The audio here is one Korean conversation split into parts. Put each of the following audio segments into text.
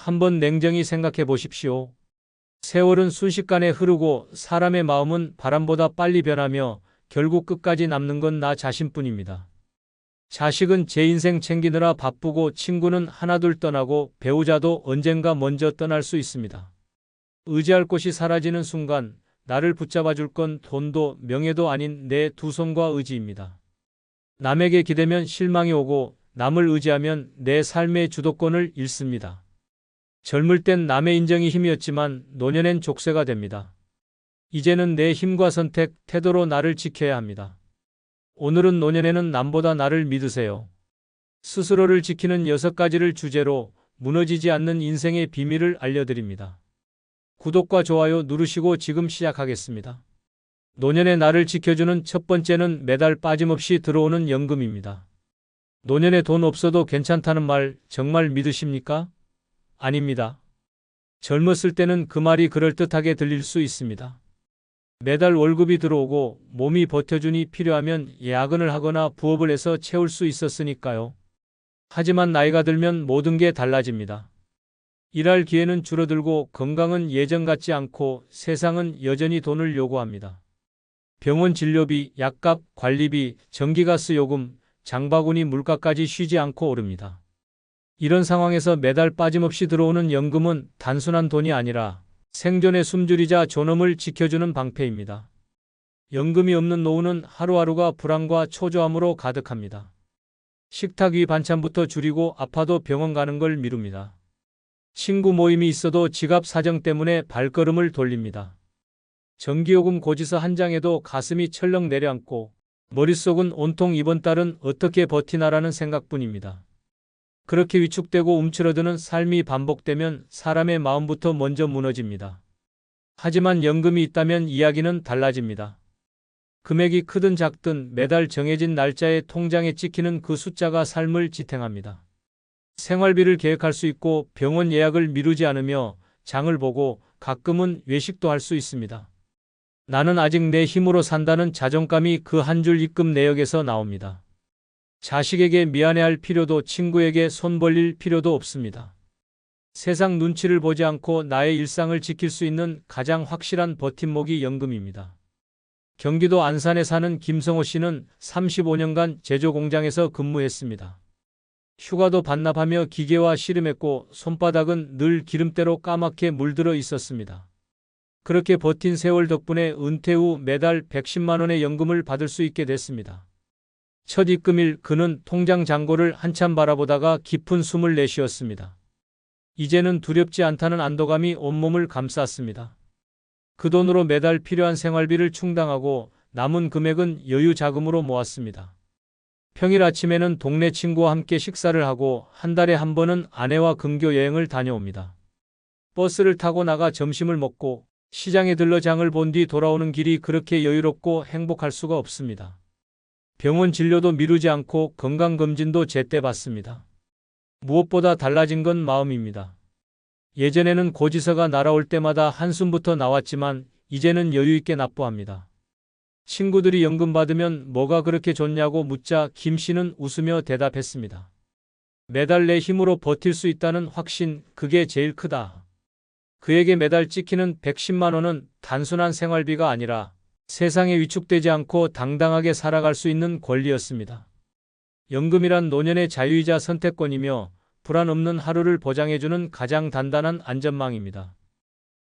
한번 냉정히 생각해 보십시오. 세월은 순식간에 흐르고 사람의 마음은 바람보다 빨리 변하며 결국 끝까지 남는 건 나 자신뿐입니다. 자식은 제 인생 챙기느라 바쁘고 친구는 하나둘 떠나고 배우자도 언젠가 먼저 떠날 수 있습니다. 의지할 곳이 사라지는 순간 나를 붙잡아 줄 건 돈도 명예도 아닌 내 두 손과 의지입니다. 남에게 기대면 실망이 오고 남을 의지하면 내 삶의 주도권을 잃습니다. 젊을 땐 남의 인정이 힘이었지만 노년엔 족쇄가 됩니다. 이제는 내 힘과 선택, 태도로 나를 지켜야 합니다. 오늘은 노년에는 남보다 나를 믿으세요. 스스로를 지키는 6가지를 주제로 무너지지 않는 인생의 비밀을 알려드립니다. 구독과 좋아요 누르시고 지금 시작하겠습니다. 노년의 나를 지켜주는 첫 번째는 매달 빠짐없이 들어오는 연금입니다. 노년에 돈 없어도 괜찮다는 말 정말 믿으십니까? 아닙니다. 젊었을 때는 그 말이 그럴듯하게 들릴 수 있습니다. 매달 월급이 들어오고 몸이 버텨주니 필요하면 야근을 하거나 부업을 해서 채울 수 있었으니까요. 하지만 나이가 들면 모든 게 달라집니다. 일할 기회는 줄어들고 건강은 예전 같지 않고 세상은 여전히 돈을 요구합니다. 병원 진료비, 약값, 관리비, 전기가스 요금, 장바구니 물가까지 쉬지 않고 오릅니다. 이런 상황에서 매달 빠짐없이 들어오는 연금은 단순한 돈이 아니라 생존의 숨줄이자 존엄을 지켜주는 방패입니다. 연금이 없는 노후는 하루하루가 불안과 초조함으로 가득합니다. 식탁 위 반찬부터 줄이고 아파도 병원 가는 걸 미룹니다. 친구 모임이 있어도 지갑 사정 때문에 발걸음을 돌립니다. 전기요금 고지서 한 장에도 가슴이 철렁 내려앉고 머릿속은 온통 이번 달은 어떻게 버티나라는 생각뿐입니다. 그렇게 위축되고 움츠러드는 삶이 반복되면 사람의 마음부터 먼저 무너집니다. 하지만 연금이 있다면 이야기는 달라집니다. 금액이 크든 작든 매달 정해진 날짜에 통장에 찍히는 그 숫자가 삶을 지탱합니다. 생활비를 계획할 수 있고 병원 예약을 미루지 않으며 장을 보고 가끔은 외식도 할 수 있습니다. 나는 아직 내 힘으로 산다는 자존감이 그 한 줄 입금 내역에서 나옵니다. 자식에게 미안해할 필요도 친구에게 손 벌릴 필요도 없습니다. 세상 눈치를 보지 않고 나의 일상을 지킬 수 있는 가장 확실한 버팀목이 연금입니다. 경기도 안산에 사는 김성호 씨는 35년간 제조 공장에서 근무했습니다. 휴가도 반납하며 기계와 씨름했고 손바닥은 늘 기름때로 까맣게 물들어 있었습니다. 그렇게 버틴 세월 덕분에 은퇴 후 매달 110만 원의 연금을 받을 수 있게 됐습니다. 첫 입금일 그는 통장 잔고를 한참 바라보다가 깊은 숨을 내쉬었습니다. 이제는 두렵지 않다는 안도감이 온몸을 감쌌습니다. 그 돈으로 매달 필요한 생활비를 충당하고 남은 금액은 여유 자금으로 모았습니다. 평일 아침에는 동네 친구와 함께 식사를 하고 한 달에 한 번은 아내와 근교 여행을 다녀옵니다. 버스를 타고 나가 점심을 먹고 시장에 들러 장을 본 뒤 돌아오는 길이 그렇게 여유롭고 행복할 수가 없습니다. 병원 진료도 미루지 않고 건강검진도 제때 받습니다. 무엇보다 달라진 건 마음입니다. 예전에는 고지서가 날아올 때마다 한숨부터 나왔지만 이제는 여유있게 납부합니다. 친구들이 연금 받으면 뭐가 그렇게 좋냐고 묻자 김 씨는 웃으며 대답했습니다. 매달 내 힘으로 버틸 수 있다는 확신, 그게 제일 크다. 그에게 매달 찍히는 110만 원은 단순한 생활비가 아니라 세상에 위축되지 않고 당당하게 살아갈 수 있는 권리였습니다. 연금이란 노년의 자유이자 선택권이며 불안 없는 하루를 보장해주는 가장 단단한 안전망입니다.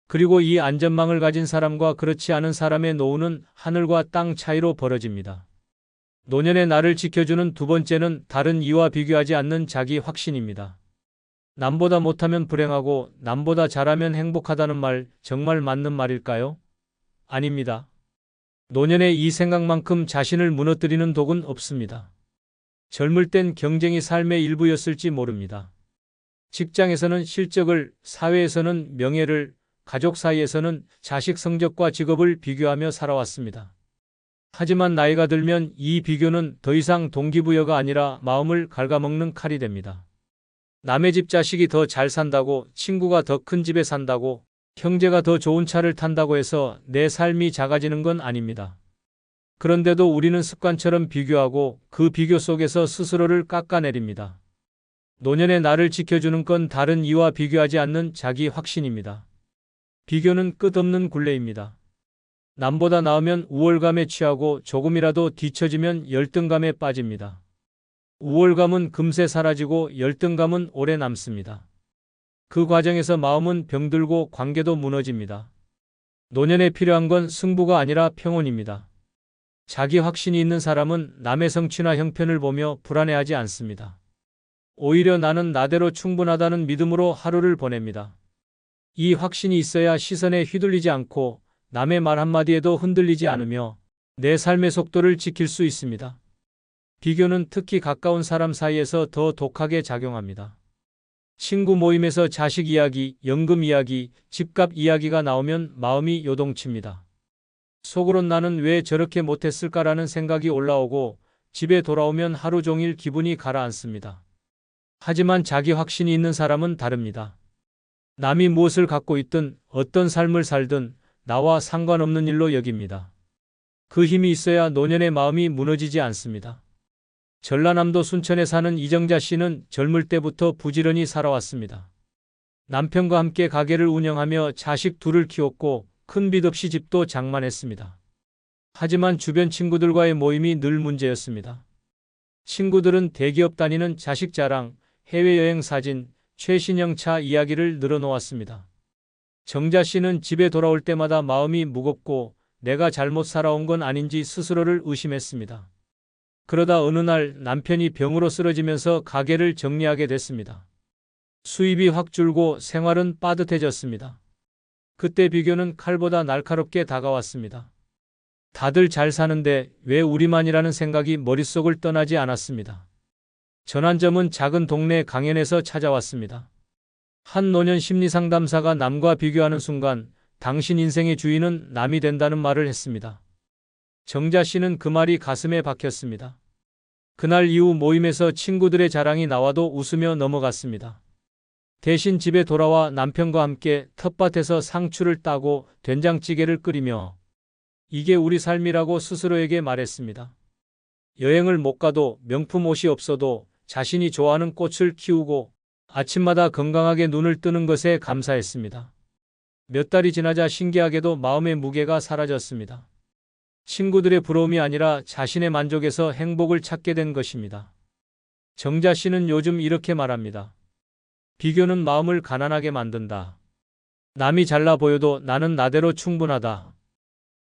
그리고 이 안전망을 가진 사람과 그렇지 않은 사람의 노후는 하늘과 땅 차이로 벌어집니다. 노년의 나를 지켜주는 두 번째는 다른 이와 비교하지 않는 자기 확신입니다. 남보다 못하면 불행하고 남보다 잘하면 행복하다는 말 정말 맞는 말일까요? 아닙니다. 노년에 이 생각만큼 자신을 무너뜨리는 독은 없습니다. 젊을 땐 경쟁이 삶의 일부였을지 모릅니다. 직장에서는 실적을, 사회에서는 명예를, 가족 사이에서는 자식 성적과 직업을 비교하며 살아왔습니다. 하지만 나이가 들면 이 비교는 더 이상 동기부여가 아니라 마음을 갉아먹는 칼이 됩니다. 남의 집 자식이 더 잘 산다고, 친구가 더 큰 집에 산다고, 형제가 더 좋은 차를 탄다고 해서 내 삶이 작아지는 건 아닙니다. 그런데도 우리는 습관처럼 비교하고 그 비교 속에서 스스로를 깎아내립니다. 노년의 나를 지켜주는 건 다른 이와 비교하지 않는 자기 확신입니다. 비교는 끝없는 굴레입니다. 남보다 나으면 우월감에 취하고 조금이라도 뒤처지면 열등감에 빠집니다. 우월감은 금세 사라지고 열등감은 오래 남습니다. 그 과정에서 마음은 병들고 관계도 무너집니다. 노년에 필요한 건 승부가 아니라 평온입니다. 자기 확신이 있는 사람은 남의 성취나 형편을 보며 불안해하지 않습니다. 오히려 나는 나대로 충분하다는 믿음으로 하루를 보냅니다. 이 확신이 있어야 시선에 휘둘리지 않고 남의 말 한마디에도 흔들리지 않으며 내 삶의 속도를 지킬 수 있습니다. 비교는 특히 가까운 사람 사이에서 더 독하게 작용합니다. 친구 모임에서 자식 이야기, 연금 이야기, 집값 이야기가 나오면 마음이 요동칩니다. 속으론 나는 왜 저렇게 못했을까라는 생각이 올라오고 집에 돌아오면 하루 종일 기분이 가라앉습니다. 하지만 자기 확신이 있는 사람은 다릅니다. 남이 무엇을 갖고 있든 어떤 삶을 살든 나와 상관없는 일로 여깁니다. 그 힘이 있어야 노년의 마음이 무너지지 않습니다. 전라남도 순천에 사는 이정자 씨는 젊을 때부터 부지런히 살아왔습니다. 남편과 함께 가게를 운영하며 자식 둘을 키웠고 큰 빚 없이 집도 장만했습니다. 하지만 주변 친구들과의 모임이 늘 문제였습니다. 친구들은 대기업 다니는 자식 자랑, 해외여행 사진, 최신형 차 이야기를 늘어놓았습니다. 정자 씨는 집에 돌아올 때마다 마음이 무겁고 내가 잘못 살아온 건 아닌지 스스로를 의심했습니다. 그러다 어느 날 남편이 병으로 쓰러지면서 가게를 정리하게 됐습니다. 수입이 확 줄고 생활은 빠듯해졌습니다. 그때 비교는 칼보다 날카롭게 다가왔습니다. 다들 잘 사는데 왜 우리만이라는 생각이 머릿속을 떠나지 않았습니다. 전환점은 작은 동네 강연에서 찾아왔습니다. 한 노년 심리상담사가 남과 비교하는 순간 당신 인생의 주인은 남이 된다는 말을 했습니다. 정자 씨는 그 말이 가슴에 박혔습니다. 그날 이후 모임에서 친구들의 자랑이 나와도 웃으며 넘어갔습니다. 대신 집에 돌아와 남편과 함께 텃밭에서 상추를 따고 된장찌개를 끓이며 이게 우리 삶이라고 스스로에게 말했습니다. 여행을 못 가도 명품 옷이 없어도 자신이 좋아하는 꽃을 키우고 아침마다 건강하게 눈을 뜨는 것에 감사했습니다. 몇 달이 지나자 신기하게도 마음의 무게가 사라졌습니다. 친구들의 부러움이 아니라 자신의 만족에서 행복을 찾게 된 것입니다. 정자 씨는 요즘 이렇게 말합니다. 비교는 마음을 가난하게 만든다. 남이 잘나 보여도 나는 나대로 충분하다.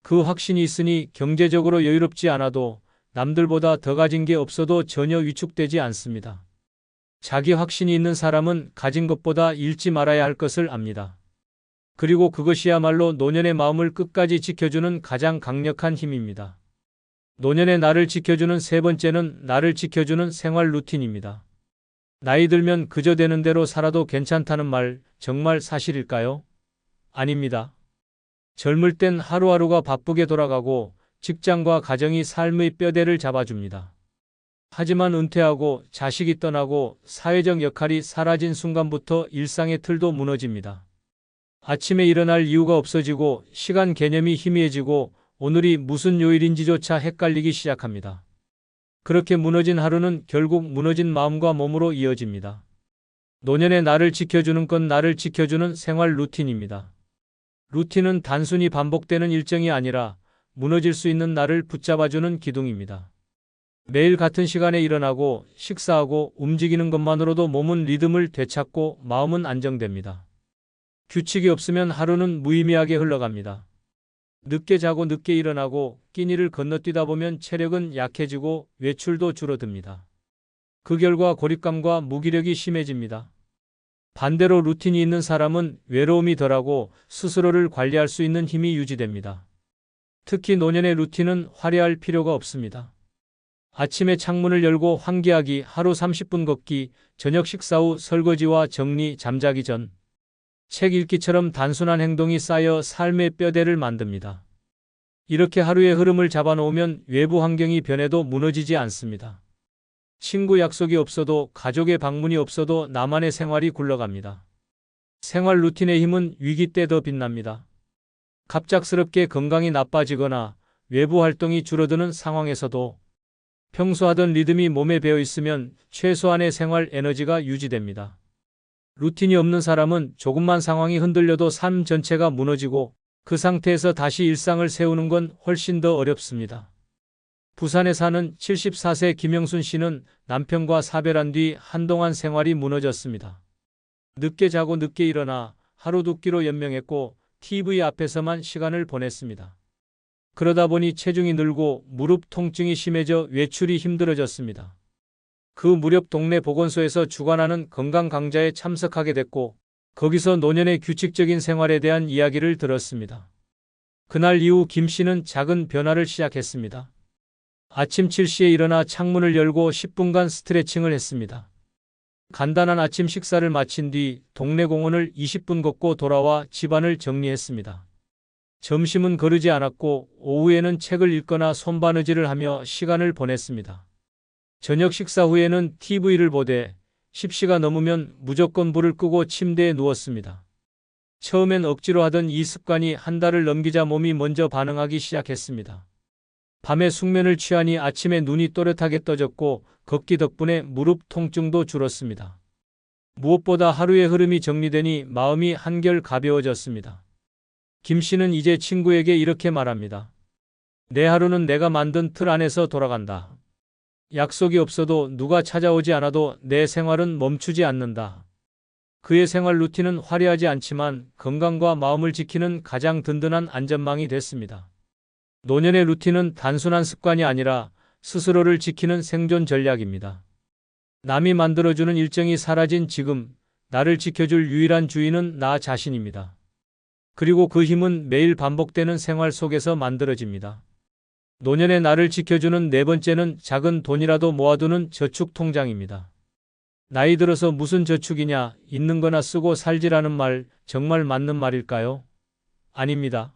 그 확신이 있으니 경제적으로 여유롭지 않아도 남들보다 더 가진 게 없어도 전혀 위축되지 않습니다. 자기 확신이 있는 사람은 가진 것보다 잃지 말아야 할 것을 압니다. 그리고 그것이야말로 노년의 마음을 끝까지 지켜주는 가장 강력한 힘입니다. 노년의 나를 지켜주는 세 번째는 나를 지켜주는 생활 루틴입니다. 나이 들면 그저 되는 대로 살아도 괜찮다는 말 정말 사실일까요? 아닙니다. 젊을 땐 하루하루가 바쁘게 돌아가고 직장과 가정이 삶의 뼈대를 잡아줍니다. 하지만 은퇴하고 자식이 떠나고 사회적 역할이 사라진 순간부터 일상의 틀도 무너집니다. 아침에 일어날 이유가 없어지고 시간 개념이 희미해지고 오늘이 무슨 요일인지조차 헷갈리기 시작합니다. 그렇게 무너진 하루는 결국 무너진 마음과 몸으로 이어집니다. 노년의 나를 지켜주는 건 나를 지켜주는 생활 루틴입니다. 루틴은 단순히 반복되는 일정이 아니라 무너질 수 있는 나를 붙잡아주는 기둥입니다. 매일 같은 시간에 일어나고 식사하고 움직이는 것만으로도 몸은 리듬을 되찾고 마음은 안정됩니다. 규칙이 없으면 하루는 무의미하게 흘러갑니다. 늦게 자고 늦게 일어나고 끼니를 건너뛰다 보면 체력은 약해지고 외출도 줄어듭니다. 그 결과 고립감과 무기력이 심해집니다. 반대로 루틴이 있는 사람은 외로움이 덜하고 스스로를 관리할 수 있는 힘이 유지됩니다. 특히 노년의 루틴은 화려할 필요가 없습니다. 아침에 창문을 열고 환기하기, 하루 30분 걷기, 저녁 식사 후 설거지와 정리, 잠자기 전 책 읽기처럼 단순한 행동이 쌓여 삶의 뼈대를 만듭니다. 이렇게 하루의 흐름을 잡아놓으면 외부 환경이 변해도 무너지지 않습니다. 친구 약속이 없어도 가족의 방문이 없어도 나만의 생활이 굴러갑니다. 생활 루틴의 힘은 위기 때 더 빛납니다. 갑작스럽게 건강이 나빠지거나 외부 활동이 줄어드는 상황에서도 평소 하던 리듬이 몸에 배어 있으면 최소한의 생활 에너지가 유지됩니다. 루틴이 없는 사람은 조금만 상황이 흔들려도 삶 전체가 무너지고 그 상태에서 다시 일상을 세우는 건 훨씬 더 어렵습니다. 부산에 사는 74세 김영순 씨는 남편과 사별한 뒤 한동안 생활이 무너졌습니다. 늦게 자고 늦게 일어나 하루 두 끼로 연명했고 TV 앞에서만 시간을 보냈습니다. 그러다 보니 체중이 늘고 무릎 통증이 심해져 외출이 힘들어졌습니다. 그 무렵 동네 보건소에서 주관하는 건강 강좌에 참석하게 됐고 거기서 노년의 규칙적인 생활에 대한 이야기를 들었습니다. 그날 이후 김 씨는 작은 변화를 시작했습니다. 아침 7시에 일어나 창문을 열고 10분간 스트레칭을 했습니다. 간단한 아침 식사를 마친 뒤 동네 공원을 20분 걷고 돌아와 집안을 정리했습니다. 점심은 거르지 않았고 오후에는 책을 읽거나 손바느질을 하며 시간을 보냈습니다. 저녁 식사 후에는 TV를 보되 10시가 넘으면 무조건 불을 끄고 침대에 누웠습니다. 처음엔 억지로 하던 이 습관이 한 달을 넘기자 몸이 먼저 반응하기 시작했습니다. 밤에 숙면을 취하니 아침에 눈이 또렷하게 떠졌고 걷기 덕분에 무릎 통증도 줄었습니다. 무엇보다 하루의 흐름이 정리되니 마음이 한결 가벼워졌습니다. 김 씨는 이제 친구에게 이렇게 말합니다. 내 하루는 내가 만든 틀 안에서 돌아간다. 약속이 없어도 누가 찾아오지 않아도 내 생활은 멈추지 않는다. 그의 생활 루틴은 화려하지 않지만 건강과 마음을 지키는 가장 든든한 안전망이 됐습니다. 노년의 루틴은 단순한 습관이 아니라 스스로를 지키는 생존 전략입니다. 남이 만들어주는 일정이 사라진 지금, 나를 지켜줄 유일한 주인은 나 자신입니다. 그리고 그 힘은 매일 반복되는 생활 속에서 만들어집니다. 노년의 나를 지켜주는 네 번째는 작은 돈이라도 모아두는 저축 통장입니다. 나이 들어서 무슨 저축이냐, 있는 거나 쓰고 살지라는 말 정말 맞는 말일까요? 아닙니다.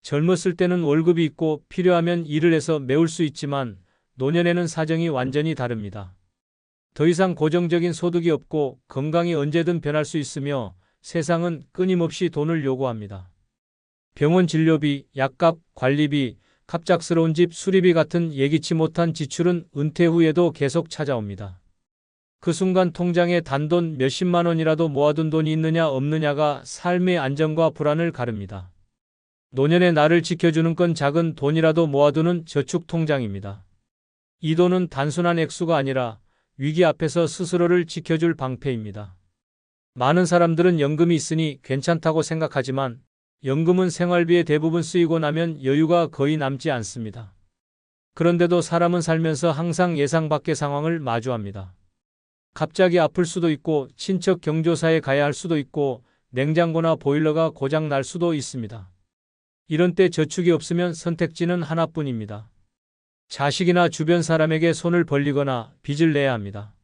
젊었을 때는 월급이 있고 필요하면 일을 해서 메울 수 있지만 노년에는 사정이 완전히 다릅니다. 더 이상 고정적인 소득이 없고 건강이 언제든 변할 수 있으며 세상은 끊임없이 돈을 요구합니다. 병원 진료비, 약값, 관리비, 갑작스러운 집 수리비 같은 예기치 못한 지출은 은퇴 후에도 계속 찾아옵니다. 그 순간 통장에 단돈 몇십만 원이라도 모아둔 돈이 있느냐 없느냐가 삶의 안정과 불안을 가릅니다. 노년의 나를 지켜주는 건 작은 돈이라도 모아두는 저축 통장입니다. 이 돈은 단순한 액수가 아니라 위기 앞에서 스스로를 지켜줄 방패입니다. 많은 사람들은 연금이 있으니 괜찮다고 생각하지만 연금은 생활비의 대부분 쓰이고 나면 여유가 거의 남지 않습니다. 그런데도 사람은 살면서 항상 예상 밖의 상황을 마주합니다. 갑자기 아플 수도 있고 친척 경조사에 가야 할 수도 있고 냉장고나 보일러가 고장 날 수도 있습니다. 이런 때 저축이 없으면 선택지는 하나뿐입니다. 자식이나 주변 사람에게 손을 벌리거나 빚을 내야 합니다.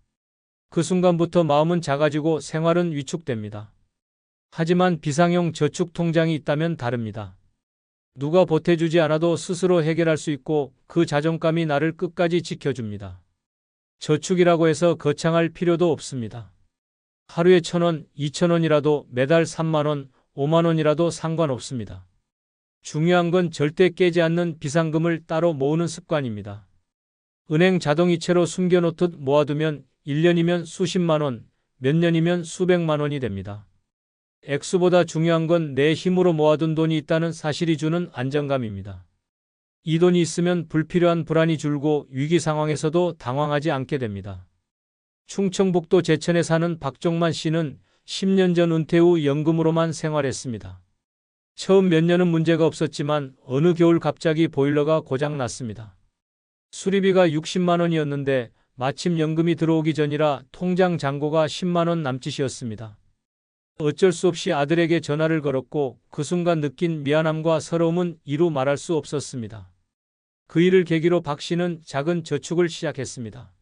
그 순간부터 마음은 작아지고 생활은 위축됩니다. 하지만 비상용 저축 통장이 있다면 다릅니다. 누가 보태주지 않아도 스스로 해결할 수 있고 그 자존감이 나를 끝까지 지켜줍니다. 저축이라고 해서 거창할 필요도 없습니다. 하루에 1,000원, 2,000원이라도 매달 3만 원, 5만 원이라도 상관없습니다. 중요한 건 절대 깨지 않는 비상금을 따로 모으는 습관입니다. 은행 자동이체로 숨겨놓듯 모아두면 1년이면 수십만 원, 몇 년이면 수백만 원이 됩니다. 액수보다 중요한 건 내 힘으로 모아둔 돈이 있다는 사실이 주는 안정감입니다. 이 돈이 있으면 불필요한 불안이 줄고 위기 상황에서도 당황하지 않게 됩니다. 충청북도 제천에 사는 박종만 씨는 10년 전 은퇴 후 연금으로만 생활했습니다. 처음 몇 년은 문제가 없었지만 어느 겨울 갑자기 보일러가 고장났습니다. 수리비가 60만 원이었는데 마침 연금이 들어오기 전이라 통장 잔고가 10만 원 남짓이었습니다. 어쩔 수 없이 아들에게 전화를 걸었고 그 순간 느낀 미안함과 서러움은 이루 말할 수 없었습니다. 그 일을 계기로 박 씨는 작은 저축을 시작했습니다.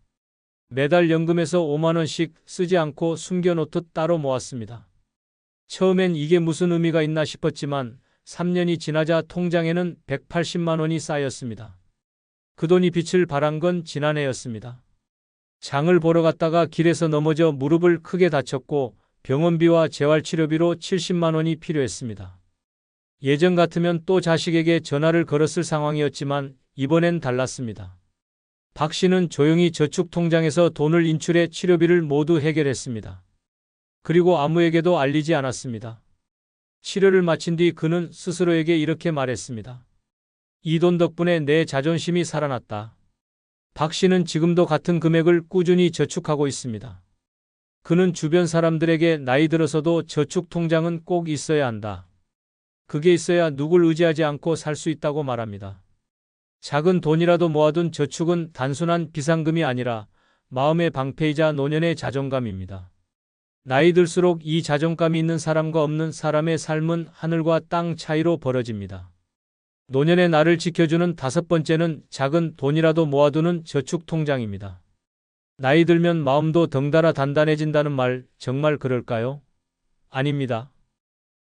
매달 연금에서 5만 원씩 쓰지 않고 숨겨놓듯 따로 모았습니다. 처음엔 이게 무슨 의미가 있나 싶었지만 3년이 지나자 통장에는 180만 원이 쌓였습니다. 그 돈이 빛을 발한 건 지난해였습니다. 장을 보러 갔다가 길에서 넘어져 무릎을 크게 다쳤고 병원비와 재활치료비로 70만 원이 필요했습니다. 예전 같으면 또 자식에게 전화를 걸었을 상황이었지만 이번엔 달랐습니다. 박 씨는 조용히 저축통장에서 돈을 인출해 치료비를 모두 해결했습니다. 그리고 아무에게도 알리지 않았습니다. 치료를 마친 뒤 그는 스스로에게 이렇게 말했습니다. 이 돈 덕분에 내 자존심이 살아났다. 박 씨는 지금도 같은 금액을 꾸준히 저축하고 있습니다. 그는 주변 사람들에게 나이 들어서도 저축통장은 꼭 있어야 한다. 그게 있어야 누굴 의지하지 않고 살 수 있다고 말합니다. 작은 돈이라도 모아둔 저축은 단순한 비상금이 아니라 마음의 방패이자 노년의 자존감입니다. 나이 들수록 이 자존감이 있는 사람과 없는 사람의 삶은 하늘과 땅 차이로 벌어집니다. 노년의 나를 지켜주는 다섯 번째는 작은 돈이라도 모아두는 저축통장입니다. 나이 들면 마음도 덩달아 단단해진다는 말 정말 그럴까요? 아닙니다.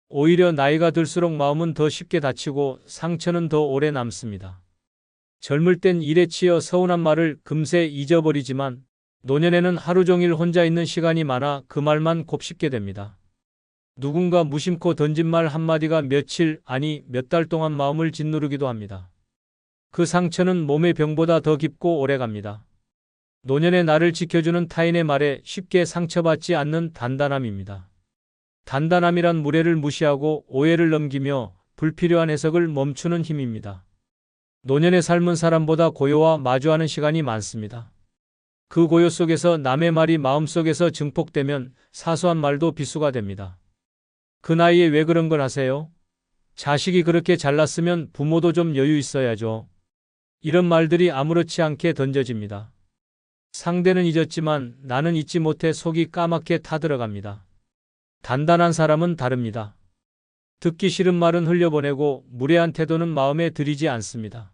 오히려 나이가 들수록 마음은 더 쉽게 다치고 상처는 더 오래 남습니다. 젊을 땐 일에 치여 서운한 말을 금세 잊어버리지만 노년에는 하루 종일 혼자 있는 시간이 많아 그 말만 곱씹게 됩니다. 누군가 무심코 던진 말 한마디가 며칠, 아니 몇 달 동안 마음을 짓누르기도 합니다. 그 상처는 몸의 병보다 더 깊고 오래갑니다. 노년의 나를 지켜주는 타인의 말에 쉽게 상처받지 않는 단단함입니다. 단단함이란 무례를 무시하고 오해를 넘기며 불필요한 해석을 멈추는 힘입니다. 노년의 삶은 사람보다 고요와 마주하는 시간이 많습니다. 그 고요 속에서 남의 말이 마음속에서 증폭되면 사소한 말도 비수가 됩니다. 그 나이에 왜 그런 걸 하세요? 자식이 그렇게 잘났으면 부모도 좀 여유 있어야죠. 이런 말들이 아무렇지 않게 던져집니다. 상대는 잊었지만 나는 잊지 못해 속이 까맣게 타들어갑니다. 단단한 사람은 다릅니다. 듣기 싫은 말은 흘려보내고 무례한 태도는 마음에 들이지 않습니다.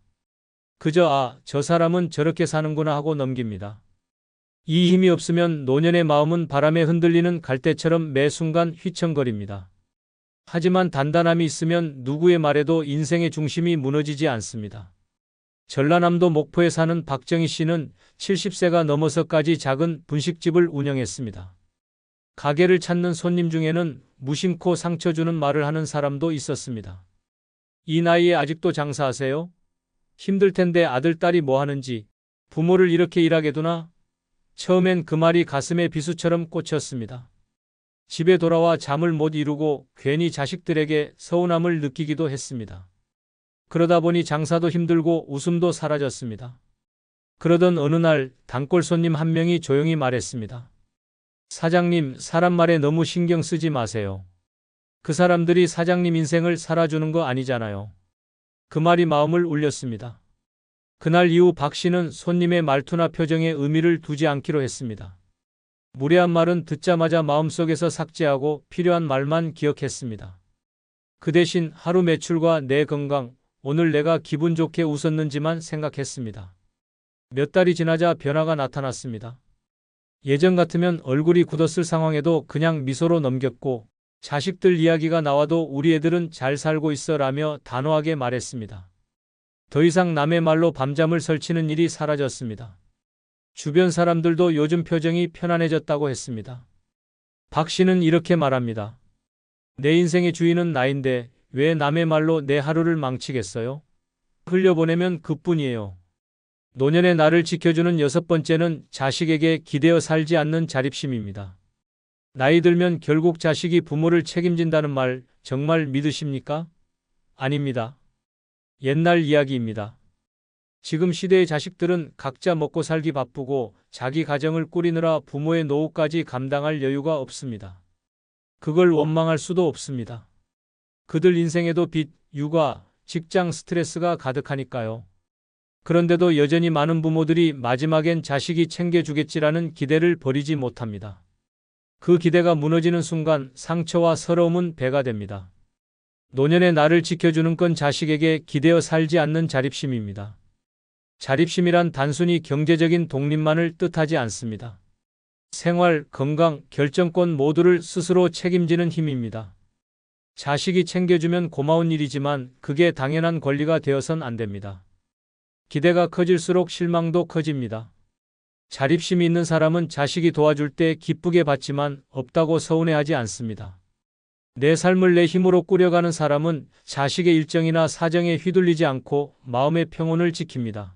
그저 저 사람은 저렇게 사는구나 하고 넘깁니다. 이 힘이 없으면 노년의 마음은 바람에 흔들리는 갈대처럼 매 순간 휘청거립니다. 하지만 단단함이 있으면 누구의 말에도 인생의 중심이 무너지지 않습니다. 전라남도 목포에 사는 박정희 씨는 70세가 넘어서까지 작은 분식집을 운영했습니다. 가게를 찾는 손님 중에는 무심코 상처 주는 말을 하는 사람도 있었습니다. 이 나이에 아직도 장사하세요? 힘들 텐데 아들, 딸이 뭐 하는지, 부모를 이렇게 일하게 두나? 처음엔 그 말이 가슴에 비수처럼 꽂혔습니다. 집에 돌아와 잠을 못 이루고 괜히 자식들에게 서운함을 느끼기도 했습니다. 그러다 보니 장사도 힘들고 웃음도 사라졌습니다. 그러던 어느 날 단골 손님 한 명이 조용히 말했습니다. 사장님, 사람 말에 너무 신경 쓰지 마세요. 그 사람들이 사장님 인생을 살아주는 거 아니잖아요. 그 말이 마음을 울렸습니다. 그날 이후 박 씨는 손님의 말투나 표정에 의미를 두지 않기로 했습니다. 무례한 말은 듣자마자 마음속에서 삭제하고 필요한 말만 기억했습니다. 그 대신 하루 매출과 내 건강, 오늘 내가 기분 좋게 웃었는지만 생각했습니다. 몇 달이 지나자 변화가 나타났습니다. 예전 같으면 얼굴이 굳었을 상황에도 그냥 미소로 넘겼고 자식들 이야기가 나와도 우리 애들은 잘 살고 있어 라며 단호하게 말했습니다. 더 이상 남의 말로 밤잠을 설치는 일이 사라졌습니다. 주변 사람들도 요즘 표정이 편안해졌다고 했습니다. 박 씨는 이렇게 말합니다. 내 인생의 주인은 나인데 왜 남의 말로 내 하루를 망치겠어요? 흘려보내면 그뿐이에요. 노년의 나를 지켜주는 여섯 번째는 자식에게 기대어 살지 않는 자립심입니다. 나이 들면 결국 자식이 부모를 책임진다는 말 정말 믿으십니까? 아닙니다. 옛날 이야기입니다. 지금 시대의 자식들은 각자 먹고 살기 바쁘고 자기 가정을 꾸리느라 부모의 노후까지 감당할 여유가 없습니다. 그걸 원망할 수도 없습니다. 그들 인생에도 빚, 육아, 직장 스트레스가 가득하니까요. 그런데도 여전히 많은 부모들이 마지막엔 자식이 챙겨주겠지라는 기대를 버리지 못합니다. 그 기대가 무너지는 순간 상처와 서러움은 배가 됩니다. 노년의 나를 지켜주는 건 자식에게 기대어 살지 않는 자립심입니다. 자립심이란 단순히 경제적인 독립만을 뜻하지 않습니다. 생활, 건강, 결정권 모두를 스스로 책임지는 힘입니다. 자식이 챙겨주면 고마운 일이지만 그게 당연한 권리가 되어선 안 됩니다. 기대가 커질수록 실망도 커집니다. 자립심이 있는 사람은 자식이 도와줄 때 기쁘게 받지만 없다고 서운해하지 않습니다. 내 삶을 내 힘으로 꾸려가는 사람은 자식의 일정이나 사정에 휘둘리지 않고 마음의 평온을 지킵니다.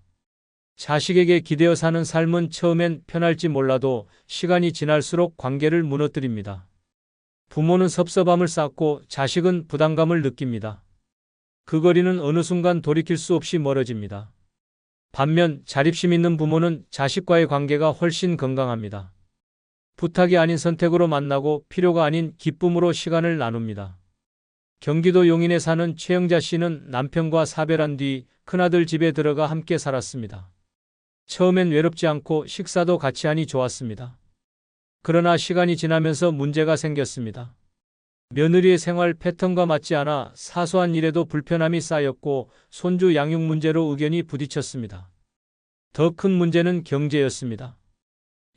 자식에게 기대어 사는 삶은 처음엔 편할지 몰라도 시간이 지날수록 관계를 무너뜨립니다. 부모는 섭섭함을 쌓고 자식은 부담감을 느낍니다. 그 거리는 어느 순간 돌이킬 수 없이 멀어집니다. 반면 자립심 있는 부모는 자식과의 관계가 훨씬 건강합니다. 부탁이 아닌 선택으로 만나고 필요가 아닌 기쁨으로 시간을 나눕니다. 경기도 용인에 사는 최영자 씨는 남편과 사별한 뒤 큰아들 집에 들어가 함께 살았습니다. 처음엔 외롭지 않고 식사도 같이 하니 좋았습니다. 그러나 시간이 지나면서 문제가 생겼습니다. 며느리의 생활 패턴과 맞지 않아 사소한 일에도 불편함이 쌓였고 손주 양육 문제로 의견이 부딪혔습니다. 더 큰 문제는 경제였습니다.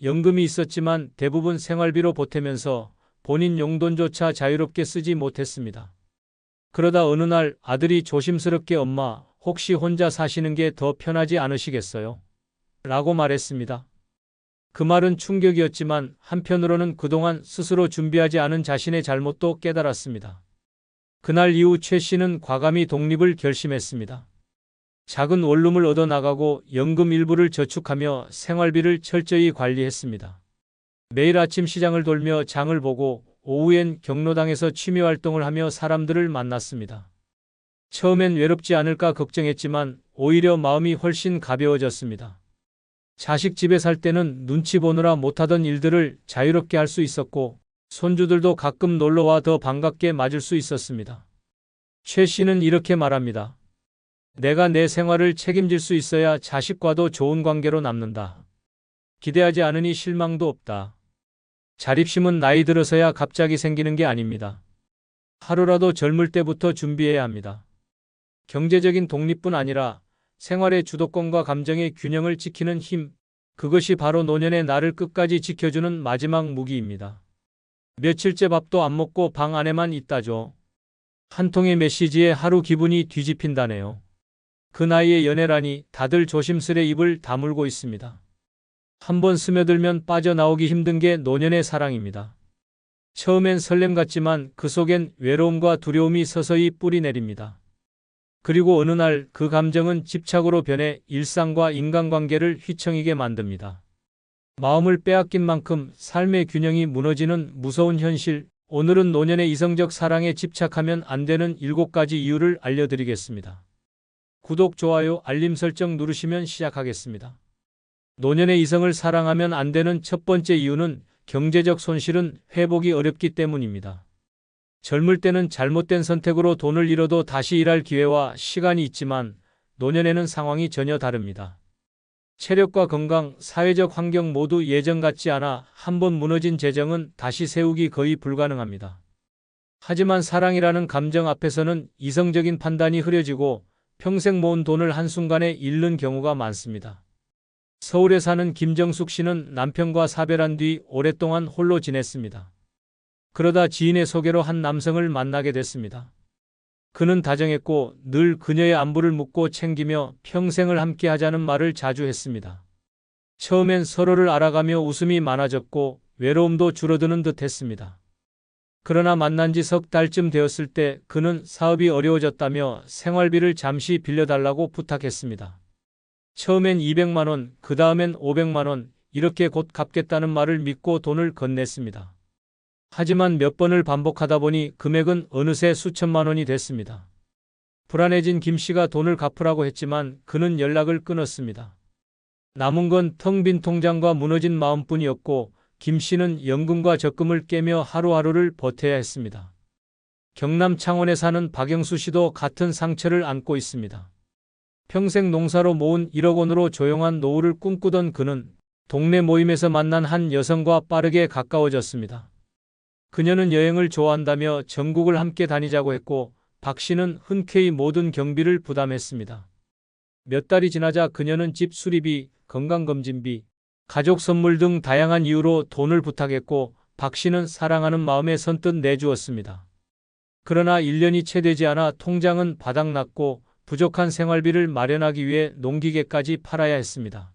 연금이 있었지만 대부분 생활비로 보태면서 본인 용돈조차 자유롭게 쓰지 못했습니다. 그러다 어느 날 아들이 조심스럽게 엄마, 혹시 혼자 사시는 게 더 편하지 않으시겠어요? 라고 말했습니다. 그 말은 충격이었지만 한편으로는 그동안 스스로 준비하지 않은 자신의 잘못도 깨달았습니다. 그날 이후 최 씨는 과감히 독립을 결심했습니다. 작은 원룸을 얻어 나가고 연금 일부를 저축하며 생활비를 철저히 관리했습니다. 매일 아침 시장을 돌며 장을 보고 오후엔 경로당에서 취미 활동을 하며 사람들을 만났습니다. 처음엔 외롭지 않을까 걱정했지만 오히려 마음이 훨씬 가벼워졌습니다. 자식 집에 살 때는 눈치 보느라 못하던 일들을 자유롭게 할 수 있었고 손주들도 가끔 놀러와 더 반갑게 맞을 수 있었습니다. 최 씨는 이렇게 말합니다. 내가 내 생활을 책임질 수 있어야 자식과도 좋은 관계로 남는다. 기대하지 않으니 실망도 없다. 자립심은 나이 들어서야 갑자기 생기는 게 아닙니다. 하루라도 젊을 때부터 준비해야 합니다. 경제적인 독립뿐 아니라 생활의 주도권과 감정의 균형을 지키는 힘, 그것이 바로 노년의 나를 끝까지 지켜주는 마지막 무기입니다. 며칠째 밥도 안 먹고 방 안에만 있다죠. 한 통의 메시지에 하루 기분이 뒤집힌다네요. 그 나이에 연애라니 다들 조심스레 입을 다물고 있습니다. 한번 스며들면 빠져나오기 힘든 게 노년의 사랑입니다. 처음엔 설렘 같지만 그 속엔 외로움과 두려움이 서서히 뿌리 내립니다. 그리고 어느 날 그 감정은 집착으로 변해 일상과 인간관계를 휘청이게 만듭니다. 마음을 빼앗긴 만큼 삶의 균형이 무너지는 무서운 현실, 오늘은 노년의 이성적 사랑에 집착하면 안 되는 7가지 이유를 알려드리겠습니다. 구독, 좋아요, 알림 설정 누르시면 시작하겠습니다. 노년의 이성을 사랑하면 안 되는 첫 번째 이유는 경제적 손실은 회복이 어렵기 때문입니다. 젊을 때는 잘못된 선택으로 돈을 잃어도 다시 일할 기회와 시간이 있지만 노년에는 상황이 전혀 다릅니다. 체력과 건강, 사회적 환경 모두 예전 같지 않아 한번 무너진 재정은 다시 세우기 거의 불가능합니다. 하지만 사랑이라는 감정 앞에서는 이성적인 판단이 흐려지고 평생 모은 돈을 한순간에 잃는 경우가 많습니다. 서울에 사는 김정숙 씨는 남편과 사별한 뒤 오랫동안 홀로 지냈습니다. 그러다 지인의 소개로 한 남성을 만나게 됐습니다. 그는 다정했고 늘 그녀의 안부를 묻고 챙기며 평생을 함께 하자는 말을 자주 했습니다. 처음엔 서로를 알아가며 웃음이 많아졌고 외로움도 줄어드는 듯 했습니다. 그러나 만난 지 석 달쯤 되었을 때 그는 사업이 어려워졌다며 생활비를 잠시 빌려달라고 부탁했습니다. 처음엔 200만 원, 그 다음엔 500만 원, 이렇게 곧 갚겠다는 말을 믿고 돈을 건넸습니다. 하지만 몇 번을 반복하다 보니 금액은 어느새 수천만 원이 됐습니다. 불안해진 김 씨가 돈을 갚으라고 했지만 그는 연락을 끊었습니다. 남은 건 텅 빈 통장과 무너진 마음뿐이었고 김 씨는 연금과 적금을 깨며 하루하루를 버텨야 했습니다. 경남 창원에 사는 박영수 씨도 같은 상처를 안고 있습니다. 평생 농사로 모은 1억 원으로 조용한 노후를 꿈꾸던 그는 동네 모임에서 만난 한 여성과 빠르게 가까워졌습니다. 그녀는 여행을 좋아한다며 전국을 함께 다니자고 했고 박 씨는 흔쾌히 모든 경비를 부담했습니다. 몇 달이 지나자 그녀는 집 수리비, 건강검진비, 가족 선물 등 다양한 이유로 돈을 부탁했고 박 씨는 사랑하는 마음에 선뜻 내주었습니다. 그러나 1년이 채 되지 않아 통장은 바닥났고 부족한 생활비를 마련하기 위해 농기계까지 팔아야 했습니다.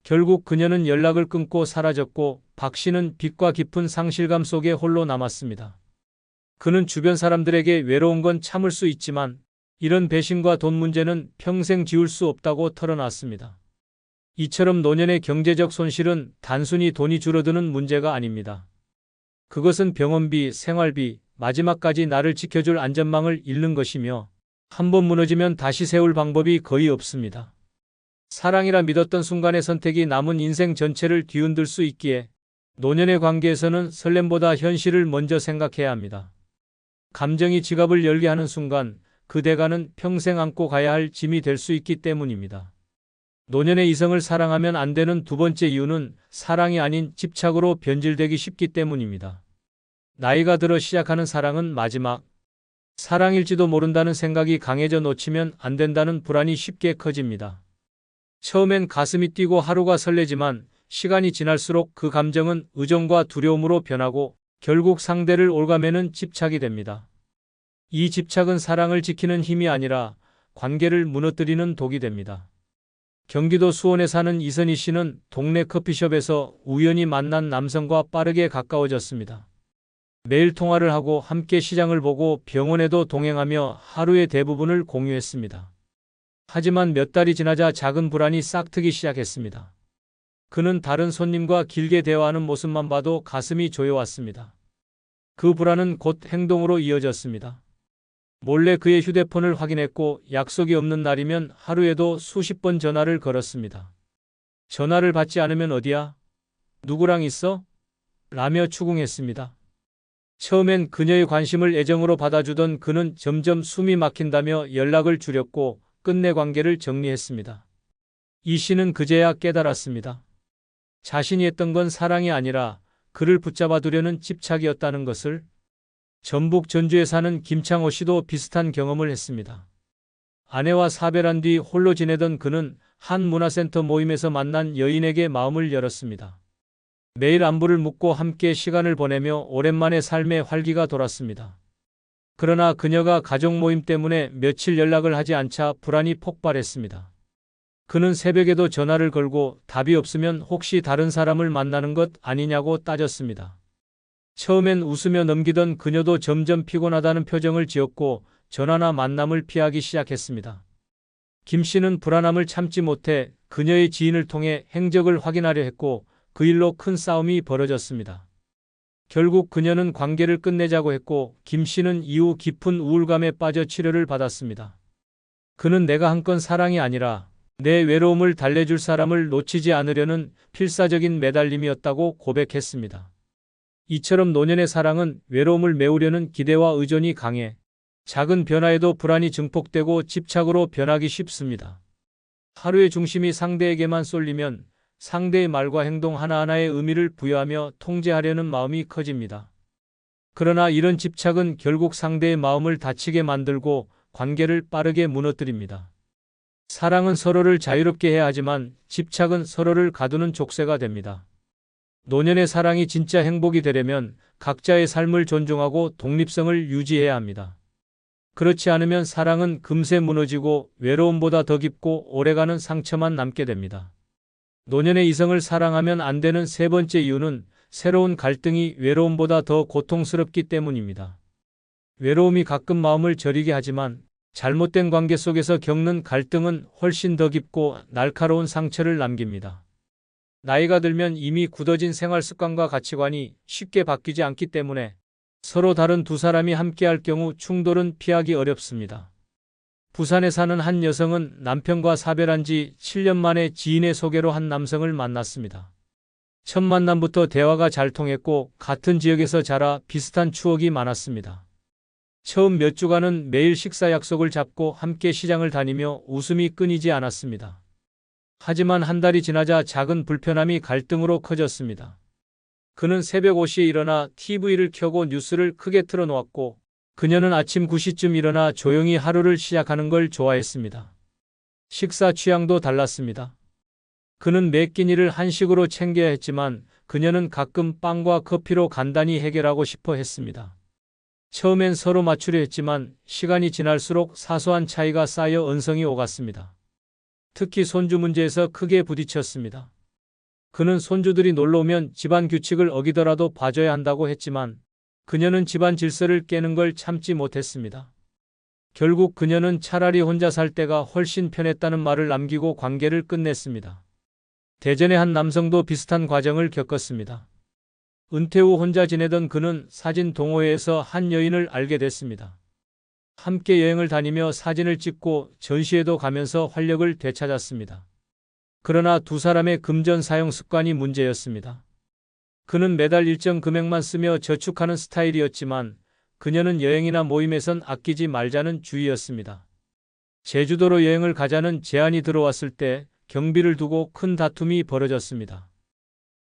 결국 그녀는 연락을 끊고 사라졌고 박 씨는 빚과 깊은 상실감 속에 홀로 남았습니다. 그는 주변 사람들에게 외로운 건 참을 수 있지만 이런 배신과 돈 문제는 평생 지울 수 없다고 털어놨습니다. 이처럼 노년의 경제적 손실은 단순히 돈이 줄어드는 문제가 아닙니다. 그것은 병원비, 생활비, 마지막까지 나를 지켜줄 안전망을 잃는 것이며 한번 무너지면 다시 세울 방법이 거의 없습니다. 사랑이라 믿었던 순간의 선택이 남은 인생 전체를 뒤흔들 수 있기에 노년의 관계에서는 설렘보다 현실을 먼저 생각해야 합니다. 감정이 지갑을 열게 하는 순간 그 대가는 평생 안고 가야 할 짐이 될 수 있기 때문입니다. 노년의 이성을 사랑하면 안 되는 두 번째 이유는 사랑이 아닌 집착으로 변질되기 쉽기 때문입니다. 나이가 들어 시작하는 사랑은 마지막 사랑일지도 모른다는 생각이 강해져 놓치면 안 된다는 불안이 쉽게 커집니다. 처음엔 가슴이 뛰고 하루가 설레지만 시간이 지날수록 그 감정은 의존과 두려움으로 변하고 결국 상대를 올가매는 집착이 됩니다. 이 집착은 사랑을 지키는 힘이 아니라 관계를 무너뜨리는 독이 됩니다. 경기도 수원에 사는 이선희 씨는 동네 커피숍에서 우연히 만난 남성과 빠르게 가까워졌습니다. 매일 통화를 하고 함께 시장을 보고 병원에도 동행하며 하루의 대부분을 공유했습니다. 하지만 몇 달이 지나자 작은 불안이 싹트기 시작했습니다. 그는 다른 손님과 길게 대화하는 모습만 봐도 가슴이 조여왔습니다. 그 불안은 곧 행동으로 이어졌습니다. 몰래 그의 휴대폰을 확인했고 약속이 없는 날이면 하루에도 수십 번 전화를 걸었습니다. 전화를 받지 않으면 어디야? 누구랑 있어? 라며 추궁했습니다. 처음엔 그녀의 관심을 애정으로 받아주던 그는 점점 숨이 막힌다며 연락을 줄였고 끝내 관계를 정리했습니다. 이 씨는 그제야 깨달았습니다. 자신이 했던 건 사랑이 아니라 그를 붙잡아두려는 집착이었다는 것을. 전북 전주에 사는 김창호 씨도 비슷한 경험을 했습니다. 아내와 사별한 뒤 홀로 지내던 그는 한 문화센터 모임에서 만난 여인에게 마음을 열었습니다. 매일 안부를 묻고 함께 시간을 보내며 오랜만에 삶의 활기가 돌았습니다. 그러나 그녀가 가족 모임 때문에 며칠 연락을 하지 않자 불안이 폭발했습니다. 그는 새벽에도 전화를 걸고 답이 없으면 혹시 다른 사람을 만나는 것 아니냐고 따졌습니다. 처음엔 웃으며 넘기던 그녀도 점점 피곤하다는 표정을 지었고 전화나 만남을 피하기 시작했습니다. 김 씨는 불안함을 참지 못해 그녀의 지인을 통해 행적을 확인하려 했고 그 일로 큰 싸움이 벌어졌습니다. 결국 그녀는 관계를 끝내자고 했고 김 씨는 이후 깊은 우울감에 빠져 치료를 받았습니다. 그는 내가 한 건 사랑이 아니라 내 외로움을 달래줄 사람을 놓치지 않으려는 필사적인 매달림이었다고 고백했습니다. 이처럼 노년의 사랑은 외로움을 메우려는 기대와 의존이 강해 작은 변화에도 불안이 증폭되고 집착으로 변하기 쉽습니다. 하루의 중심이 상대에게만 쏠리면 상대의 말과 행동 하나하나에 의미를 부여하며 통제하려는 마음이 커집니다. 그러나 이런 집착은 결국 상대의 마음을 다치게 만들고 관계를 빠르게 무너뜨립니다. 사랑은 서로를 자유롭게 해야 하지만 집착은 서로를 가두는 족쇄가 됩니다. 노년의 사랑이 진짜 행복이 되려면 각자의 삶을 존중하고 독립성을 유지해야 합니다. 그렇지 않으면 사랑은 금세 무너지고 외로움보다 더 깊고 오래가는 상처만 남게 됩니다. 노년의 이성을 사랑하면 안 되는 세 번째 이유는 새로운 갈등이 외로움보다 더 고통스럽기 때문입니다. 외로움이 가끔 마음을 저리게 하지만 잘못된 관계 속에서 겪는 갈등은 훨씬 더 깊고 날카로운 상처를 남깁니다. 나이가 들면 이미 굳어진 생활 습관과 가치관이 쉽게 바뀌지 않기 때문에 서로 다른 두 사람이 함께할 경우 충돌은 피하기 어렵습니다. 부산에 사는 한 여성은 남편과 사별한 지 7년 만에 지인의 소개로 한 남성을 만났습니다. 첫 만남부터 대화가 잘 통했고 같은 지역에서 자라 비슷한 추억이 많았습니다. 처음 몇 주간은 매일 식사 약속을 잡고 함께 시장을 다니며 웃음이 끊이지 않았습니다. 하지만 한 달이 지나자 작은 불편함이 갈등으로 커졌습니다. 그는 새벽 5시에 일어나 TV를 켜고 뉴스를 크게 틀어놓았고 그녀는 아침 9시쯤 일어나 조용히 하루를 시작하는 걸 좋아했습니다. 식사 취향도 달랐습니다. 그는 매 끼니를 한식으로 챙겨야 했지만 그녀는 가끔 빵과 커피로 간단히 해결하고 싶어 했습니다. 처음엔 서로 맞추려 했지만 시간이 지날수록 사소한 차이가 쌓여 언성이 오갔습니다. 특히 손주 문제에서 크게 부딪혔습니다. 그는 손주들이 놀러오면 집안 규칙을 어기더라도 봐줘야 한다고 했지만 그녀는 집안 질서를 깨는 걸 참지 못했습니다. 결국 그녀는 차라리 혼자 살 때가 훨씬 편했다는 말을 남기고 관계를 끝냈습니다. 대전의 한 남성도 비슷한 과정을 겪었습니다. 은퇴 후 혼자 지내던 그는 사진 동호회에서 한 여인을 알게 됐습니다. 함께 여행을 다니며 사진을 찍고 전시회도 가면서 활력을 되찾았습니다. 그러나 두 사람의 금전 사용 습관이 문제였습니다. 그는 매달 일정 금액만 쓰며 저축하는 스타일이었지만 그녀는 여행이나 모임에선 아끼지 말자는 주의였습니다. 제주도로 여행을 가자는 제안이 들어왔을 때 경비를 두고 큰 다툼이 벌어졌습니다.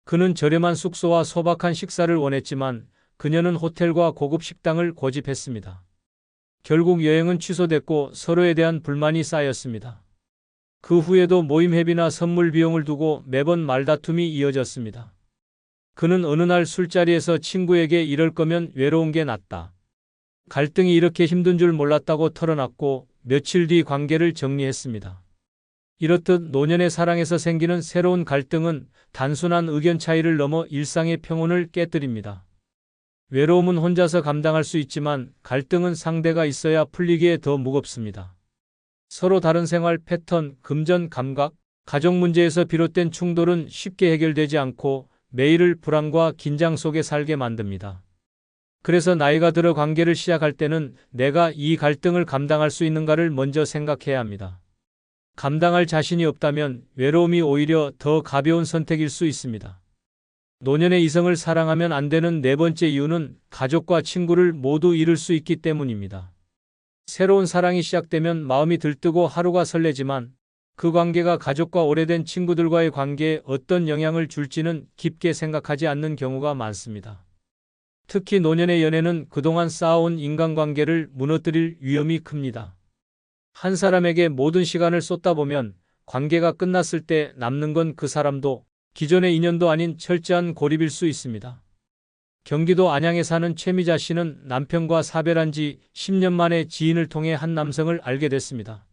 그는 저렴한 숙소와 소박한 식사를 원했지만 그녀는 호텔과 고급 식당을 고집했습니다. 결국 여행은 취소됐고 서로에 대한 불만이 쌓였습니다. 그 후에도 모임 회비나 선물 비용을 두고 매번 말다툼이 이어졌습니다. 그는 어느 날 술자리에서 친구에게 이럴 거면 외로운 게 낫다. 갈등이 이렇게 힘든 줄 몰랐다고 털어놨고 며칠 뒤 관계를 정리했습니다. 이렇듯 노년의 사랑에서 생기는 새로운 갈등은 단순한 의견 차이를 넘어 일상의 평온을 깨뜨립니다. 외로움은 혼자서 감당할 수 있지만 갈등은 상대가 있어야 풀리기에 더 무겁습니다. 서로 다른 생활 패턴, 금전 감각, 가족 문제에서 비롯된 충돌은 쉽게 해결되지 않고 매일을 불안과 긴장 속에 살게 만듭니다. 그래서 나이가 들어 관계를 시작할 때는 내가 이 갈등을 감당할 수 있는가를 먼저 생각해야 합니다. 감당할 자신이 없다면 외로움이 오히려 더 가벼운 선택일 수 있습니다. 노년의 이성을 사랑하면 안 되는 네 번째 이유는 가족과 친구를 모두 잃을 수 있기 때문입니다. 새로운 사랑이 시작되면 마음이 들뜨고 하루가 설레지만 그 관계가 가족과 오래된 친구들과의 관계에 어떤 영향을 줄지는 깊게 생각하지 않는 경우가 많습니다. 특히 노년의 연애는 그동안 쌓아온 인간관계를 무너뜨릴 위험이 큽니다. 한 사람에게 모든 시간을 쏟다 보면 관계가 끝났을 때 남는 건 그 사람도 기존의 인연도 아닌 철저한 고립일 수 있습니다. 경기도 안양에 사는 최미자 씨는 남편과 사별한 지 10년 만에 지인을 통해 한 남성을 알게 됐습니다.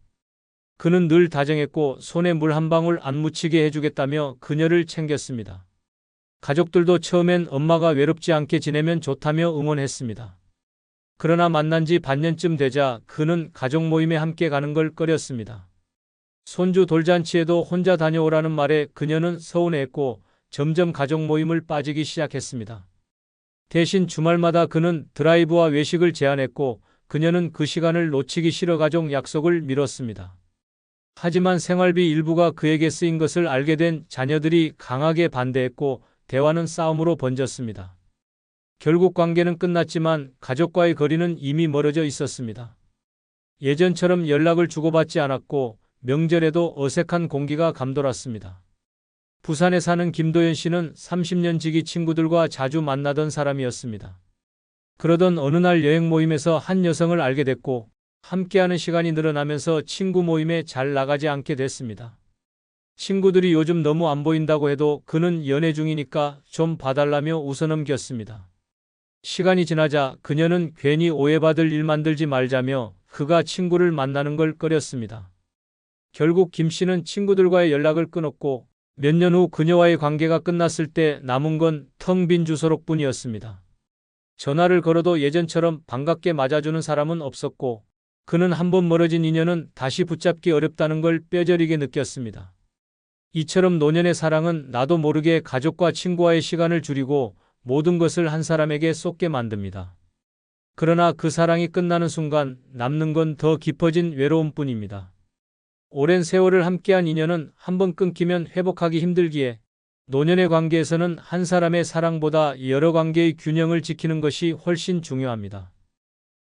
그는 늘 다정했고 손에 물 한 방울 안 묻히게 해주겠다며 그녀를 챙겼습니다. 가족들도 처음엔 엄마가 외롭지 않게 지내면 좋다며 응원했습니다. 그러나 만난 지 반년쯤 되자 그는 가족 모임에 함께 가는 걸 꺼렸습니다. 손주 돌잔치에도 혼자 다녀오라는 말에 그녀는 서운해했고 점점 가족 모임을 빠지기 시작했습니다. 대신 주말마다 그는 드라이브와 외식을 제안했고 그녀는 그 시간을 놓치기 싫어 가족 약속을 미뤘습니다. 하지만 생활비 일부가 그에게 쓰인 것을 알게 된 자녀들이 강하게 반대했고 대화는 싸움으로 번졌습니다. 결국 관계는 끝났지만 가족과의 거리는 이미 멀어져 있었습니다. 예전처럼 연락을 주고받지 않았고 명절에도 어색한 공기가 감돌았습니다. 부산에 사는 김도연 씨는 30년 지기 친구들과 자주 만나던 사람이었습니다. 그러던 어느 날 여행 모임에서 한 여성을 알게 됐고 함께하는 시간이 늘어나면서 친구 모임에 잘 나가지 않게 됐습니다. 친구들이 요즘 너무 안 보인다고 해도 그는 연애 중이니까 좀 봐달라며 웃어넘겼습니다. 시간이 지나자 그녀는 괜히 오해받을 일 만들지 말자며 그가 친구를 만나는 걸 꺼렸습니다. 결국 김 씨는 친구들과의 연락을 끊었고 몇 년 후 그녀와의 관계가 끝났을 때 남은 건 텅 빈 주소록뿐이었습니다. 전화를 걸어도 예전처럼 반갑게 맞아주는 사람은 없었고 그는 한번 멀어진 인연은 다시 붙잡기 어렵다는 걸 뼈저리게 느꼈습니다. 이처럼 노년의 사랑은 나도 모르게 가족과 친구와의 시간을 줄이고 모든 것을 한 사람에게 쏟게 만듭니다. 그러나 그 사랑이 끝나는 순간 남는 건 더 깊어진 외로움뿐입니다. 오랜 세월을 함께한 인연은 한번 끊기면 회복하기 힘들기에 노년의 관계에서는 한 사람의 사랑보다 여러 관계의 균형을 지키는 것이 훨씬 중요합니다.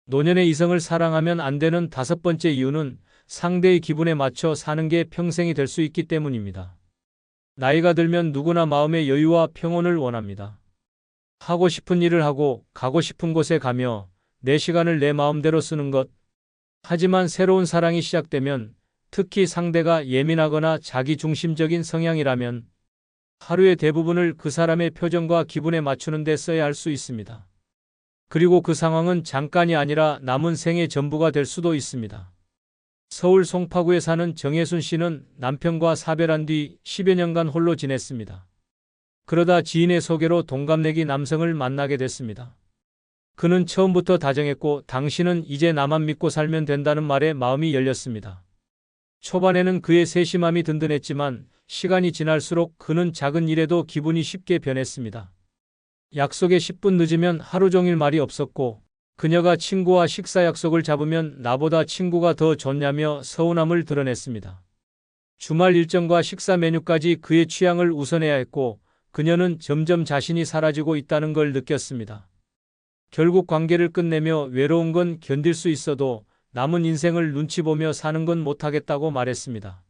노년의 이성을 사랑하면 안 되는 다섯 번째 이유는 상대의 기분에 맞춰 사는 게 평생이 될 수 있기 때문입니다. 나이가 들면 누구나 마음의 여유와 평온을 원합니다. 하고 싶은 일을 하고 가고 싶은 곳에 가며 내 시간을 내 마음대로 쓰는 것. 하지만 새로운 사랑이 시작되면 특히 상대가 예민하거나 자기중심적인 성향이라면 하루의 대부분을 그 사람의 표정과 기분에 맞추는 데 써야 할 수 있습니다. 그리고 그 상황은 잠깐이 아니라 남은 생의 전부가 될 수도 있습니다. 서울 송파구에 사는 정혜순 씨는 남편과 사별한 뒤 10여 년간 홀로 지냈습니다. 그러다 지인의 소개로 동갑내기 남성을 만나게 됐습니다. 그는 처음부터 다정했고 당신은 이제 나만 믿고 살면 된다는 말에 마음이 열렸습니다. 초반에는 그의 세심함이 든든했지만 시간이 지날수록 그는 작은 일에도 기분이 쉽게 변했습니다. 약속에 10분 늦으면 하루 종일 말이 없었고, 그녀가 친구와 식사 약속을 잡으면 나보다 친구가 더 좋냐며 서운함을 드러냈습니다. 주말 일정과 식사 메뉴까지 그의 취향을 우선해야 했고, 그녀는 점점 자신이 사라지고 있다는 걸 느꼈습니다. 결국 관계를 끝내며 외로운 건 견딜 수 있어도 남은 인생을 눈치 보며 사는 건 못하겠다고 말했습니다.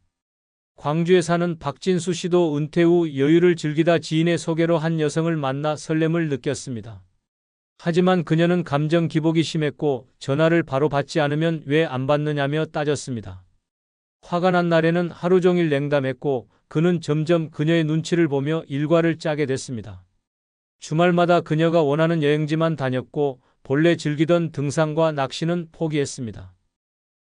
광주에 사는 박진수 씨도 은퇴 후 여유를 즐기다 지인의 소개로 한 여성을 만나 설렘을 느꼈습니다. 하지만 그녀는 감정 기복이 심했고 전화를 바로 받지 않으면 왜 안 받느냐며 따졌습니다. 화가 난 날에는 하루 종일 냉담했고 그는 점점 그녀의 눈치를 보며 일과를 짜게 됐습니다. 주말마다 그녀가 원하는 여행지만 다녔고 본래 즐기던 등산과 낚시는 포기했습니다.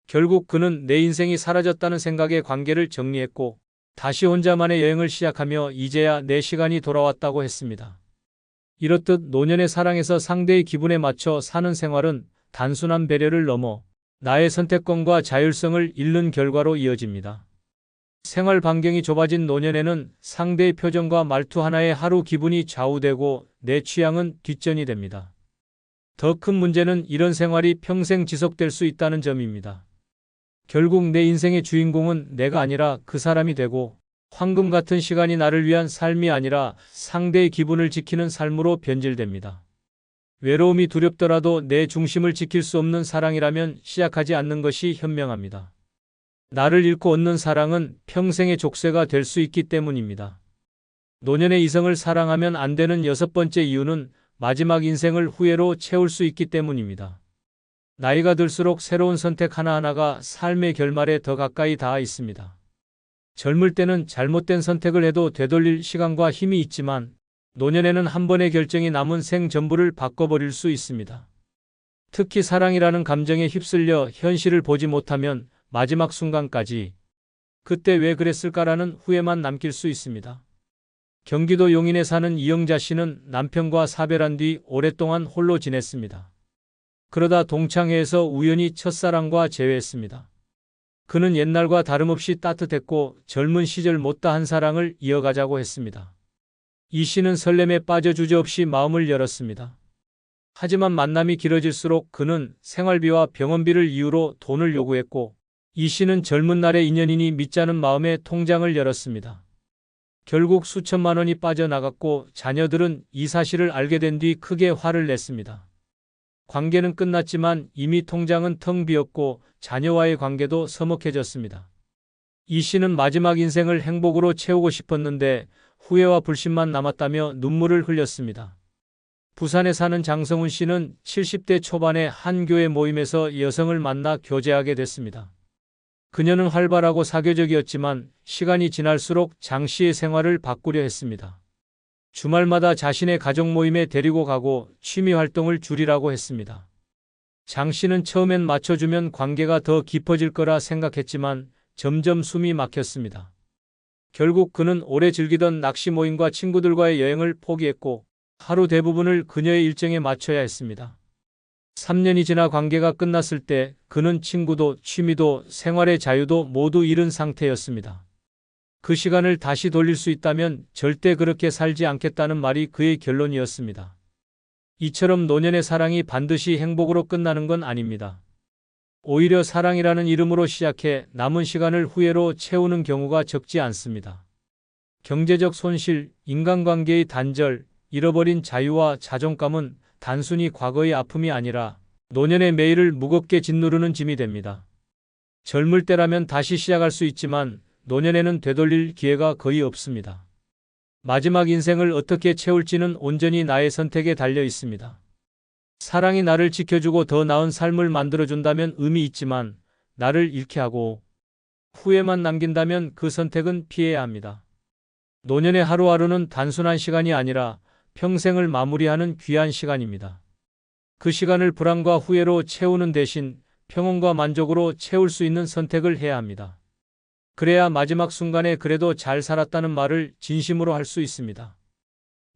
결국 그는 내 인생이 사라졌다는 생각에 관계를 정리했고 다시 혼자만의 여행을 시작하며 이제야 내 시간이 돌아왔다고 했습니다. 이렇듯 노년의 사랑에서 상대의 기분에 맞춰 사는 생활은 단순한 배려를 넘어 나의 선택권과 자율성을 잃는 결과로 이어집니다. 생활 반경이 좁아진 노년에는 상대의 표정과 말투 하나에 하루 기분이 좌우되고 내 취향은 뒷전이 됩니다. 더 큰 문제는 이런 생활이 평생 지속될 수 있다는 점입니다. 결국 내 인생의 주인공은 내가 아니라 그 사람이 되고 황금 같은 시간이 나를 위한 삶이 아니라 상대의 기분을 지키는 삶으로 변질됩니다. 외로움이 두렵더라도 내 중심을 지킬 수 없는 사랑이라면 시작하지 않는 것이 현명합니다. 나를 잃고 얻는 사랑은 평생의 족쇄가 될 수 있기 때문입니다. 노년의 이성을 사랑하면 안 되는 6번째 이유는 마지막 인생을 후회로 채울 수 있기 때문입니다. 나이가 들수록 새로운 선택 하나하나가 삶의 결말에 더 가까이 닿아 있습니다. 젊을 때는 잘못된 선택을 해도 되돌릴 시간과 힘이 있지만 노년에는 한 번의 결정이 남은 생 전부를 바꿔버릴 수 있습니다. 특히 사랑이라는 감정에 휩쓸려 현실을 보지 못하면 마지막 순간까지 그때 왜 그랬을까라는 후회만 남길 수 있습니다. 경기도 용인에 사는 이영자 씨는 남편과 사별한 뒤 오랫동안 홀로 지냈습니다. 그러다 동창회에서 우연히 첫사랑과 재회했습니다. 그는 옛날과 다름없이 따뜻했고 젊은 시절 못다한 사랑을 이어가자고 했습니다. 이 씨는 설렘에 빠져 주저없이 마음을 열었습니다. 하지만 만남이 길어질수록 그는 생활비와 병원비를 이유로 돈을 요구했고 이 씨는 젊은 날의 인연이니 믿자는 마음에 통장을 열었습니다. 결국 수천만 원이 빠져나갔고 자녀들은 이 사실을 알게 된 뒤 크게 화를 냈습니다. 관계는 끝났지만 이미 통장은 텅 비었고 자녀와의 관계도 서먹해졌습니다. 이 씨는 마지막 인생을 행복으로 채우고 싶었는데 후회와 불신만 남았다며 눈물을 흘렸습니다. 부산에 사는 장성훈 씨는 70대 초반에 한 교회 모임에서 여성을 만나 교제하게 됐습니다. 그녀는 활발하고 사교적이었지만 시간이 지날수록 장 씨의 생활을 바꾸려 했습니다. 주말마다 자신의 가족 모임에 데리고 가고 취미 활동을 줄이라고 했습니다. 장 씨는 처음엔 맞춰주면 관계가 더 깊어질 거라 생각했지만 점점 숨이 막혔습니다. 결국 그는 오래 즐기던 낚시 모임과 친구들과의 여행을 포기했고 하루 대부분을 그녀의 일정에 맞춰야 했습니다. 3년이 지나 관계가 끝났을 때 그는 친구도 취미도 생활의 자유도 모두 잃은 상태였습니다. 그 시간을 다시 돌릴 수 있다면 절대 그렇게 살지 않겠다는 말이 그의 결론이었습니다. 이처럼 노년의 사랑이 반드시 행복으로 끝나는 건 아닙니다. 오히려 사랑이라는 이름으로 시작해 남은 시간을 후회로 채우는 경우가 적지 않습니다. 경제적 손실, 인간관계의 단절, 잃어버린 자유와 자존감은 단순히 과거의 아픔이 아니라 노년의 매일을 무겁게 짓누르는 짐이 됩니다. 젊을 때라면 다시 시작할 수 있지만 노년에는 되돌릴 기회가 거의 없습니다. 마지막 인생을 어떻게 채울지는 온전히 나의 선택에 달려 있습니다. 사랑이 나를 지켜주고 더 나은 삶을 만들어준다면 의미 있지만 나를 잃게 하고 후회만 남긴다면 그 선택은 피해야 합니다. 노년의 하루하루는 단순한 시간이 아니라 평생을 마무리하는 귀한 시간입니다. 그 시간을 불안과 후회로 채우는 대신 평온과 만족으로 채울 수 있는 선택을 해야 합니다. 그래야 마지막 순간에 그래도 잘 살았다는 말을 진심으로 할 수 있습니다.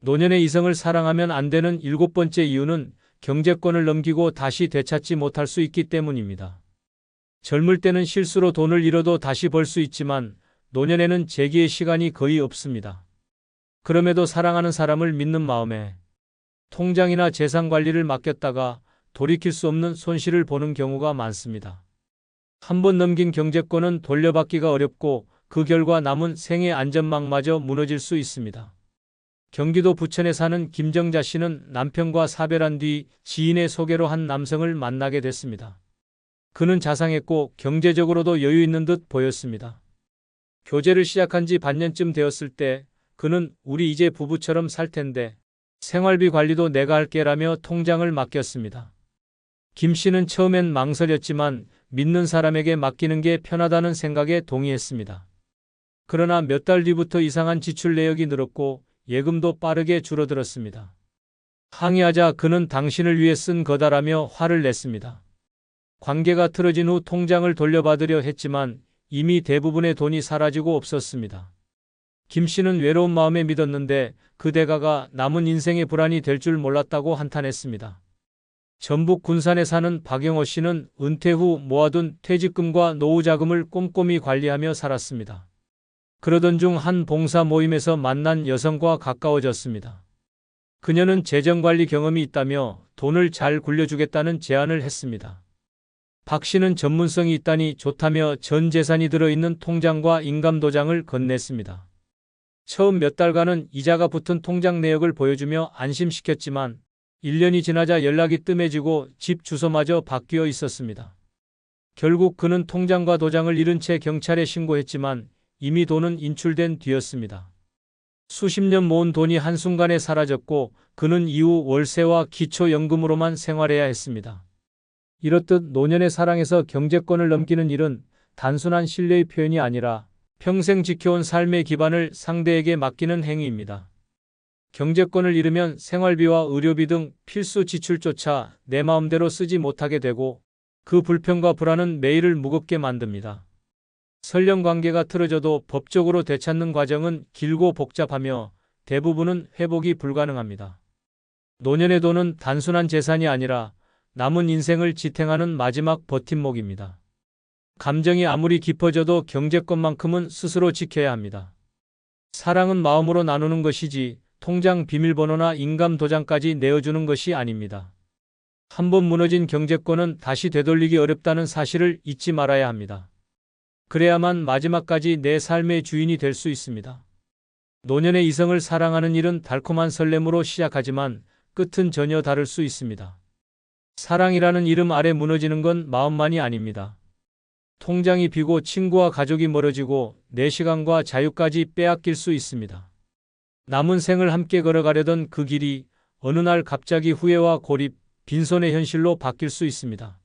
노년의 이성을 사랑하면 안 되는 7번째 이유는 경제권을 넘기고 다시 되찾지 못할 수 있기 때문입니다. 젊을 때는 실수로 돈을 잃어도 다시 벌 수 있지만 노년에는 재기의 시간이 거의 없습니다. 그럼에도 사랑하는 사람을 믿는 마음에 통장이나 재산 관리를 맡겼다가 돌이킬 수 없는 손실을 보는 경우가 많습니다. 한번 넘긴 경제권은 돌려받기가 어렵고 그 결과 남은 생의 안전망마저 무너질 수 있습니다. 경기도 부천에 사는 김정자 씨는 남편과 사별한 뒤 지인의 소개로 한 남성을 만나게 됐습니다. 그는 자상했고 경제적으로도 여유 있는 듯 보였습니다. 교제를 시작한 지 반년쯤 되었을 때 그는 우리 이제 부부처럼 살 텐데 생활비 관리도 내가 할게라며 통장을 맡겼습니다. 김 씨는 처음엔 망설였지만 믿는 사람에게 맡기는 게 편하다는 생각에 동의했습니다. 그러나 몇 달 뒤부터 이상한 지출 내역이 늘었고 예금도 빠르게 줄어들었습니다. 항의하자 그는 당신을 위해 쓴 거다라며 화를 냈습니다. 관계가 틀어진 후 통장을 돌려받으려 했지만 이미 대부분의 돈이 사라지고 없었습니다. 김 씨는 외로운 마음에 믿었는데 그 대가가 남은 인생의 불안이 될 줄 몰랐다고 한탄했습니다. 전북 군산에 사는 박영호 씨는 은퇴 후 모아둔 퇴직금과 노후자금을 꼼꼼히 관리하며 살았습니다. 그러던 중 한 봉사 모임에서 만난 여성과 가까워졌습니다. 그녀는 재정관리 경험이 있다며 돈을 잘 굴려주겠다는 제안을 했습니다. 박 씨는 전문성이 있다니 좋다며 전 재산이 들어있는 통장과 인감도장을 건넸습니다. 처음 몇 달간은 이자가 붙은 통장 내역을 보여주며 안심시켰지만 1년이 지나자 연락이 뜸해지고 집 주소마저 바뀌어 있었습니다. 결국 그는 통장과 도장을 잃은 채 경찰에 신고했지만 이미 돈은 인출된 뒤였습니다. 수십 년 모은 돈이 한순간에 사라졌고 그는 이후 월세와 기초연금으로만 생활해야 했습니다. 이렇듯 노년의 사랑에서 경제권을 넘기는 일은 단순한 신뢰의 표현이 아니라 평생 지켜온 삶의 기반을 상대에게 맡기는 행위입니다. 경제권을 잃으면 생활비와 의료비 등 필수 지출조차 내 마음대로 쓰지 못하게 되고 그 불평과 불안은 매일을 무겁게 만듭니다. 설령 관계가 틀어져도 법적으로 되찾는 과정은 길고 복잡하며 대부분은 회복이 불가능합니다. 노년의 돈은 단순한 재산이 아니라 남은 인생을 지탱하는 마지막 버팀목입니다. 감정이 아무리 깊어져도 경제권만큼은 스스로 지켜야 합니다. 사랑은 마음으로 나누는 것이지 통장 비밀번호나 인감 도장까지 내어주는 것이 아닙니다. 한번 무너진 경제권은 다시 되돌리기 어렵다는 사실을 잊지 말아야 합니다. 그래야만 마지막까지 내 삶의 주인이 될 수 있습니다. 노년의 이성을 사랑하는 일은 달콤한 설렘으로 시작하지만 끝은 전혀 다를 수 있습니다. 사랑이라는 이름 아래 무너지는 건 마음만이 아닙니다. 통장이 비고 친구와 가족이 멀어지고 내 시간과 자유까지 빼앗길 수 있습니다. 남은 생을 함께 걸어가려던 그 길이 어느 날 갑자기 후회와 고립, 빈손의 현실로 바뀔 수 있습니다.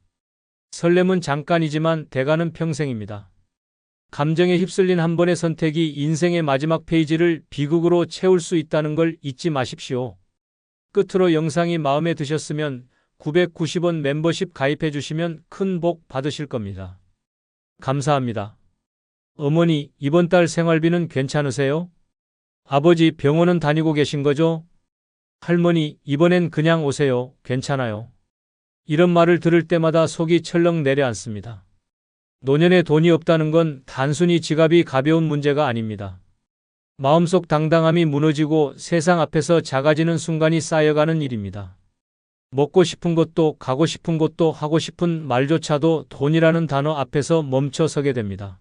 설렘은 잠깐이지만 대가는 평생입니다. 감정에 휩쓸린 한 번의 선택이 인생의 마지막 페이지를 비극으로 채울 수 있다는 걸 잊지 마십시오. 끝으로 영상이 마음에 드셨으면 990원 멤버십 가입해 주시면 큰 복 받으실 겁니다. 감사합니다. 어머니, 이번 달 생활비는 괜찮으세요? 아버지, 병원은 다니고 계신 거죠? 할머니, 이번엔 그냥 오세요. 괜찮아요. 이런 말을 들을 때마다 속이 철렁 내려앉습니다. 노년에 돈이 없다는 건 단순히 지갑이 가벼운 문제가 아닙니다. 마음속 당당함이 무너지고 세상 앞에서 작아지는 순간이 쌓여가는 일입니다. 먹고 싶은 것도 가고 싶은 곳도 하고 싶은 말조차도 돈이라는 단어 앞에서 멈춰서게 됩니다.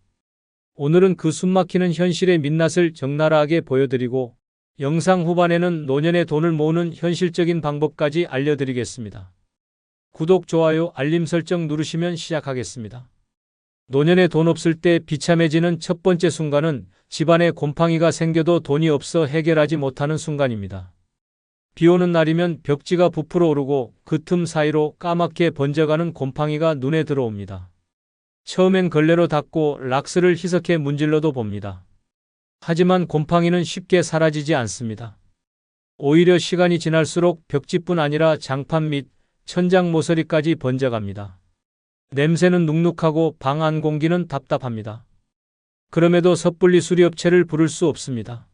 오늘은 그 숨막히는 현실의 민낯을 적나라하게 보여드리고 영상 후반에는 노년의 돈을 모으는 현실적인 방법까지 알려드리겠습니다. 구독, 좋아요, 알림 설정 누르시면 시작하겠습니다. 노년에 돈 없을 때 비참해지는 첫 번째 순간은 집안에 곰팡이가 생겨도 돈이 없어 해결하지 못하는 순간입니다. 비 오는 날이면 벽지가 부풀어 오르고 그 틈 사이로 까맣게 번져가는 곰팡이가 눈에 들어옵니다. 처음엔 걸레로 닦고 락스를 희석해 문질러도 봅니다. 하지만 곰팡이는 쉽게 사라지지 않습니다. 오히려 시간이 지날수록 벽지뿐 아니라 장판 및 천장 모서리까지 번져갑니다. 냄새는 눅눅하고 방 안 공기는 답답합니다. 그럼에도 섣불리 수리업체를 부를 수 없습니다.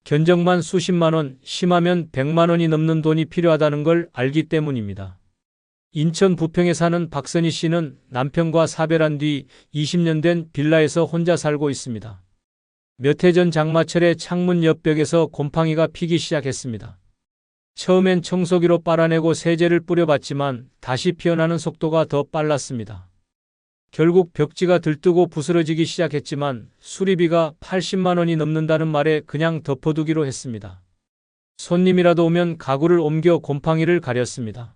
견적만 수십만 원, 심하면 100만 원이 넘는 돈이 필요하다는 걸 알기 때문입니다. 인천 부평에 사는 박선희 씨는 남편과 사별한 뒤 20년 된 빌라에서 혼자 살고 있습니다. 몇 해 전 장마철에 창문 옆 벽에서 곰팡이가 피기 시작했습니다. 처음엔 청소기로 빨아내고 세제를 뿌려봤지만 다시 피어나는 속도가 더 빨랐습니다. 결국 벽지가 들뜨고 부스러지기 시작했지만 수리비가 80만 원이 넘는다는 말에 그냥 덮어두기로 했습니다. 손님이라도 오면 가구를 옮겨 곰팡이를 가렸습니다.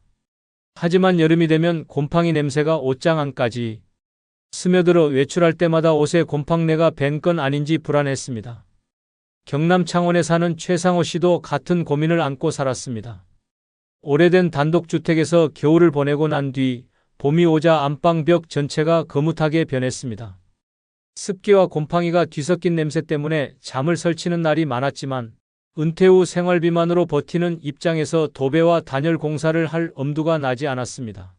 하지만 여름이 되면 곰팡이 냄새가 옷장 안까지 스며들어 외출할 때마다 옷에 곰팡내가 밴 건 아닌지 불안했습니다. 경남 창원에 사는 최상호 씨도 같은 고민을 안고 살았습니다. 오래된 단독주택에서 겨울을 보내고 난 뒤 봄이 오자 안방 벽 전체가 거뭇하게 변했습니다. 습기와 곰팡이가 뒤섞인 냄새 때문에 잠을 설치는 날이 많았지만 은퇴 후 생활비만으로 버티는 입장에서 도배와 단열 공사를 할 엄두가 나지 않았습니다.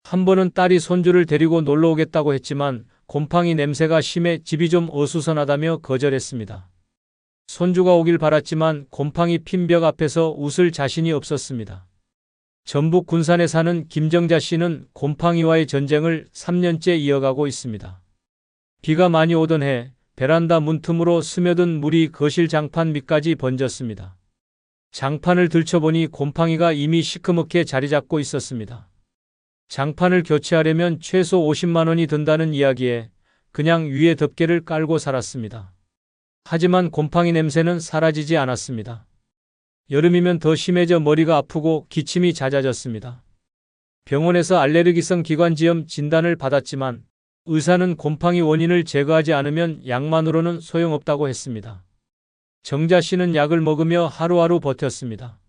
한 번은 딸이 손주를 데리고 놀러 오겠다고 했지만 곰팡이 냄새가 심해 집이 좀 어수선하다며 거절했습니다. 손주가 오길 바랐지만 곰팡이 핀 벽 앞에서 웃을 자신이 없었습니다. 전북 군산에 사는 김정자 씨는 곰팡이와의 전쟁을 3년째 이어가고 있습니다. 비가 많이 오던 해 베란다 문틈으로 스며든 물이 거실 장판 밑까지 번졌습니다. 장판을 들춰보니 곰팡이가 이미 시커멓게 자리 잡고 있었습니다. 장판을 교체하려면 최소 50만 원이 든다는 이야기에 그냥 위에 덮개를 깔고 살았습니다. 하지만 곰팡이 냄새는 사라지지 않았습니다. 여름이면 더 심해져 머리가 아프고 기침이 잦아졌습니다. 병원에서 알레르기성 기관지염 진단을 받았지만 의사는 곰팡이 원인을 제거하지 않으면 약만으로는 소용없다고 했습니다. 정자 씨는 약을 먹으며 하루하루 버텼습니다.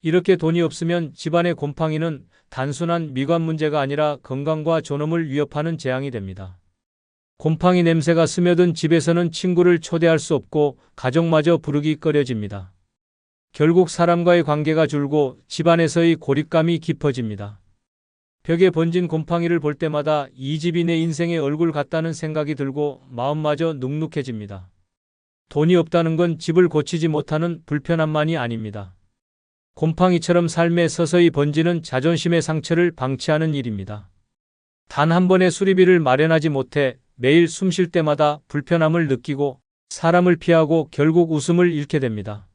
이렇게 돈이 없으면 집안의 곰팡이는 단순한 미관 문제가 아니라 건강과 존엄을 위협하는 재앙이 됩니다. 곰팡이 냄새가 스며든 집에서는 친구를 초대할 수 없고 가족마저 부르기 꺼려집니다. 결국 사람과의 관계가 줄고 집안에서의 고립감이 깊어집니다. 벽에 번진 곰팡이를 볼 때마다 이 집이 내 인생의 얼굴 같다는 생각이 들고 마음마저 눅눅해집니다. 돈이 없다는 건 집을 고치지 못하는 불편함만이 아닙니다. 곰팡이처럼 삶에 서서히 번지는 자존심의 상처를 방치하는 일입니다. 단 한 번의 수리비를 마련하지 못해 매일 숨 쉴 때마다 불편함을 느끼고 사람을 피하고 결국 웃음을 잃게 됩니다.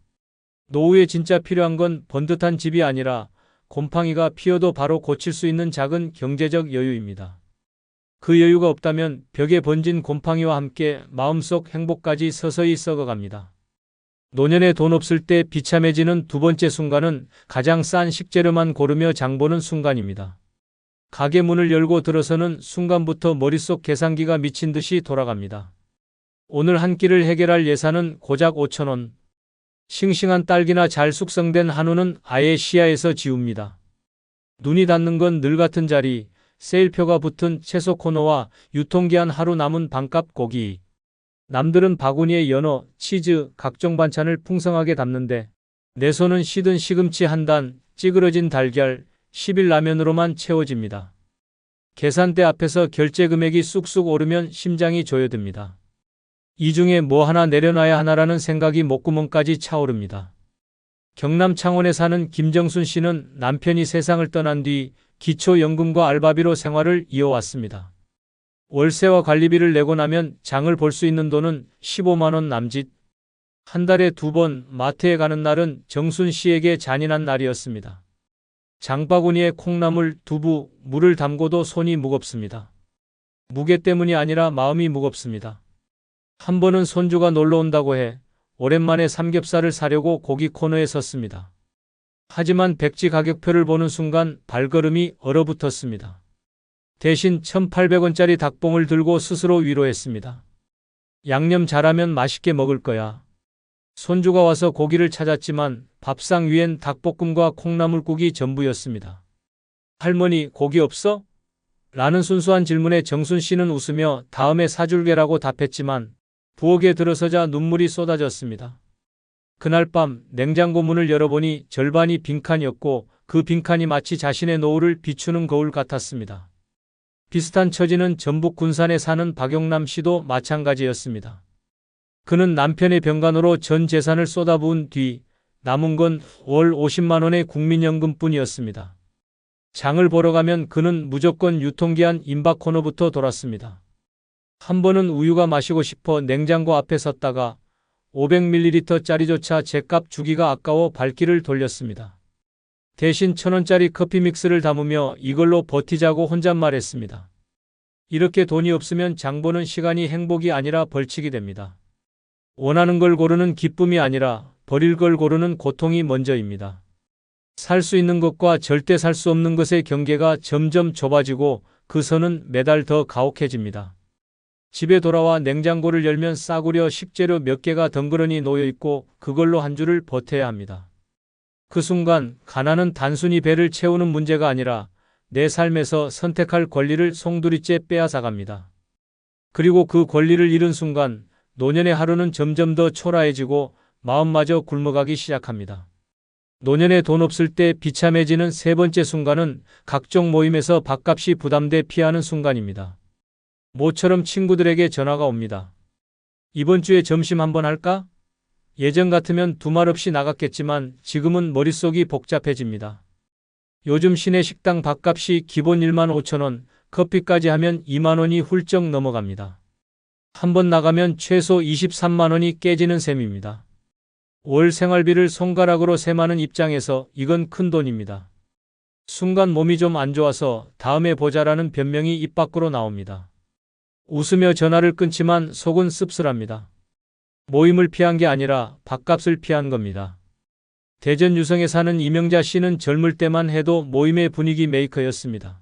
노후에 진짜 필요한 건 번듯한 집이 아니라 곰팡이가 피어도 바로 고칠 수 있는 작은 경제적 여유입니다. 그 여유가 없다면 벽에 번진 곰팡이와 함께 마음속 행복까지 서서히 썩어갑니다. 노년에 돈 없을 때 비참해지는 두 번째 순간은 가장 싼 식재료만 고르며 장보는 순간입니다. 가게 문을 열고 들어서는 순간부터 머릿속 계산기가 미친 듯이 돌아갑니다. 오늘 한 끼를 해결할 예산은 고작 5천 원. 싱싱한 딸기나 잘 숙성된 한우는 아예 시야에서 지웁니다. 눈이 닿는 건 늘 같은 자리, 세일표가 붙은 채소 코너와 유통기한 하루 남은 반값 고기. 남들은 바구니에 연어, 치즈, 각종 반찬을 풍성하게 담는데 내 손은 시든 시금치 한 단, 찌그러진 달걀, 10일 라면으로만 채워집니다. 계산대 앞에서 결제 금액이 쑥쑥 오르면 심장이 조여듭니다. 이 중에 뭐 하나 내려놔야 하나라는 생각이 목구멍까지 차오릅니다. 경남 창원에 사는 김정순 씨는 남편이 세상을 떠난 뒤 기초연금과 알바비로 생활을 이어왔습니다. 월세와 관리비를 내고 나면 장을 볼 수 있는 돈은 15만 원 남짓. 한 달에 2번 마트에 가는 날은 정순 씨에게 잔인한 날이었습니다. 장바구니에 콩나물, 두부, 물을 담고도 손이 무겁습니다. 무게 때문이 아니라 마음이 무겁습니다. 한 번은 손주가 놀러 온다고 해 오랜만에 삼겹살을 사려고 고기 코너에 섰습니다. 하지만 백지 가격표를 보는 순간 발걸음이 얼어붙었습니다. 대신 1,800원짜리 닭봉을 들고 스스로 위로했습니다. 양념 잘하면 맛있게 먹을 거야. 손주가 와서 고기를 찾았지만 밥상 위엔 닭볶음과 콩나물국이 전부였습니다. 할머니, 고기 없어? 라는 순수한 질문에 정순 씨는 웃으며 다음에 사줄게라고 답했지만 부엌에 들어서자 눈물이 쏟아졌습니다. 그날 밤 냉장고 문을 열어보니 절반이 빈칸이었고 그 빈칸이 마치 자신의 노후를 비추는 거울 같았습니다. 비슷한 처지는 전북 군산에 사는 박용남 씨도 마찬가지였습니다. 그는 남편의 병간호로 전 재산을 쏟아부은 뒤 남은 건 월 50만 원의 국민연금뿐이었습니다. 장을 보러 가면 그는 무조건 유통기한 임박 코너부터 돌았습니다. 한 번은 우유가 마시고 싶어 냉장고 앞에 섰다가 500ml짜리조차 제값 주기가 아까워 발길을 돌렸습니다. 대신 1,000원짜리 커피 믹스를 담으며 이걸로 버티자고 혼잣말했습니다. 이렇게 돈이 없으면 장보는 시간이 행복이 아니라 벌칙이 됩니다. 원하는 걸 고르는 기쁨이 아니라 버릴 걸 고르는 고통이 먼저입니다. 살 수 있는 것과 절대 살 수 없는 것의 경계가 점점 좁아지고 그 선은 매달 더 가혹해집니다. 집에 돌아와 냉장고를 열면 싸구려 식재료 몇 개가 덩그러니 놓여 있고 그걸로 한 주를 버텨야 합니다. 그 순간 가난은 단순히 배를 채우는 문제가 아니라 내 삶에서 선택할 권리를 송두리째 빼앗아갑니다. 그리고 그 권리를 잃은 순간 노년의 하루는 점점 더 초라해지고 마음마저 굶어가기 시작합니다. 노년에 돈 없을 때 비참해지는 세 번째 순간은 각종 모임에서 밥값이 부담돼 피하는 순간입니다. 모처럼 친구들에게 전화가 옵니다. 이번 주에 점심 한번 할까? 예전 같으면 두말 없이 나갔겠지만 지금은 머릿속이 복잡해집니다. 요즘 시내 식당 밥값이 기본 15,000원, 커피까지 하면 2만 원이 훌쩍 넘어갑니다. 한번 나가면 최소 23만 원이 깨지는 셈입니다. 월 생활비를 손가락으로 셈하는 입장에서 이건 큰 돈입니다. 순간 몸이 좀 안 좋아서 다음에 보자라는 변명이 입 밖으로 나옵니다. 웃으며 전화를 끊지만 속은 씁쓸합니다. 모임을 피한 게 아니라 밥값을 피한 겁니다. 대전 유성에 사는 이명자 씨는 젊을 때만 해도 모임의 분위기 메이커였습니다.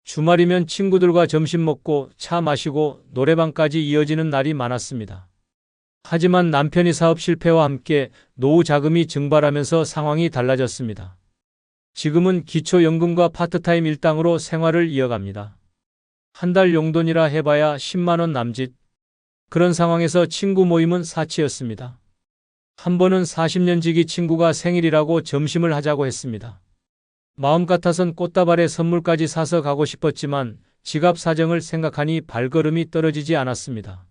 주말이면 친구들과 점심 먹고 차 마시고 노래방까지 이어지는 날이 많았습니다. 하지만 남편이 사업 실패와 함께 노후 자금이 증발하면서 상황이 달라졌습니다. 지금은 기초연금과 파트타임 일당으로 생활을 이어갑니다. 한 달 용돈이라 해봐야 10만 원 남짓. 그런 상황에서 친구 모임은 사치였습니다. 한 번은 40년 지기 친구가 생일이라고 점심을 하자고 했습니다. 마음 같아선 꽃다발에 선물까지 사서 가고 싶었지만 지갑 사정을 생각하니 발걸음이 떨어지지 않았습니다.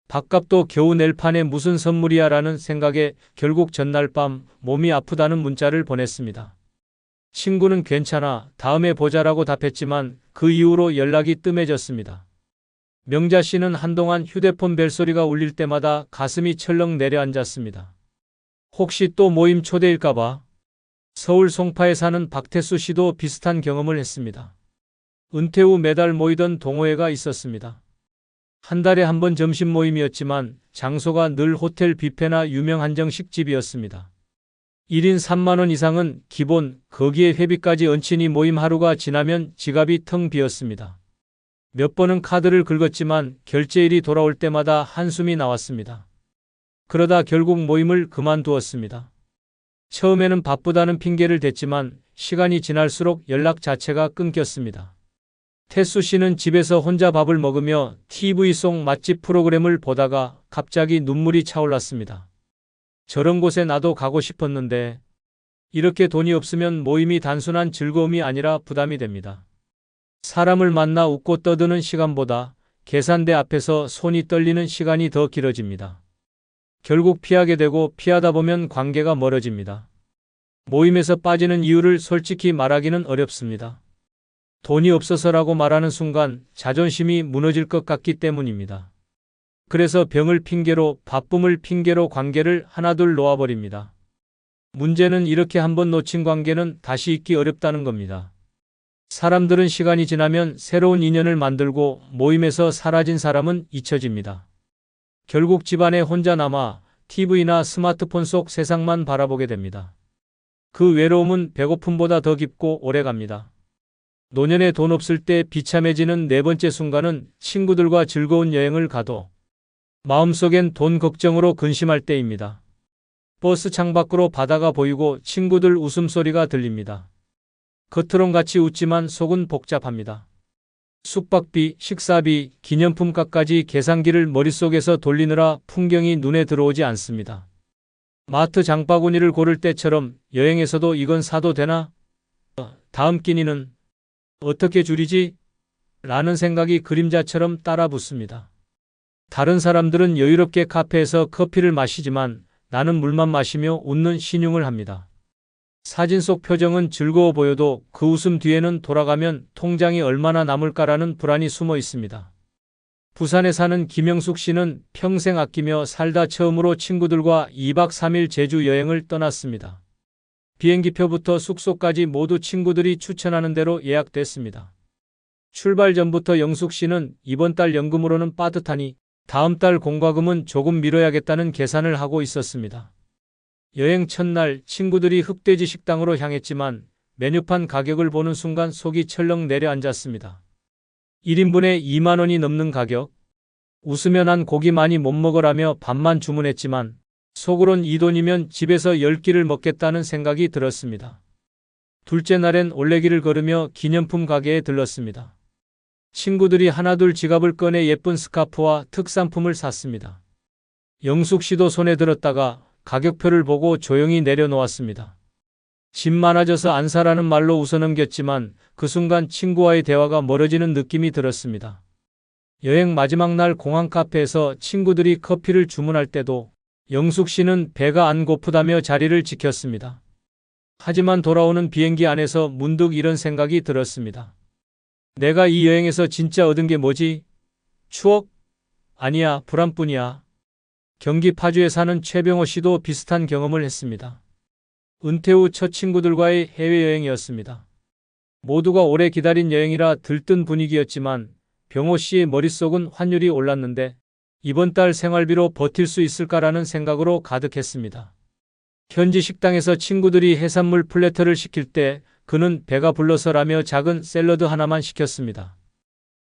밥값도 겨우 낼 판에 무슨 선물이야 라는 생각에 결국 전날 밤 몸이 아프다는 문자를 보냈습니다. 친구는 괜찮아, 다음에 보자라고 답했지만 그 이후로 연락이 뜸해졌습니다. 명자 씨는 한동안 휴대폰 벨소리가 울릴 때마다 가슴이 철렁 내려앉았습니다. 혹시 또 모임 초대일까봐? 서울 송파에 사는 박태수 씨도 비슷한 경험을 했습니다. 은퇴 후 매달 모이던 동호회가 있었습니다. 한 달에 한 번 점심 모임이었지만 장소가 늘 호텔 뷔페나 유명 한정식집이었습니다. 1인 3만 원 이상은 기본, 거기에 회비까지 얹히니 모임 하루가 지나면 지갑이 텅 비었습니다. 몇 번은 카드를 긁었지만 결제일이 돌아올 때마다 한숨이 나왔습니다. 그러다 결국 모임을 그만두었습니다. 처음에는 바쁘다는 핑계를 댔지만 시간이 지날수록 연락 자체가 끊겼습니다. 태수 씨는 집에서 혼자 밥을 먹으며 TV 속 맛집 프로그램을 보다가 갑자기 눈물이 차올랐습니다. 저런 곳에 나도 가고 싶었는데 이렇게 돈이 없으면 모임이 단순한 즐거움이 아니라 부담이 됩니다. 사람을 만나 웃고 떠드는 시간보다 계산대 앞에서 손이 떨리는 시간이 더 길어집니다. 결국 피하게 되고 피하다 보면 관계가 멀어집니다. 모임에서 빠지는 이유를 솔직히 말하기는 어렵습니다. 돈이 없어서라고 말하는 순간 자존심이 무너질 것 같기 때문입니다. 그래서 병을 핑계로, 바쁨을 핑계로 관계를 하나둘 놓아버립니다. 문제는 이렇게 한번 놓친 관계는 다시 잇기 어렵다는 겁니다. 사람들은 시간이 지나면 새로운 인연을 만들고 모임에서 사라진 사람은 잊혀집니다. 결국 집안에 혼자 남아 TV나 스마트폰 속 세상만 바라보게 됩니다. 그 외로움은 배고픔보다 더 깊고 오래갑니다. 노년에 돈 없을 때 비참해지는 네 번째 순간은 친구들과 즐거운 여행을 가도 마음속엔 돈 걱정으로 근심할 때입니다. 버스 창밖으로 바다가 보이고 친구들 웃음소리가 들립니다. 겉으론 같이 웃지만 속은 복잡합니다. 숙박비, 식사비, 기념품값까지 계산기를 머릿속에서 돌리느라 풍경이 눈에 들어오지 않습니다. 마트 장바구니를 고를 때처럼 여행에서도 이건 사도 되나? 다음 끼니는 어떻게 줄이지? 라는 생각이 그림자처럼 따라붙습니다. 다른 사람들은 여유롭게 카페에서 커피를 마시지만 나는 물만 마시며 웃는 신용을 합니다. 사진 속 표정은 즐거워 보여도 그 웃음 뒤에는 돌아가면 통장이 얼마나 남을까라는 불안이 숨어 있습니다. 부산에 사는 김영숙 씨는 평생 아끼며 살다 처음으로 친구들과 2박 3일 제주 여행을 떠났습니다. 비행기표부터 숙소까지 모두 친구들이 추천하는 대로 예약됐습니다. 출발 전부터 영숙 씨는 이번 달 연금으로는 빠듯하니 다음 달 공과금은 조금 미뤄야겠다는 계산을 하고 있었습니다. 여행 첫날 친구들이 흑돼지 식당으로 향했지만 메뉴판 가격을 보는 순간 속이 철렁 내려앉았습니다. 1인분에 2만 원이 넘는 가격. 웃으며 난 고기 많이 못 먹으라며 밥만 주문했지만 속으론 이 돈이면 집에서 10끼를 먹겠다는 생각이 들었습니다. 둘째 날엔 올레길을 걸으며 기념품 가게에 들렀습니다. 친구들이 하나둘 지갑을 꺼내 예쁜 스카프와 특산품을 샀습니다. 영숙 씨도 손에 들었다가 가격표를 보고 조용히 내려놓았습니다. 집 많아져서 안 사라는 말로 웃어넘겼지만 그 순간 친구와의 대화가 멀어지는 느낌이 들었습니다. 여행 마지막 날 공항 카페에서 친구들이 커피를 주문할 때도 영숙 씨는 배가 안 고프다며 자리를 지켰습니다. 하지만 돌아오는 비행기 안에서 문득 이런 생각이 들었습니다. 내가 이 여행에서 진짜 얻은 게 뭐지? 추억? 아니야, 불안뿐이야. 경기 파주에 사는 최병호 씨도 비슷한 경험을 했습니다. 은퇴 후 첫 친구들과의 해외여행이었습니다. 모두가 오래 기다린 여행이라 들뜬 분위기였지만 병호 씨의 머릿속은 환율이 올랐는데 이번 달 생활비로 버틸 수 있을까라는 생각으로 가득했습니다. 현지 식당에서 친구들이 해산물 플래터를 시킬 때 그는 배가 불러서라며 작은 샐러드 하나만 시켰습니다.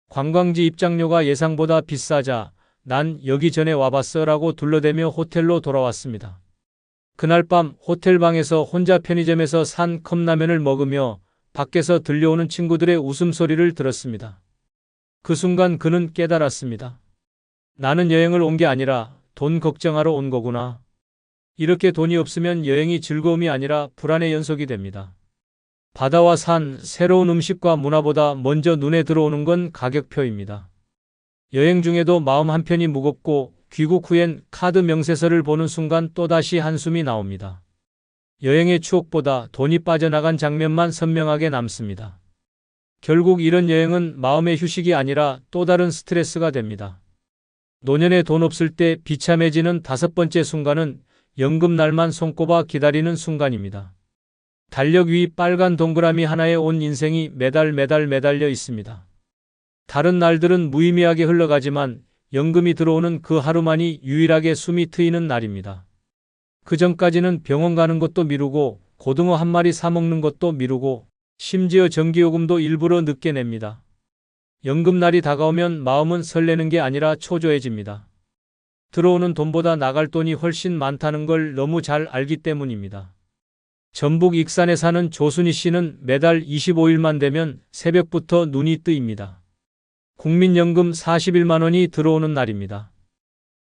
관광지 입장료가 예상보다 비싸자 난 여기 전에 와봤어 라고 둘러대며 호텔로 돌아왔습니다. 그날 밤 호텔 방에서 혼자 편의점에서 산 컵라면을 먹으며 밖에서 들려오는 친구들의 웃음소리를 들었습니다. 그 순간 그는 깨달았습니다. 나는 여행을 온 게 아니라 돈 걱정하러 온 거구나. 이렇게 돈이 없으면 여행이 즐거움이 아니라 불안의 연속이 됩니다. 바다와 산, 새로운 음식과 문화보다 먼저 눈에 들어오는 건 가격표입니다. 여행 중에도 마음 한편이 무겁고 귀국 후엔 카드 명세서를 보는 순간 또다시 한숨이 나옵니다. 여행의 추억보다 돈이 빠져나간 장면만 선명하게 남습니다. 결국 이런 여행은 마음의 휴식이 아니라 또 다른 스트레스가 됩니다. 노년에 돈 없을 때 비참해지는 다섯 번째 순간은 연금날만 손꼽아 기다리는 순간입니다. 달력 위 빨간 동그라미 하나에 온 인생이 매달 매달려 있습니다. 다른 날들은 무의미하게 흘러가지만 연금이 들어오는 그 하루만이 유일하게 숨이 트이는 날입니다. 그 전까지는 병원 가는 것도 미루고 고등어 한 마리 사 먹는 것도 미루고 심지어 전기요금도 일부러 늦게 냅니다. 연금날이 다가오면 마음은 설레는 게 아니라 초조해집니다. 들어오는 돈보다 나갈 돈이 훨씬 많다는 걸 너무 잘 알기 때문입니다. 전북 익산에 사는 조순희 씨는 매달 25일만 되면 새벽부터 눈이 뜨입니다. 국민연금 41만 원이 들어오는 날입니다.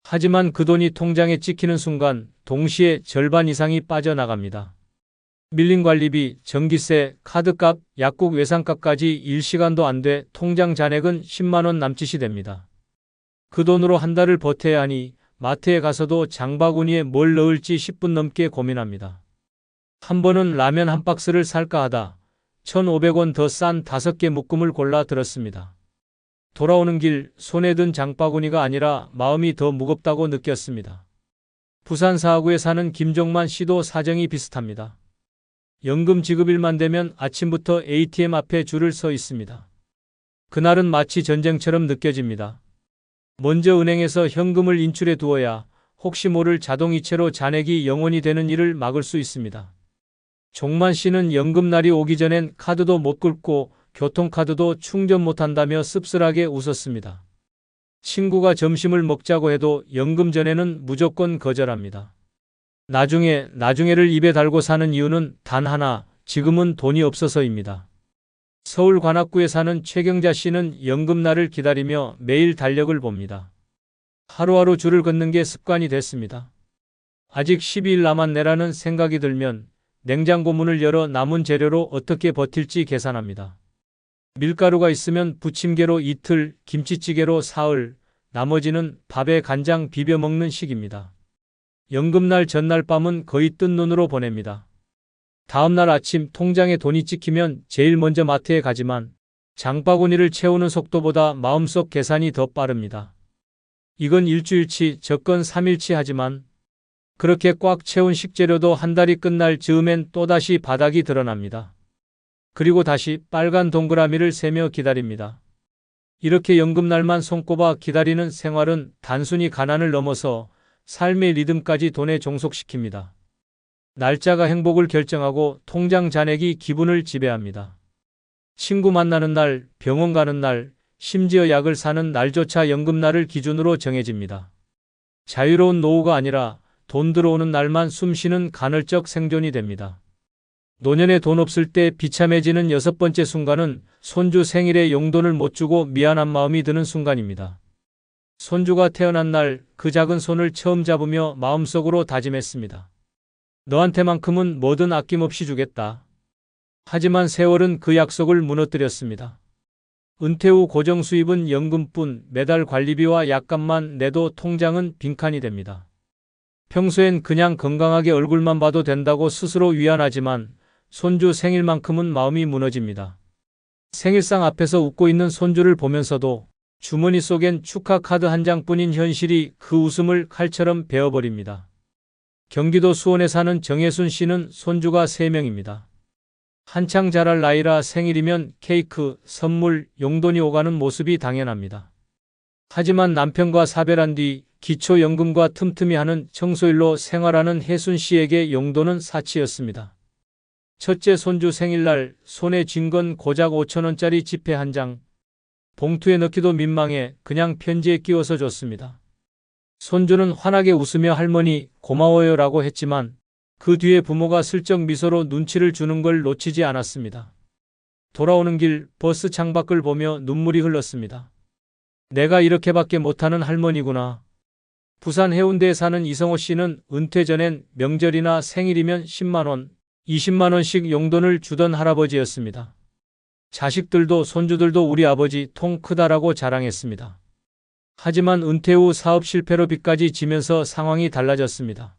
하지만 그 돈이 통장에 찍히는 순간 동시에 절반 이상이 빠져나갑니다. 밀린 관리비, 전기세, 카드값, 약국 외상값까지 일시간도 안 돼 통장 잔액은 10만 원 남짓이 됩니다. 그 돈으로 한 달을 버텨야 하니 마트에 가서도 장바구니에 뭘 넣을지 10분 넘게 고민합니다. 한 번은 라면 한 박스를 살까 하다 1,500원 더 싼 5개 묶음을 골라 들었습니다. 돌아오는 길 손에 든 장바구니가 아니라 마음이 더 무겁다고 느꼈습니다. 부산 사하구에 사는 김종만 씨도 사정이 비슷합니다. 연금 지급일만 되면 아침부터 ATM 앞에 줄을 서 있습니다. 그날은 마치 전쟁처럼 느껴집니다. 먼저 은행에서 현금을 인출해 두어야 혹시 모를 자동이체로 잔액이 0원이 되는 일을 막을 수 있습니다. 종만 씨는 연금날이 오기 전엔 카드도 못 긁고 교통카드도 충전 못한다며 씁쓸하게 웃었습니다. 친구가 점심을 먹자고 해도 연금 전에는 무조건 거절합니다. 나중에를 입에 달고 사는 이유는 단 하나, 지금은 돈이 없어서입니다. 서울 관악구에 사는 최경자 씨는 연금날을 기다리며 매일 달력을 봅니다. 하루하루 줄을 긋는 게 습관이 됐습니다. 아직 12일 남았네라는 생각이 들면 냉장고 문을 열어 남은 재료로 어떻게 버틸지 계산합니다. 밀가루가 있으면 부침개로 이틀, 김치찌개로 사흘, 나머지는 밥에 간장 비벼 먹는 식입니다. 연금날 전날 밤은 거의 뜬 눈으로 보냅니다. 다음날 아침 통장에 돈이 찍히면 제일 먼저 마트에 가지만 장바구니를 채우는 속도보다 마음속 계산이 더 빠릅니다. 이건 일주일치, 저건 3일치 하지만 그렇게 꽉 채운 식재료도 한 달이 끝날 즈음엔 또다시 바닥이 드러납니다. 그리고 다시 빨간 동그라미를 세며 기다립니다. 이렇게 연금날만 손꼽아 기다리는 생활은 단순히 가난을 넘어서 삶의 리듬까지 돈에 종속시킵니다. 날짜가 행복을 결정하고 통장 잔액이 기분을 지배합니다. 친구 만나는 날, 병원 가는 날, 심지어 약을 사는 날조차 연금날을 기준으로 정해집니다. 자유로운 노후가 아니라 돈 들어오는 날만 숨쉬는 간헐적 생존이 됩니다. 노년에 돈 없을 때 비참해지는 6번째 순간은 손주 생일에 용돈을 못 주고 미안한 마음이 드는 순간입니다. 손주가 태어난 날 그 작은 손을 처음 잡으며 마음속으로 다짐했습니다. 너한테만큼은 뭐든 아낌없이 주겠다. 하지만 세월은 그 약속을 무너뜨렸습니다. 은퇴 후 고정 수입은 연금뿐, 매달 관리비와 약값만 내도 통장은 빈칸이 됩니다. 평소엔 그냥 건강하게 얼굴만 봐도 된다고 스스로 위안하지만 손주 생일만큼은 마음이 무너집니다. 생일상 앞에서 웃고 있는 손주를 보면서도 주머니 속엔 축하 카드 한 장뿐인 현실이 그 웃음을 칼처럼 베어버립니다. 경기도 수원에 사는 정혜순 씨는 손주가 3명입니다. 한창 자랄 나이라 생일이면 케이크, 선물, 용돈이 오가는 모습이 당연합니다. 하지만 남편과 사별한 뒤 기초연금과 틈틈이 하는 청소일로 생활하는 혜순 씨에게 용돈은 사치였습니다. 첫째 손주 생일날 손에 쥔 건 고작 5,000원짜리 지폐 한 장. 봉투에 넣기도 민망해 그냥 편지에 끼워서 줬습니다. 손주는 환하게 웃으며 할머니 고마워요라고 했지만 그 뒤에 부모가 슬쩍 미소로 눈치를 주는 걸 놓치지 않았습니다. 돌아오는 길 버스 창밖을 보며 눈물이 흘렀습니다. 내가 이렇게밖에 못하는 할머니구나. 부산 해운대에 사는 이성호 씨는 은퇴 전엔 명절이나 생일이면 10만 원, 20만 원씩 용돈을 주던 할아버지였습니다. 자식들도 손주들도 우리 아버지 통 크다라고 자랑했습니다. 하지만 은퇴 후 사업 실패로 빚까지 지면서 상황이 달라졌습니다.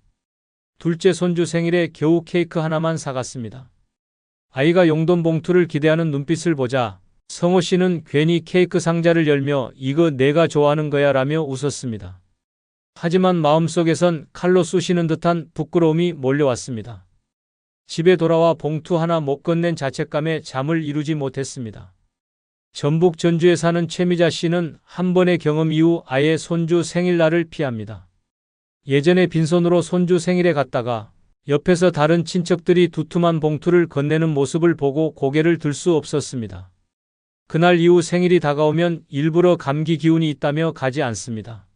둘째 손주 생일에 겨우 케이크 하나만 사갔습니다. 아이가 용돈 봉투를 기대하는 눈빛을 보자 성호 씨는 괜히 케이크 상자를 열며 이거 내가 좋아하는 거야 라며 웃었습니다. 하지만 마음속에선 칼로 쑤시는 듯한 부끄러움이 몰려왔습니다. 집에 돌아와 봉투 하나 못 건넨 자책감에 잠을 이루지 못했습니다. 전북 전주에 사는 최미자 씨는 한 번의 경험 이후 아예 손주 생일날을 피합니다. 예전에 빈손으로 손주 생일에 갔다가 옆에서 다른 친척들이 두툼한 봉투를 건네는 모습을 보고 고개를 들 수 없었습니다. 그날 이후 생일이 다가오면 일부러 감기 기운이 있다며 가지 않습니다.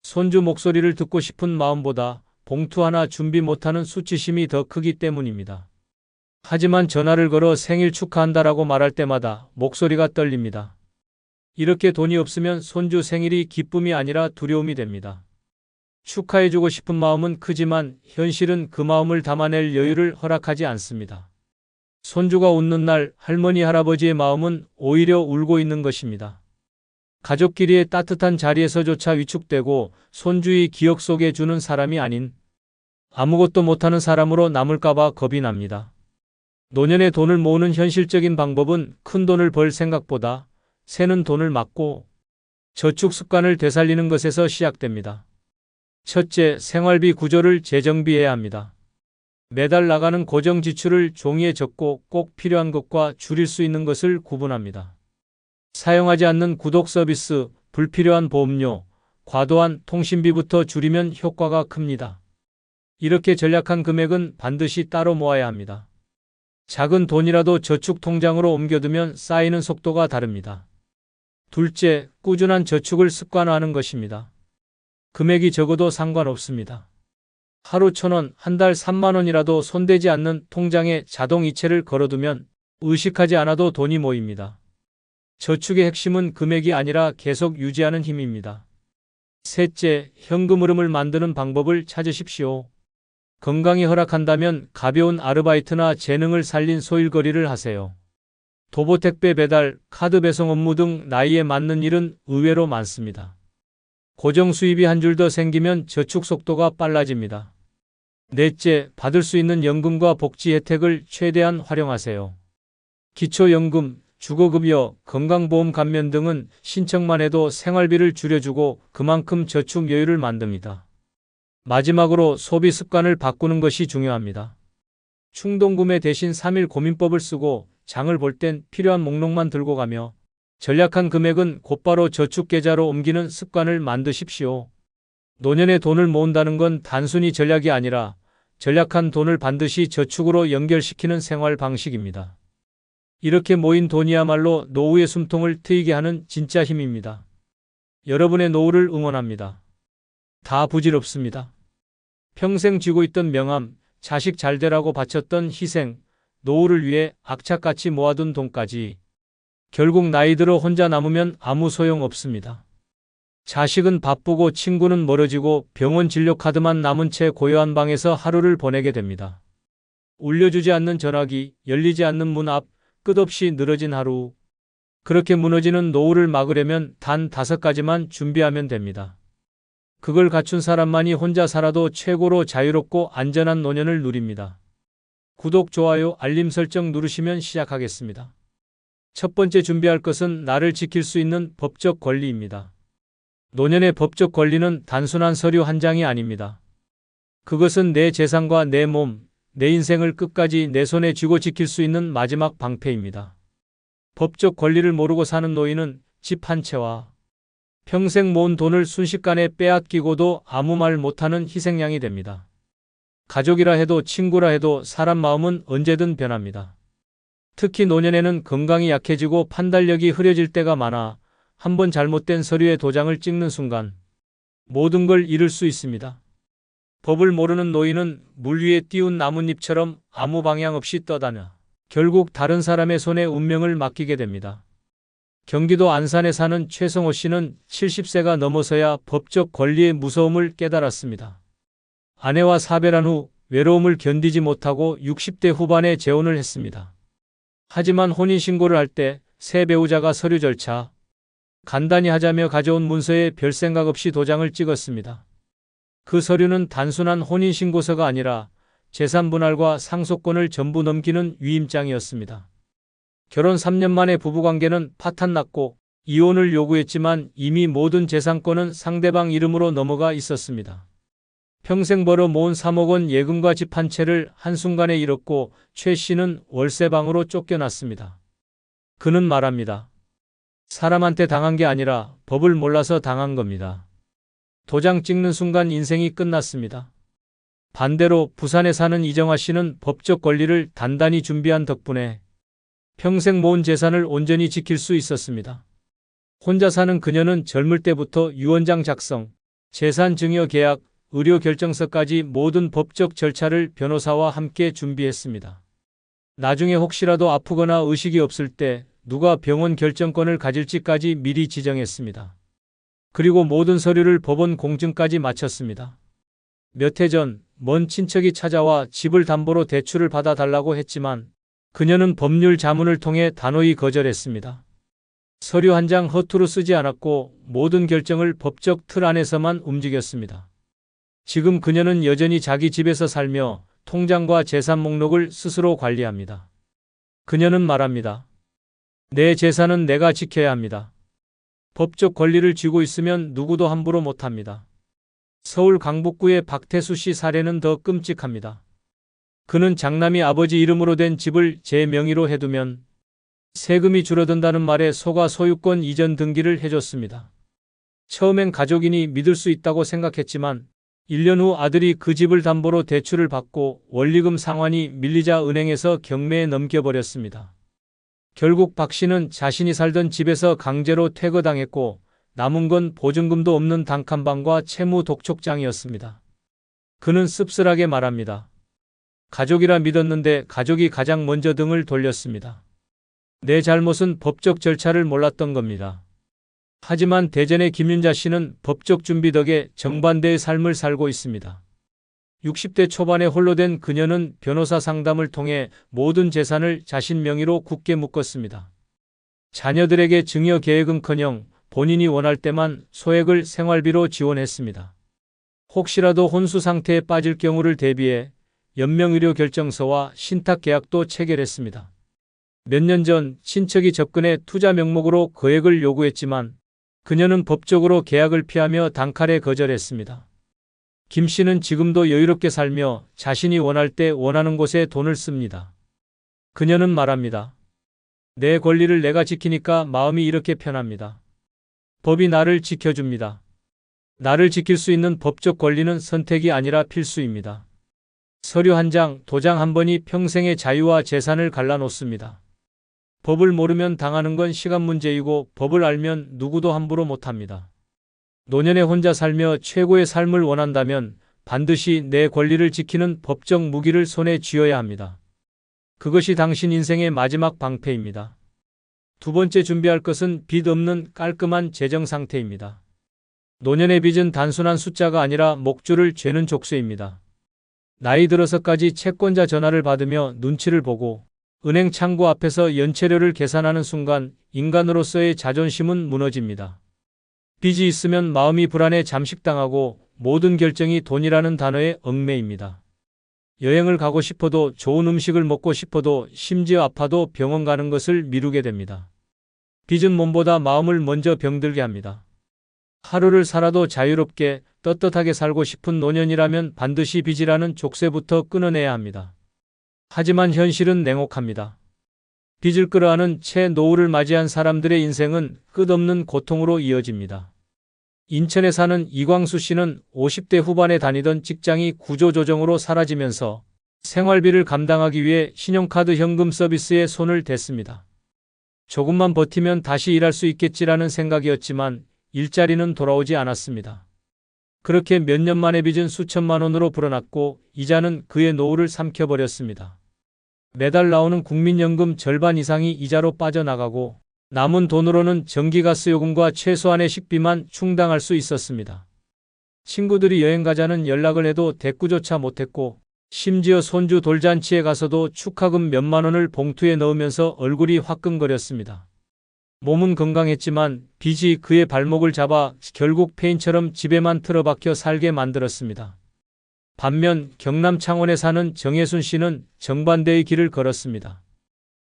손주 목소리를 듣고 싶은 마음보다 봉투 하나 준비 못하는 수치심이 더 크기 때문입니다. 하지만 전화를 걸어 생일 축하한다라고 말할 때마다 목소리가 떨립니다. 이렇게 돈이 없으면 손주 생일이 기쁨이 아니라 두려움이 됩니다. 축하해주고 싶은 마음은 크지만 현실은 그 마음을 담아낼 여유를 허락하지 않습니다. 손주가 웃는 날 할머니 할아버지의 마음은 오히려 울고 있는 것입니다. 가족끼리의 따뜻한 자리에서조차 위축되고 손주의 기억 속에 주는 사람이 아닌 아무것도 못하는 사람으로 남을까봐 겁이 납니다. 노년에 돈을 모으는 현실적인 방법은 큰 돈을 벌 생각보다 새는 돈을 막고 저축 습관을 되살리는 것에서 시작됩니다. 첫째, 생활비 구조를 재정비해야 합니다. 매달 나가는 고정 지출을 종이에 적고 꼭 필요한 것과 줄일 수 있는 것을 구분합니다. 사용하지 않는 구독 서비스, 불필요한 보험료, 과도한 통신비부터 줄이면 효과가 큽니다. 이렇게 절약한 금액은 반드시 따로 모아야 합니다. 작은 돈이라도 저축 통장으로 옮겨두면 쌓이는 속도가 다릅니다. 둘째, 꾸준한 저축을 습관화하는 것입니다. 금액이 적어도 상관없습니다. 하루 1,000원, 한 달 3만 원이라도 손대지 않는 통장에 자동 이체를 걸어두면 의식하지 않아도 돈이 모입니다. 저축의 핵심은 금액이 아니라 계속 유지하는 힘입니다. 셋째, 현금 흐름을 만드는 방법을 찾으십시오. 건강이 허락한다면 가벼운 아르바이트나 재능을 살린 소일거리를 하세요. 도보 택배 배달, 카드 배송 업무 등 나이에 맞는 일은 의외로 많습니다. 고정 수입이 한 줄 더 생기면 저축 속도가 빨라집니다. 넷째, 받을 수 있는 연금과 복지 혜택을 최대한 활용하세요. 기초연금, 주거급여, 건강보험 감면 등은 신청만 해도 생활비를 줄여주고 그만큼 저축 여유를 만듭니다. 마지막으로 소비 습관을 바꾸는 것이 중요합니다. 충동구매 대신 3일 고민법을 쓰고 장을 볼 땐 필요한 목록만 들고 가며 전략한 금액은 곧바로 저축 계좌로 옮기는 습관을 만드십시오. 노년에 돈을 모은다는 건 단순히 전략이 아니라 전략한 돈을 반드시 저축으로 연결시키는 생활 방식입니다. 이렇게 모인 돈이야말로 노후의 숨통을 트이게 하는 진짜 힘입니다. 여러분의 노후를 응원합니다. 다 부질없습니다. 평생 쥐고 있던 명함, 자식 잘 되라고 바쳤던 희생, 노후를 위해 악착같이 모아둔 돈까지 결국 나이 들어 혼자 남으면 아무 소용 없습니다. 자식은 바쁘고 친구는 멀어지고 병원 진료 카드만 남은 채 고요한 방에서 하루를 보내게 됩니다. 울려주지 않는 전화기, 열리지 않는 문 앞, 끝없이 늘어진 하루. 그렇게 무너지는 노후를 막으려면 단 5가지만 준비하면 됩니다. 그걸 갖춘 사람만이 혼자 살아도 최고로 자유롭고 안전한 노년을 누립니다. 구독, 좋아요, 알림 설정 누르시면 시작하겠습니다. 첫 번째 준비할 것은 나를 지킬 수 있는 법적 권리입니다. 노년의 법적 권리는 단순한 서류 한 장이 아닙니다. 그것은 내 재산과 내 몸, 내 인생을 끝까지 내 손에 쥐고 지킬 수 있는 마지막 방패입니다. 법적 권리를 모르고 사는 노인은 집 한 채와 평생 모은 돈을 순식간에 빼앗기고도 아무 말 못하는 희생양이 됩니다. 가족이라 해도 친구라 해도 사람 마음은 언제든 변합니다. 특히 노년에는 건강이 약해지고 판단력이 흐려질 때가 많아 한번 잘못된 서류에 도장을 찍는 순간 모든 걸 잃을 수 있습니다. 법을 모르는 노인은 물 위에 띄운 나뭇잎처럼 아무 방향 없이 떠다녀 결국 다른 사람의 손에 운명을 맡기게 됩니다. 경기도 안산에 사는 최성호 씨는 70세가 넘어서야 법적 권리의 무서움을 깨달았습니다. 아내와 사별한 후 외로움을 견디지 못하고 60대 후반에 재혼을 했습니다. 하지만 혼인신고를 할 때 새 배우자가 서류 절차 간단히 하자며 가져온 문서에 별 생각 없이 도장을 찍었습니다. 그 서류는 단순한 혼인신고서가 아니라 재산 분할과 상속권을 전부 넘기는 위임장이었습니다. 결혼 3년 만에 부부관계는 파탄났고 이혼을 요구했지만 이미 모든 재산권은 상대방 이름으로 넘어가 있었습니다. 평생 벌어 모은 3억 원 예금과 집 한 채를 한순간에 잃었고 최 씨는 월세방으로 쫓겨났습니다. 그는 말합니다. 사람한테 당한 게 아니라 법을 몰라서 당한 겁니다. 도장 찍는 순간 인생이 끝났습니다. 반대로 부산에 사는 이정화 씨는 법적 권리를 단단히 준비한 덕분에 평생 모은 재산을 온전히 지킬 수 있었습니다. 혼자 사는 그녀는 젊을 때부터 유언장 작성, 재산 증여 계약, 의료 결정서까지 모든 법적 절차를 변호사와 함께 준비했습니다. 나중에 혹시라도 아프거나 의식이 없을 때 누가 병원 결정권을 가질지까지 미리 지정했습니다. 그리고 모든 서류를 법원 공증까지 마쳤습니다. 몇 해 전 먼 친척이 찾아와 집을 담보로 대출을 받아달라고 했지만 그녀는 법률 자문을 통해 단호히 거절했습니다. 서류 한 장 허투루 쓰지 않았고 모든 결정을 법적 틀 안에서만 움직였습니다. 지금 그녀는 여전히 자기 집에서 살며 통장과 재산 목록을 스스로 관리합니다. 그녀는 말합니다. 내 재산은 내가 지켜야 합니다. 법적 권리를 쥐고 있으면 누구도 함부로 못합니다. 서울 강북구의 박태수 씨 사례는 더 끔찍합니다. 그는 장남이 아버지 이름으로 된 집을 제 명의로 해두면 세금이 줄어든다는 말에 속아 소유권 이전 등기를 해줬습니다. 처음엔 가족이니 믿을 수 있다고 생각했지만 1년 후 아들이 그 집을 담보로 대출을 받고 원리금 상환이 밀리자 은행에서 경매에 넘겨버렸습니다. 결국 박 씨는 자신이 살던 집에서 강제로 퇴거당했고 남은 건 보증금도 없는 단칸방과 채무 독촉장이었습니다. 그는 씁쓸하게 말합니다. 가족이라 믿었는데 가족이 가장 먼저 등을 돌렸습니다. 내 잘못은 법적 절차를 몰랐던 겁니다. 하지만 대전의 김윤자 씨는 법적 준비 덕에 정반대의 삶을 살고 있습니다. 60대 초반에 홀로 된 그녀는 변호사 상담을 통해 모든 재산을 자신 명의로 굳게 묶었습니다. 자녀들에게 증여 계획은커녕 본인이 원할 때만 소액을 생활비로 지원했습니다. 혹시라도 혼수 상태에 빠질 경우를 대비해 연명의료 결정서와 신탁 계약도 체결했습니다. 몇 년 전 친척이 접근해 투자 명목으로 거액을 요구했지만 그녀는 법적으로 계약을 피하며 단칼에 거절했습니다. 김 씨는 지금도 여유롭게 살며 자신이 원할 때 원하는 곳에 돈을 씁니다. 그녀는 말합니다. 내 권리를 내가 지키니까 마음이 이렇게 편합니다. 법이 나를 지켜줍니다. 나를 지킬 수 있는 법적 권리는 선택이 아니라 필수입니다. 서류 한 장, 도장 한 번이 평생의 자유와 재산을 갈라놓습니다. 법을 모르면 당하는 건 시간 문제이고 법을 알면 누구도 함부로 못합니다. 노년에 혼자 살며 최고의 삶을 원한다면 반드시 내 권리를 지키는 법적 무기를 손에 쥐어야 합니다. 그것이 당신 인생의 마지막 방패입니다. 두 번째 준비할 것은 빚 없는 깔끔한 재정 상태입니다. 노년의 빚은 단순한 숫자가 아니라 목줄을 죄는 족쇄입니다. 나이 들어서까지 채권자 전화를 받으며 눈치를 보고 은행 창구 앞에서 연체료를 계산하는 순간 인간으로서의 자존심은 무너집니다. 빚이 있으면 마음이 불안해 잠식당하고 모든 결정이 돈이라는 단어에 얽매입니다. 여행을 가고 싶어도 좋은 음식을 먹고 싶어도 심지어 아파도 병원 가는 것을 미루게 됩니다. 빚은 몸보다 마음을 먼저 병들게 합니다. 하루를 살아도 자유롭게 떳떳하게 살고 싶은 노년이라면 반드시 빚이라는 족쇄부터 끊어내야 합니다. 하지만 현실은 냉혹합니다. 빚을 끌어안은 채 노후를 맞이한 사람들의 인생은 끝없는 고통으로 이어집니다. 인천에 사는 이광수 씨는 50대 후반에 다니던 직장이 구조조정으로 사라지면서 생활비를 감당하기 위해 신용카드 현금 서비스에 손을 댔습니다. 조금만 버티면 다시 일할 수 있겠지라는 생각이었지만 일자리는 돌아오지 않았습니다. 그렇게 몇 년 만에 빚은 수천만 원으로 불어났고 이자는 그의 노후를 삼켜버렸습니다. 매달 나오는 국민연금 절반 이상이 이자로 빠져나가고 남은 돈으로는 전기가스요금과 최소한의 식비만 충당할 수 있었습니다. 친구들이 여행 가자는 연락을 해도 대꾸조차 못했고 심지어 손주 돌잔치에 가서도 축하금 몇만 원을 봉투에 넣으면서 얼굴이 화끈거렸습니다. 몸은 건강했지만 빚이 그의 발목을 잡아 결국 폐인처럼 집에만 틀어박혀 살게 만들었습니다. 반면 경남 창원에 사는 정혜순 씨는 정반대의 길을 걸었습니다.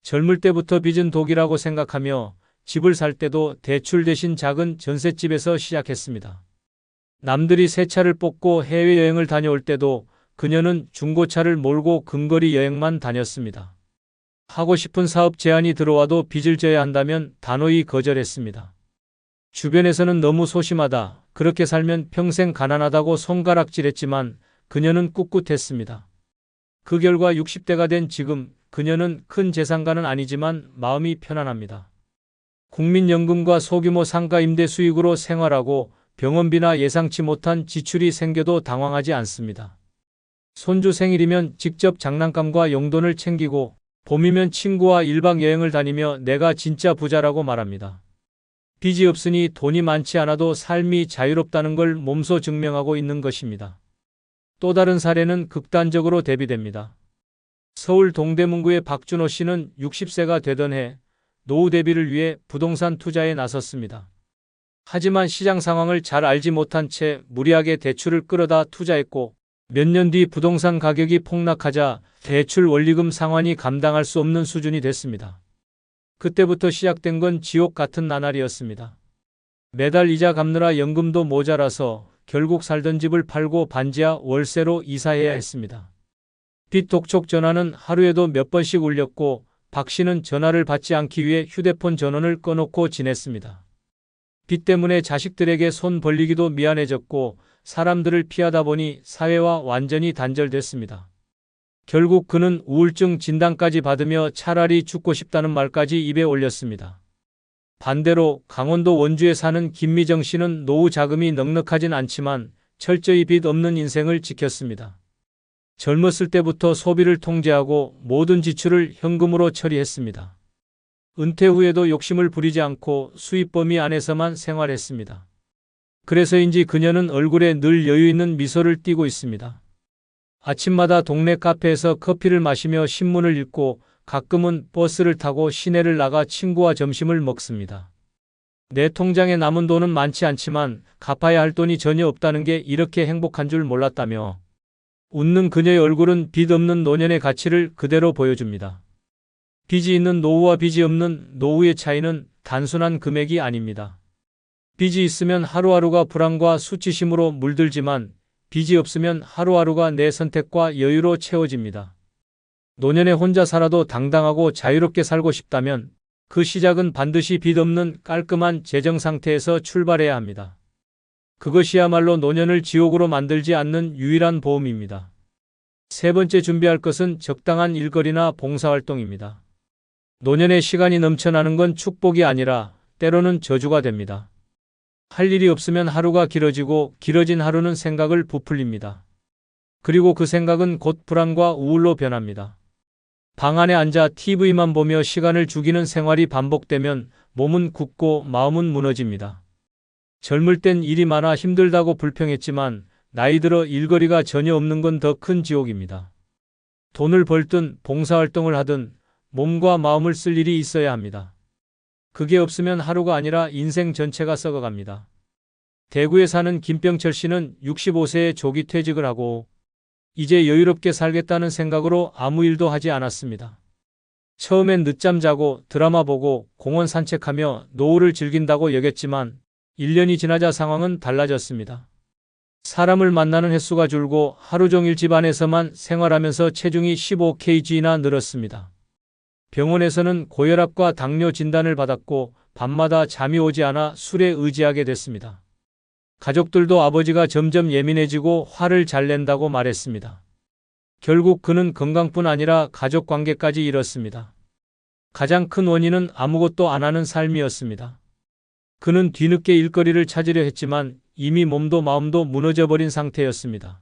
젊을 때부터 빚은 독이라고 생각하며 집을 살 때도 대출 대신 작은 전셋집에서 시작했습니다. 남들이 새 차를 뽑고 해외여행을 다녀올 때도 그녀는 중고차를 몰고 근거리 여행만 다녔습니다. 하고 싶은 사업 제안이 들어와도 빚을 져야 한다면 단호히 거절했습니다. 주변에서는 너무 소심하다, 그렇게 살면 평생 가난하다고 손가락질했지만 그녀는 꿋꿋했습니다. 그 결과 60대가 된 지금 그녀는 큰 재산가는 아니지만 마음이 편안합니다. 국민연금과 소규모 상가 임대 수익으로 생활하고 병원비나 예상치 못한 지출이 생겨도 당황하지 않습니다. 손주 생일이면 직접 장난감과 용돈을 챙기고 봄이면 친구와 1박 여행을 다니며 내가 진짜 부자라고 말합니다. 빚이 없으니 돈이 많지 않아도 삶이 자유롭다는 걸 몸소 증명하고 있는 것입니다. 또 다른 사례는 극단적으로 대비됩니다. 서울 동대문구의 박준호 씨는 60세가 되던 해 노후 대비를 위해 부동산 투자에 나섰습니다. 하지만 시장 상황을 잘 알지 못한 채 무리하게 대출을 끌어다 투자했고 몇 년 뒤 부동산 가격이 폭락하자 대출 원리금 상환이 감당할 수 없는 수준이 됐습니다. 그때부터 시작된 건 지옥 같은 나날이었습니다. 매달 이자 갚느라 연금도 모자라서 결국 살던 집을 팔고 반지하 월세로 이사해야 했습니다. 빚 독촉 전화는 하루에도 몇 번씩 울렸고 박 씨는 전화를 받지 않기 위해 휴대폰 전원을 꺼놓고 지냈습니다. 빚 때문에 자식들에게 손 벌리기도 미안해졌고 사람들을 피하다 보니 사회와 완전히 단절됐습니다. 결국 그는 우울증 진단까지 받으며 차라리 죽고 싶다는 말까지 입에 올렸습니다. 반대로 강원도 원주에 사는 김미정 씨는 노후 자금이 넉넉하진 않지만 철저히 빚 없는 인생을 지켰습니다. 젊었을 때부터 소비를 통제하고 모든 지출을 현금으로 처리했습니다. 은퇴 후에도 욕심을 부리지 않고 수입 범위 안에서만 생활했습니다. 그래서인지 그녀는 얼굴에 늘 여유 있는 미소를 띠고 있습니다. 아침마다 동네 카페에서 커피를 마시며 신문을 읽고 가끔은 버스를 타고 시내를 나가 친구와 점심을 먹습니다. 내 통장에 남은 돈은 많지 않지만 갚아야 할 돈이 전혀 없다는 게 이렇게 행복한 줄 몰랐다며 웃는 그녀의 얼굴은 빚 없는 노년의 가치를 그대로 보여줍니다. 빚이 있는 노후와 빚이 없는 노후의 차이는 단순한 금액이 아닙니다. 빚이 있으면 하루하루가 불안과 수치심으로 물들지만 빚이 없으면 하루하루가 내 선택과 여유로 채워집니다. 노년에 혼자 살아도 당당하고 자유롭게 살고 싶다면 그 시작은 반드시 빚 없는 깔끔한 재정 상태에서 출발해야 합니다. 그것이야말로 노년을 지옥으로 만들지 않는 유일한 보험입니다. 세 번째 준비할 것은 적당한 일거리나 봉사활동입니다. 노년에 시간이 넘쳐나는 건 축복이 아니라 때로는 저주가 됩니다. 할 일이 없으면 하루가 길어지고 길어진 하루는 생각을 부풀립니다. 그리고 그 생각은 곧 불안과 우울로 변합니다. 방 안에 앉아 TV만 보며 시간을 죽이는 생활이 반복되면 몸은 굳고 마음은 무너집니다. 젊을 땐 일이 많아 힘들다고 불평했지만 나이 들어 일거리가 전혀 없는 건 더 큰 지옥입니다. 돈을 벌든 봉사활동을 하든 몸과 마음을 쓸 일이 있어야 합니다. 그게 없으면 하루가 아니라 인생 전체가 썩어갑니다. 대구에 사는 김병철 씨는 65세에 조기 퇴직을 하고 이제 여유롭게 살겠다는 생각으로 아무 일도 하지 않았습니다. 처음엔 늦잠 자고 드라마 보고 공원 산책하며 노후를 즐긴다고 여겼지만 1년이 지나자 상황은 달라졌습니다. 사람을 만나는 횟수가 줄고 하루 종일 집 안에서만 생활하면서 체중이 15kg나 늘었습니다. 병원에서는 고혈압과 당뇨 진단을 받았고 밤마다 잠이 오지 않아 술에 의지하게 됐습니다. 가족들도 아버지가 점점 예민해지고 화를 잘 낸다고 말했습니다. 결국 그는 건강뿐 아니라 가족 관계까지 잃었습니다. 가장 큰 원인은 아무것도 안 하는 삶이었습니다. 그는 뒤늦게 일거리를 찾으려 했지만 이미 몸도 마음도 무너져버린 상태였습니다.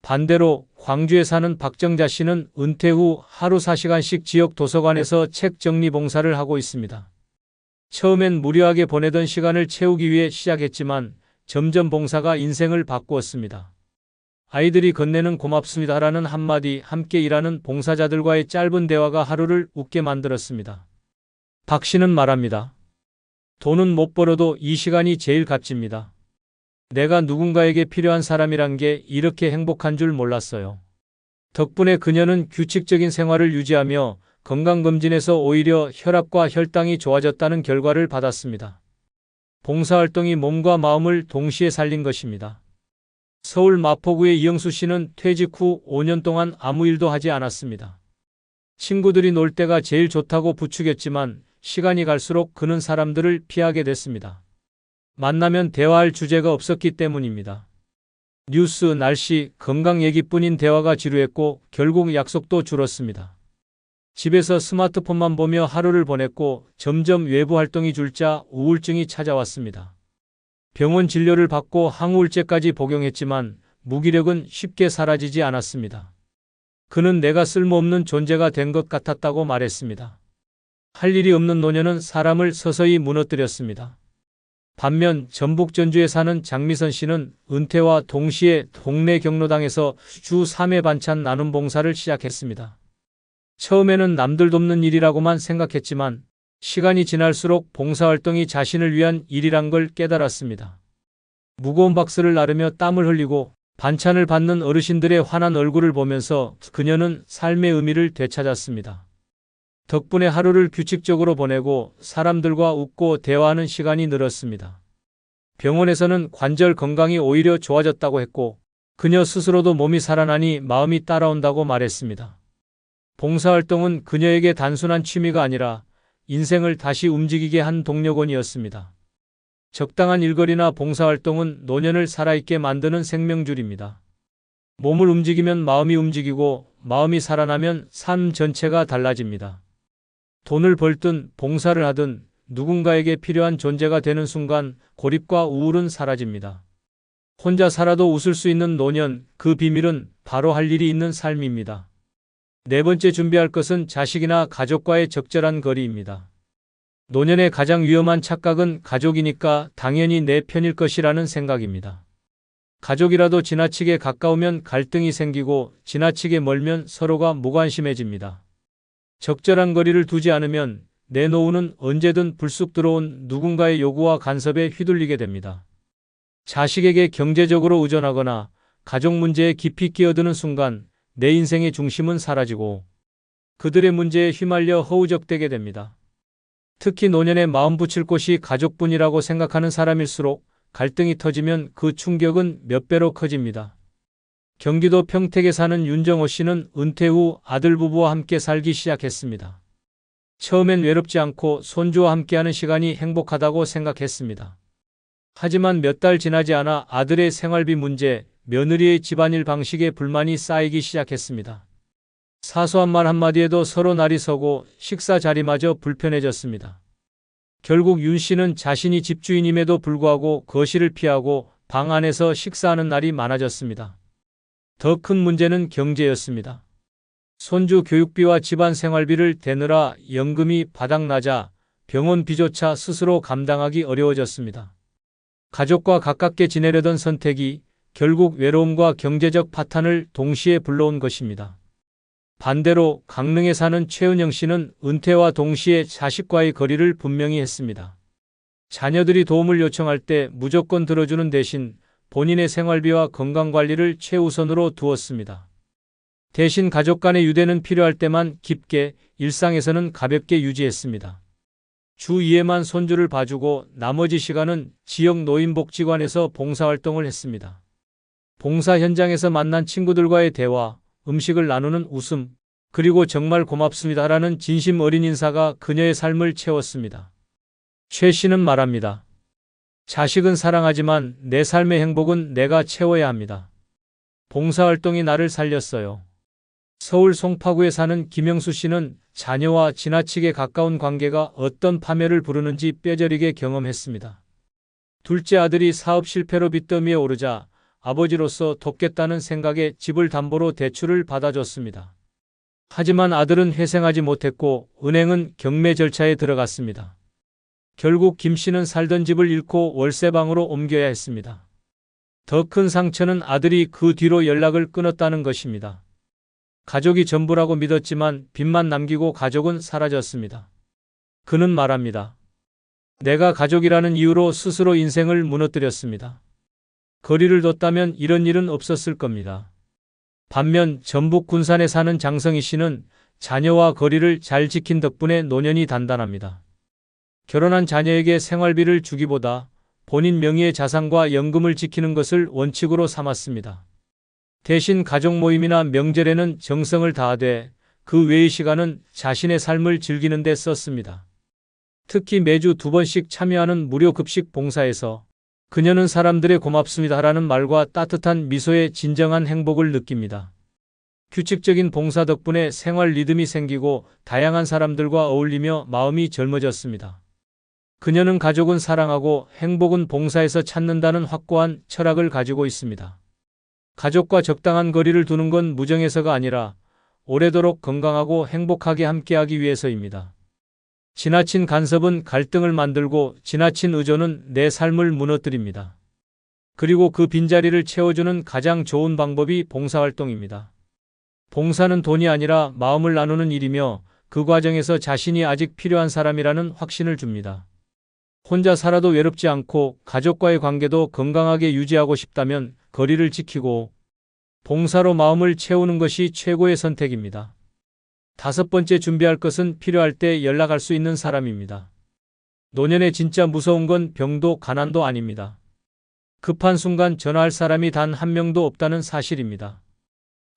반대로 광주에 사는 박정자 씨는 은퇴 후 하루 4시간씩 지역 도서관에서 책 정리 봉사를 하고 있습니다. 처음엔 무료하게 보내던 시간을 채우기 위해 시작했지만 점점 봉사가 인생을 바꾸었습니다. 아이들이 건네는 고맙습니다라는 한마디, 함께 일하는 봉사자들과의 짧은 대화가 하루를 웃게 만들었습니다. 박 씨는 말합니다. 돈은 못 벌어도 이 시간이 제일 값집니다. 내가 누군가에게 필요한 사람이란 게 이렇게 행복한 줄 몰랐어요. 덕분에 그녀는 규칙적인 생활을 유지하며 건강검진에서 오히려 혈압과 혈당이 좋아졌다는 결과를 받았습니다. 봉사활동이 몸과 마음을 동시에 살린 것입니다. 서울 마포구의 이영수 씨는 퇴직 후 5년 동안 아무 일도 하지 않았습니다. 친구들이 놀 때가 제일 좋다고 부추겼지만 시간이 갈수록 그는 사람들을 피하게 됐습니다. 만나면 대화할 주제가 없었기 때문입니다. 뉴스, 날씨, 건강 얘기뿐인 대화가 지루했고 결국 약속도 줄었습니다. 집에서 스마트폰만 보며 하루를 보냈고 점점 외부 활동이 줄자 우울증이 찾아왔습니다. 병원 진료를 받고 항우울제까지 복용했지만 무기력은 쉽게 사라지지 않았습니다. 그는 내가 쓸모없는 존재가 된 것 같았다고 말했습니다. 할 일이 없는 노년은 사람을 서서히 무너뜨렸습니다. 반면 전북 전주에 사는 장미선 씨는 은퇴와 동시에 동네 경로당에서 주 3회 반찬 나눔 봉사를 시작했습니다. 처음에는 남들 돕는 일이라고만 생각했지만 시간이 지날수록 봉사활동이 자신을 위한 일이란 걸 깨달았습니다. 무거운 박스를 나르며 땀을 흘리고 반찬을 받는 어르신들의 환한 얼굴을 보면서 그녀는 삶의 의미를 되찾았습니다. 덕분에 하루를 규칙적으로 보내고 사람들과 웃고 대화하는 시간이 늘었습니다. 병원에서는 관절 건강이 오히려 좋아졌다고 했고 그녀 스스로도 몸이 살아나니 마음이 따라온다고 말했습니다. 봉사활동은 그녀에게 단순한 취미가 아니라 인생을 다시 움직이게 한 동력원이었습니다. 적당한 일거리나 봉사활동은 노년을 살아있게 만드는 생명줄입니다. 몸을 움직이면 마음이 움직이고 마음이 살아나면 삶 전체가 달라집니다. 돈을 벌든 봉사를 하든 누군가에게 필요한 존재가 되는 순간 고립과 우울은 사라집니다. 혼자 살아도 웃을 수 있는 노년, 그 비밀은 바로 할 일이 있는 삶입니다. 네 번째 준비할 것은 자식이나 가족과의 적절한 거리입니다. 노년의 가장 위험한 착각은 가족이니까 당연히 내 편일 것이라는 생각입니다. 가족이라도 지나치게 가까우면 갈등이 생기고 지나치게 멀면 서로가 무관심해집니다. 적절한 거리를 두지 않으면 내 노후는 언제든 불쑥 들어온 누군가의 요구와 간섭에 휘둘리게 됩니다. 자식에게 경제적으로 의존하거나 가족 문제에 깊이 끼어드는 순간 내 인생의 중심은 사라지고 그들의 문제에 휘말려 허우적대게 됩니다. 특히 노년에 마음 붙일 곳이 가족뿐이라고 생각하는 사람일수록 갈등이 터지면 그 충격은 몇 배로 커집니다. 경기도 평택에 사는 윤정호 씨는 은퇴 후 아들 부부와 함께 살기 시작했습니다. 처음엔 외롭지 않고 손주와 함께하는 시간이 행복하다고 생각했습니다. 하지만 몇 달 지나지 않아 아들의 생활비 문제, 며느리의 집안일 방식에 불만이 쌓이기 시작했습니다. 사소한 말 한마디에도 서로 날이 서고 식사 자리마저 불편해졌습니다. 결국 윤 씨는 자신이 집주인임에도 불구하고 거실을 피하고 방 안에서 식사하는 날이 많아졌습니다. 더 큰 문제는 경제였습니다. 손주 교육비와 집안 생활비를 대느라 연금이 바닥나자 병원비조차 스스로 감당하기 어려워졌습니다. 가족과 가깝게 지내려던 선택이 결국 외로움과 경제적 파탄을 동시에 불러온 것입니다. 반대로 강릉에 사는 최은영 씨는 은퇴와 동시에 자식과의 거리를 분명히 했습니다. 자녀들이 도움을 요청할 때 무조건 들어주는 대신 본인의 생활비와 건강관리를 최우선으로 두었습니다. 대신 가족 간의 유대는 필요할 때만 깊게, 일상에서는 가볍게 유지했습니다. 주 2회만 손주를 봐주고 나머지 시간은 지역 노인복지관에서 봉사활동을 했습니다. 봉사 현장에서 만난 친구들과의 대화, 음식을 나누는 웃음, 그리고 정말 고맙습니다라는 진심 어린 인사가 그녀의 삶을 채웠습니다. 최 씨는 말합니다. 자식은 사랑하지만 내 삶의 행복은 내가 채워야 합니다. 봉사활동이 나를 살렸어요. 서울 송파구에 사는 김영수 씨는 자녀와 지나치게 가까운 관계가 어떤 파멸을 부르는지 뼈저리게 경험했습니다. 둘째 아들이 사업 실패로 빚더미에 오르자 아버지로서 돕겠다는 생각에 집을 담보로 대출을 받아줬습니다. 하지만 아들은 회생하지 못했고 은행은 경매 절차에 들어갔습니다. 결국 김 씨는 살던 집을 잃고 월세방으로 옮겨야 했습니다. 더 큰 상처는 아들이 그 뒤로 연락을 끊었다는 것입니다. 가족이 전부라고 믿었지만 빚만 남기고 가족은 사라졌습니다. 그는 말합니다. 내가 가족이라는 이유로 스스로 인생을 무너뜨렸습니다. 거리를 뒀다면 이런 일은 없었을 겁니다. 반면 전북 군산에 사는 장성희 씨는 자녀와 거리를 잘 지킨 덕분에 노년이 단단합니다. 결혼한 자녀에게 생활비를 주기보다 본인 명의의 자산과 연금을 지키는 것을 원칙으로 삼았습니다. 대신 가족 모임이나 명절에는 정성을 다하되 그 외의 시간은 자신의 삶을 즐기는 데 썼습니다. 특히 매주 2번씩 참여하는 무료 급식 봉사에서 그녀는 사람들의 고맙습니다라는 말과 따뜻한 미소에 진정한 행복을 느낍니다. 규칙적인 봉사 덕분에 생활 리듬이 생기고 다양한 사람들과 어울리며 마음이 젊어졌습니다. 그녀는 가족은 사랑하고 행복은 봉사에서 찾는다는 확고한 철학을 가지고 있습니다. 가족과 적당한 거리를 두는 건 무정해서가 아니라 오래도록 건강하고 행복하게 함께하기 위해서입니다. 지나친 간섭은 갈등을 만들고 지나친 의존은 내 삶을 무너뜨립니다. 그리고 그 빈자리를 채워주는 가장 좋은 방법이 봉사활동입니다. 봉사는 돈이 아니라 마음을 나누는 일이며 그 과정에서 자신이 아직 필요한 사람이라는 확신을 줍니다. 혼자 살아도 외롭지 않고 가족과의 관계도 건강하게 유지하고 싶다면 거리를 지키고 봉사로 마음을 채우는 것이 최고의 선택입니다. 5번째 준비할 것은 필요할 때 연락할 수 있는 사람입니다. 노년에 진짜 무서운 건 병도 가난도 아닙니다. 급한 순간 전화할 사람이 단 한 명도 없다는 사실입니다.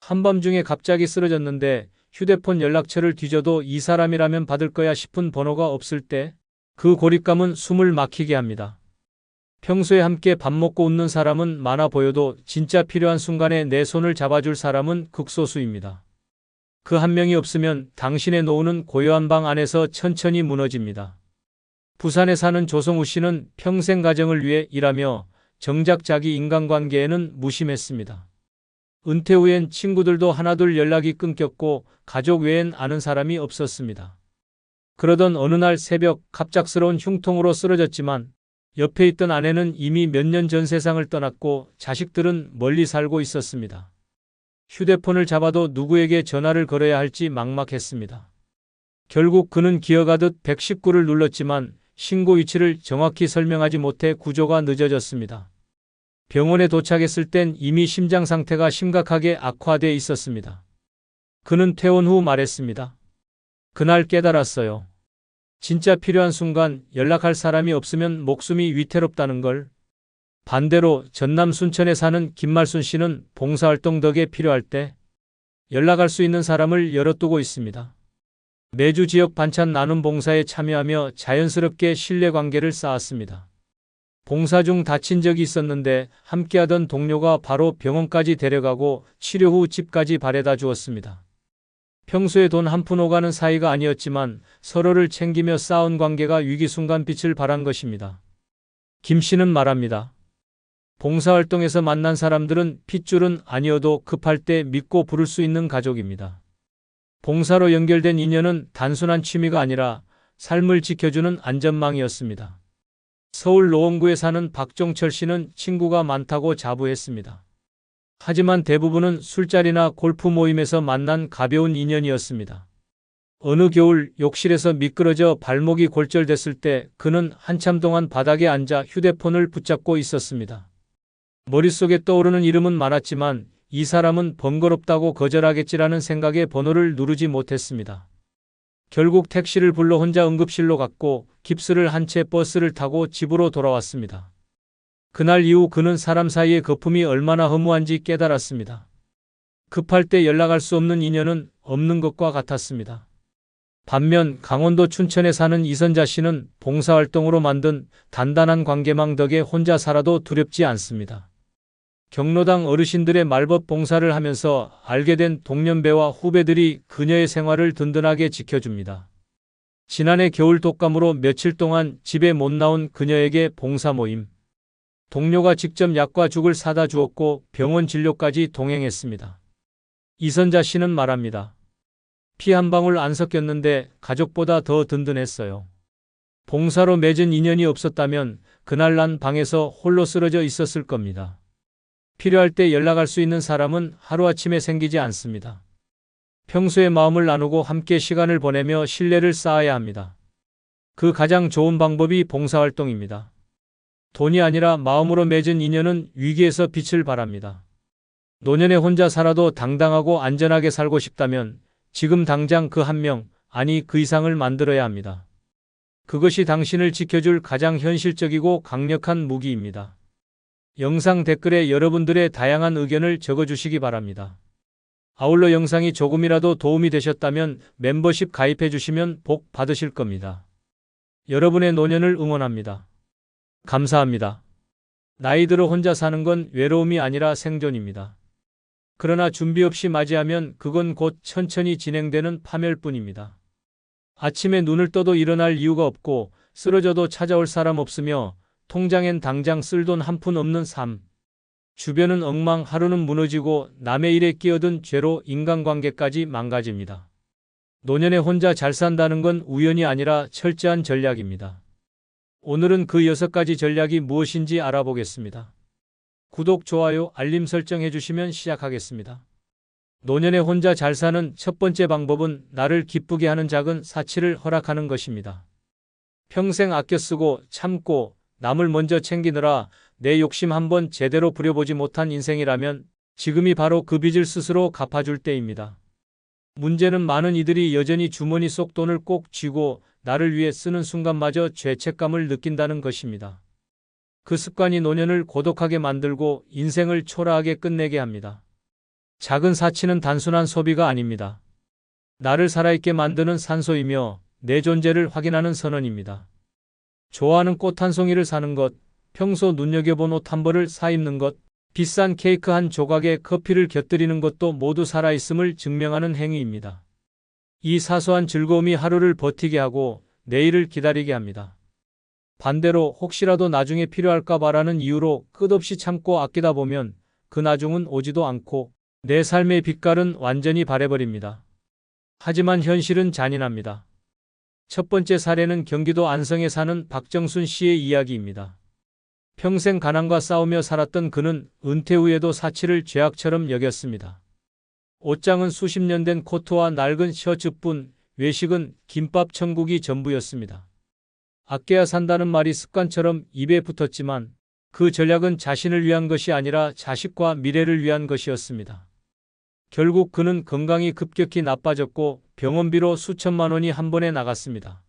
한밤중에 갑자기 쓰러졌는데 휴대폰 연락처를 뒤져도 이 사람이라면 받을 거야 싶은 번호가 없을 때 그 고립감은 숨을 막히게 합니다. 평소에 함께 밥 먹고 웃는 사람은 많아 보여도 진짜 필요한 순간에 내 손을 잡아줄 사람은 극소수입니다. 그 한 명이 없으면 당신의 노후는 고요한 방 안에서 천천히 무너집니다. 부산에 사는 조성우 씨는 평생 가정을 위해 일하며 정작 자기 인간관계에는 무심했습니다. 은퇴 후엔 친구들도 하나둘 연락이 끊겼고 가족 외엔 아는 사람이 없었습니다. 그러던 어느 날 새벽 갑작스러운 흉통으로 쓰러졌지만 옆에 있던 아내는 이미 몇 년 전 세상을 떠났고 자식들은 멀리 살고 있었습니다. 휴대폰을 잡아도 누구에게 전화를 걸어야 할지 막막했습니다. 결국 그는 기어가듯 119를 눌렀지만 신고 위치를 정확히 설명하지 못해 구조가 늦어졌습니다. 병원에 도착했을 땐 이미 심장 상태가 심각하게 악화돼 있었습니다. 그는 퇴원 후 말했습니다. 그날 깨달았어요. 진짜 필요한 순간 연락할 사람이 없으면 목숨이 위태롭다는 걸. 반대로 전남 순천에 사는 김말순 씨는 봉사활동 덕에 필요할 때 연락할 수 있는 사람을 열어두고 있습니다. 매주 지역 반찬 나눔 봉사에 참여하며 자연스럽게 신뢰관계를 쌓았습니다. 봉사 중 다친 적이 있었는데 함께하던 동료가 바로 병원까지 데려가고 치료 후 집까지 바래다 주었습니다. 평소에 돈 한 푼 오가는 사이가 아니었지만 서로를 챙기며 쌓은 관계가 위기 순간 빛을 발한 것입니다. 김 씨는 말합니다. 봉사활동에서 만난 사람들은 핏줄은 아니어도 급할 때 믿고 부를 수 있는 가족입니다. 봉사로 연결된 인연은 단순한 취미가 아니라 삶을 지켜주는 안전망이었습니다. 서울 노원구에 사는 박종철 씨는 친구가 많다고 자부했습니다. 하지만 대부분은 술자리나 골프 모임에서 만난 가벼운 인연이었습니다. 어느 겨울 욕실에서 미끄러져 발목이 골절됐을 때 그는 한참 동안 바닥에 앉아 휴대폰을 붙잡고 있었습니다. 머릿속에 떠오르는 이름은 많았지만 이 사람은 번거롭다고 거절하겠지라는 생각에 번호를 누르지 못했습니다. 결국 택시를 불러 혼자 응급실로 갔고 깁스를 한 채 버스를 타고 집으로 돌아왔습니다. 그날 이후 그는 사람 사이의 거품이 얼마나 허무한지 깨달았습니다. 급할 때 연락할 수 없는 인연은 없는 것과 같았습니다. 반면 강원도 춘천에 사는 이선자 씨는 봉사활동으로 만든 단단한 관계망 덕에 혼자 살아도 두렵지 않습니다. 경로당 어르신들의 말벗 봉사를 하면서 알게 된 동년배와 후배들이 그녀의 생활을 든든하게 지켜줍니다. 지난해 겨울 독감으로 며칠 동안 집에 못 나온 그녀에게 봉사 모임. 동료가 직접 약과 죽을 사다 주었고 병원 진료까지 동행했습니다. 이선자 씨는 말합니다. 피 한 방울 안 섞였는데 가족보다 더 든든했어요. 봉사로 맺은 인연이 없었다면 그날 난 방에서 홀로 쓰러져 있었을 겁니다. 필요할 때 연락할 수 있는 사람은 하루아침에 생기지 않습니다. 평소에 마음을 나누고 함께 시간을 보내며 신뢰를 쌓아야 합니다. 그 가장 좋은 방법이 봉사활동입니다. 돈이 아니라 마음으로 맺은 인연은 위기에서 빛을 발합니다. 노년에 혼자 살아도 당당하고 안전하게 살고 싶다면 지금 당장 그 한 명, 아니 그 이상을 만들어야 합니다. 그것이 당신을 지켜줄 가장 현실적이고 강력한 무기입니다. 영상 댓글에 여러분들의 다양한 의견을 적어주시기 바랍니다. 아울러 영상이 조금이라도 도움이 되셨다면 멤버십 가입해 주시면 복 받으실 겁니다. 여러분의 노년을 응원합니다. 감사합니다. 나이 들어 혼자 사는 건 외로움이 아니라 생존입니다. 그러나 준비 없이 맞이하면 그건 곧 천천히 진행되는 파멸뿐입니다. 아침에 눈을 떠도 일어날 이유가 없고 쓰러져도 찾아올 사람 없으며 통장엔 당장 쓸 돈 한 푼 없는 삶. 주변은 엉망, 하루는 무너지고 남의 일에 끼어든 죄로 인간관계까지 망가집니다. 노년에 혼자 잘 산다는 건 우연이 아니라 철저한 전략입니다. 오늘은 그 6가지 전략이 무엇인지 알아보겠습니다. 구독, 좋아요, 알림 설정 해주시면 시작하겠습니다. 노년에 혼자 잘 사는 첫 번째 방법은 나를 기쁘게 하는 작은 사치를 허락하는 것입니다. 평생 아껴 쓰고 참고 남을 먼저 챙기느라 내 욕심 한번 제대로 부려보지 못한 인생이라면 지금이 바로 그 빚을 스스로 갚아줄 때입니다. 문제는 많은 이들이 여전히 주머니 속 돈을 꼭 쥐고 나를 위해 쓰는 순간마저 죄책감을 느낀다는 것입니다. 그 습관이 노년을 고독하게 만들고 인생을 초라하게 끝내게 합니다. 작은 사치는 단순한 소비가 아닙니다. 나를 살아있게 만드는 산소이며 내 존재를 확인하는 선언입니다. 좋아하는 꽃 한 송이를 사는 것, 평소 눈여겨본 옷 한 벌을 사입는 것, 비싼 케이크 한 조각에 커피를 곁들이는 것도 모두 살아있음을 증명하는 행위입니다. 이 사소한 즐거움이 하루를 버티게 하고 내일을 기다리게 합니다. 반대로 혹시라도 나중에 필요할까 봐라는 이유로 끝없이 참고 아끼다 보면 그 나중은 오지도 않고 내 삶의 빛깔은 완전히 바래버립니다. 하지만 현실은 잔인합니다. 첫 번째 사례는 경기도 안성에 사는 박정순 씨의 이야기입니다. 평생 가난과 싸우며 살았던 그는 은퇴 후에도 사치를 죄악처럼 여겼습니다. 옷장은 수십 년 된 코트와 낡은 셔츠뿐, 외식은 김밥 천국이 전부였습니다. 아껴야 산다는 말이 습관처럼 입에 붙었지만 그 전략은 자신을 위한 것이 아니라 자식과 미래를 위한 것이었습니다. 결국 그는 건강이 급격히 나빠졌고 병원비로 수천만 원이 한 번에 나갔습니다.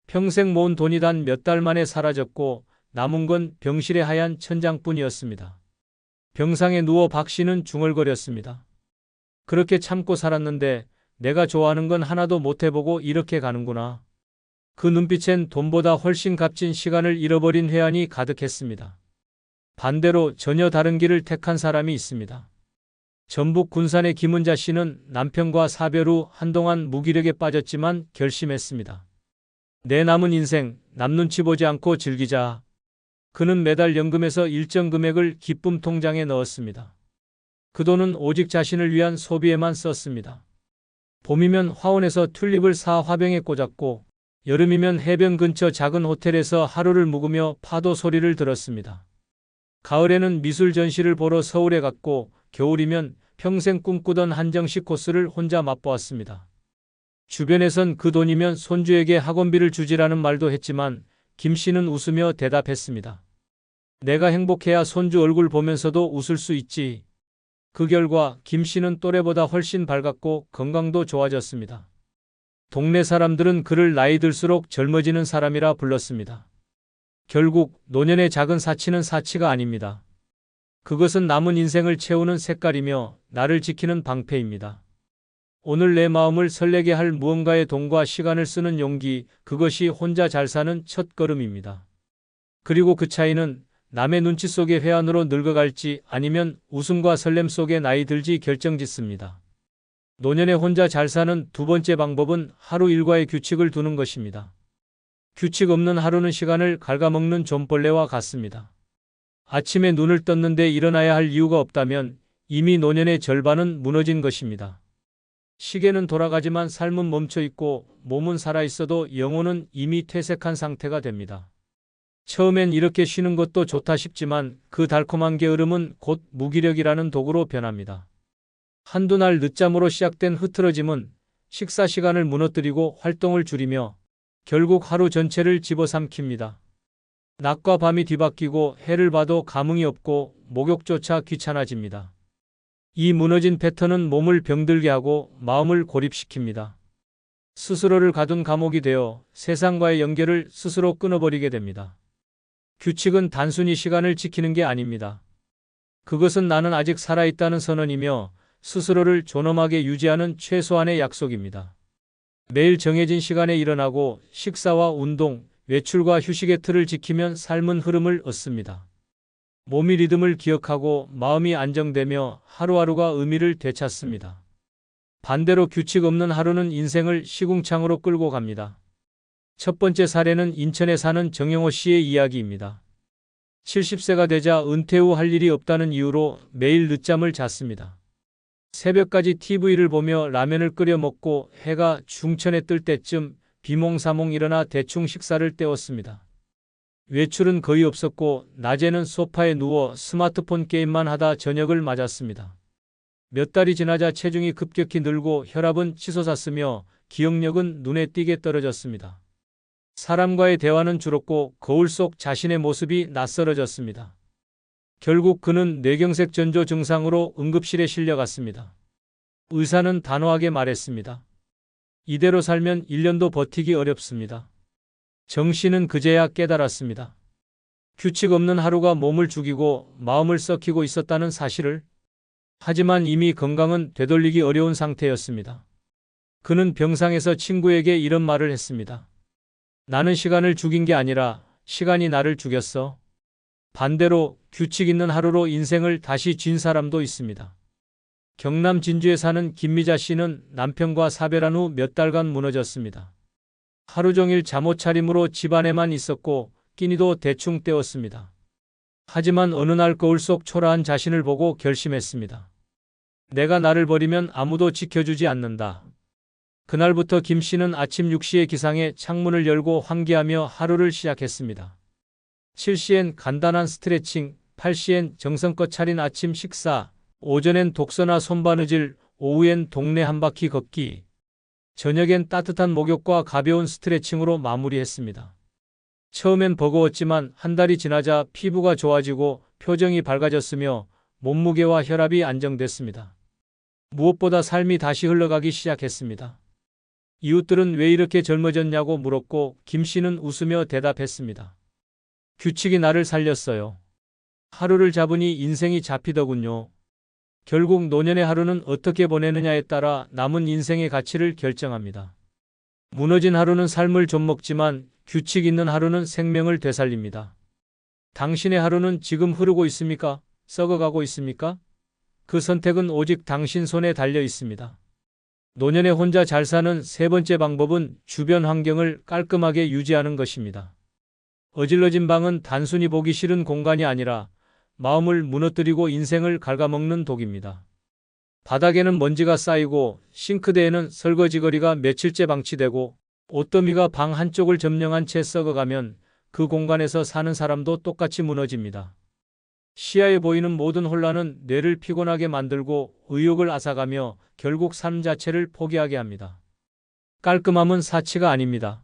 평생 모은 돈이 단 몇 달 만에 사라졌고 남은 건 병실의 하얀 천장뿐이었습니다. 병상에 누워 박 씨는 중얼거렸습니다. 그렇게 참고 살았는데 내가 좋아하는 건 하나도 못 해보고 이렇게 가는구나. 그 눈빛엔 돈보다 훨씬 값진 시간을 잃어버린 회한이 가득했습니다. 반대로 전혀 다른 길을 택한 사람이 있습니다. 전북 군산의 김은자 씨는 남편과 사별 후 한동안 무기력에 빠졌지만 결심했습니다. 내 남은 인생 남 눈치 보지 않고 즐기자. 그는 매달 연금에서 일정 금액을 기쁨 통장에 넣었습니다. 그 돈은 오직 자신을 위한 소비에만 썼습니다. 봄이면 화원에서 튤립을 사 화병에 꽂았고 여름이면 해변 근처 작은 호텔에서 하루를 묵으며 파도 소리를 들었습니다. 가을에는 미술 전시를 보러 서울에 갔고 겨울이면 평생 꿈꾸던 한정식 코스를 혼자 맛보았습니다. 주변에선 그 돈이면 손주에게 학원비를 주지라는 말도 했지만 김 씨는 웃으며 대답했습니다. 내가 행복해야 손주 얼굴 보면서도 웃을 수 있지. 그 결과 김 씨는 또래보다 훨씬 밝았고 건강도 좋아졌습니다. 동네 사람들은 그를 나이 들수록 젊어지는 사람이라 불렀습니다. 결국 노년의 작은 사치는 사치가 아닙니다. 그것은 남은 인생을 채우는 색깔이며 나를 지키는 방패입니다. 오늘 내 마음을 설레게 할 무언가의 돈과 시간을 쓰는 용기, 그것이 혼자 잘 사는 첫 걸음입니다. 그리고 그 차이는 남의 눈치 속의 회한으로 늙어갈지 아니면 웃음과 설렘 속에 나이 들지 결정짓습니다. 노년에 혼자 잘 사는 두 번째 방법은 하루 일과의 규칙을 두는 것입니다. 규칙 없는 하루는 시간을 갉아먹는 좀벌레와 같습니다. 아침에 눈을 떴는데 일어나야 할 이유가 없다면 이미 노년의 절반은 무너진 것입니다. 시계는 돌아가지만 삶은 멈춰 있고 몸은 살아 있어도 영혼은 이미 퇴색한 상태가 됩니다. 처음엔 이렇게 쉬는 것도 좋다 싶지만 그 달콤한 게으름은 곧 무기력이라는 독으로 변합니다. 한두 날 늦잠으로 시작된 흐트러짐은 식사 시간을 무너뜨리고 활동을 줄이며 결국 하루 전체를 집어삼킵니다. 낮과 밤이 뒤바뀌고 해를 봐도 감흥이 없고 목욕조차 귀찮아집니다. 이 무너진 패턴은 몸을 병들게 하고 마음을 고립시킵니다. 스스로를 가둔 감옥이 되어 세상과의 연결을 스스로 끊어버리게 됩니다. 규칙은 단순히 시간을 지키는 게 아닙니다. 그것은 나는 아직 살아있다는 선언이며 스스로를 존엄하게 유지하는 최소한의 약속입니다. 매일 정해진 시간에 일어나고 식사와 운동, 외출과 휴식의 틀을 지키면 삶은 흐름을 얻습니다. 몸이 리듬을 기억하고 마음이 안정되며 하루하루가 의미를 되찾습니다. 반대로 규칙 없는 하루는 인생을 시궁창으로 끌고 갑니다. 첫 번째 사례는 인천에 사는 정영호 씨의 이야기입니다. 70세가 되자 은퇴 후 할 일이 없다는 이유로 매일 늦잠을 잤습니다. 새벽까지 TV를 보며 라면을 끓여 먹고 해가 중천에 뜰 때쯤 비몽사몽 일어나 대충 식사를 때웠습니다. 외출은 거의 없었고 낮에는 소파에 누워 스마트폰 게임만 하다 저녁을 맞았습니다. 몇 달이 지나자 체중이 급격히 늘고 혈압은 치솟았으며 기억력은 눈에 띄게 떨어졌습니다. 사람과의 대화는 줄었고 거울 속 자신의 모습이 낯설어졌습니다. 결국 그는 뇌경색 전조 증상으로 응급실에 실려갔습니다. 의사는 단호하게 말했습니다. 이대로 살면 1년도 버티기 어렵습니다. 정 씨는 그제야 깨달았습니다. 규칙 없는 하루가 몸을 죽이고 마음을 썩히고 있었다는 사실을. 하지만 이미 건강은 되돌리기 어려운 상태였습니다. 그는 병상에서 친구에게 이런 말을 했습니다. 나는 시간을 죽인 게 아니라 시간이 나를 죽였어. 반대로 규칙 있는 하루로 인생을 다시 쥔 사람도 있습니다. 경남 진주에 사는 김미자 씨는 남편과 사별한 후 몇 달간 무너졌습니다. 하루 종일 잠옷 차림으로 집안에만 있었고 끼니도 대충 때웠습니다. 하지만 어느 날 거울 속 초라한 자신을 보고 결심했습니다. 내가 나를 버리면 아무도 지켜주지 않는다. 그날부터 김 씨는 아침 6시의 기상에 창문을 열고 환기하며 하루를 시작했습니다. 7시엔 간단한 스트레칭, 8시엔 정성껏 차린 아침 식사, 오전엔 독서나 손바느질, 오후엔 동네 한 바퀴 걷기, 저녁엔 따뜻한 목욕과 가벼운 스트레칭으로 마무리했습니다. 처음엔 버거웠지만 한 달이 지나자 피부가 좋아지고 표정이 밝아졌으며 몸무게와 혈압이 안정됐습니다. 무엇보다 삶이 다시 흘러가기 시작했습니다. 이웃들은 왜 이렇게 젊어졌냐고 물었고 김 씨는 웃으며 대답했습니다. 규칙이 나를 살렸어요. 하루를 잡으니 인생이 잡히더군요. 결국 노년의 하루는 어떻게 보내느냐에 따라 남은 인생의 가치를 결정합니다. 무너진 하루는 삶을 좀먹지만 규칙 있는 하루는 생명을 되살립니다. 당신의 하루는 지금 흐르고 있습니까? 썩어가고 있습니까? 그 선택은 오직 당신 손에 달려 있습니다. 노년에 혼자 잘 사는 세 번째 방법은 주변 환경을 깔끔하게 유지하는 것입니다. 어질러진 방은 단순히 보기 싫은 공간이 아니라 마음을 무너뜨리고 인생을 갉아먹는 독입니다. 바닥에는 먼지가 쌓이고 싱크대에는 설거지거리가 며칠째 방치되고 옷더미가 방 한쪽을 점령한 채 썩어가면 그 공간에서 사는 사람도 똑같이 무너집니다. 시야에 보이는 모든 혼란은 뇌를 피곤하게 만들고 의욕을 앗아가며 결국 삶 자체를 포기하게 합니다. 깔끔함은 사치가 아닙니다.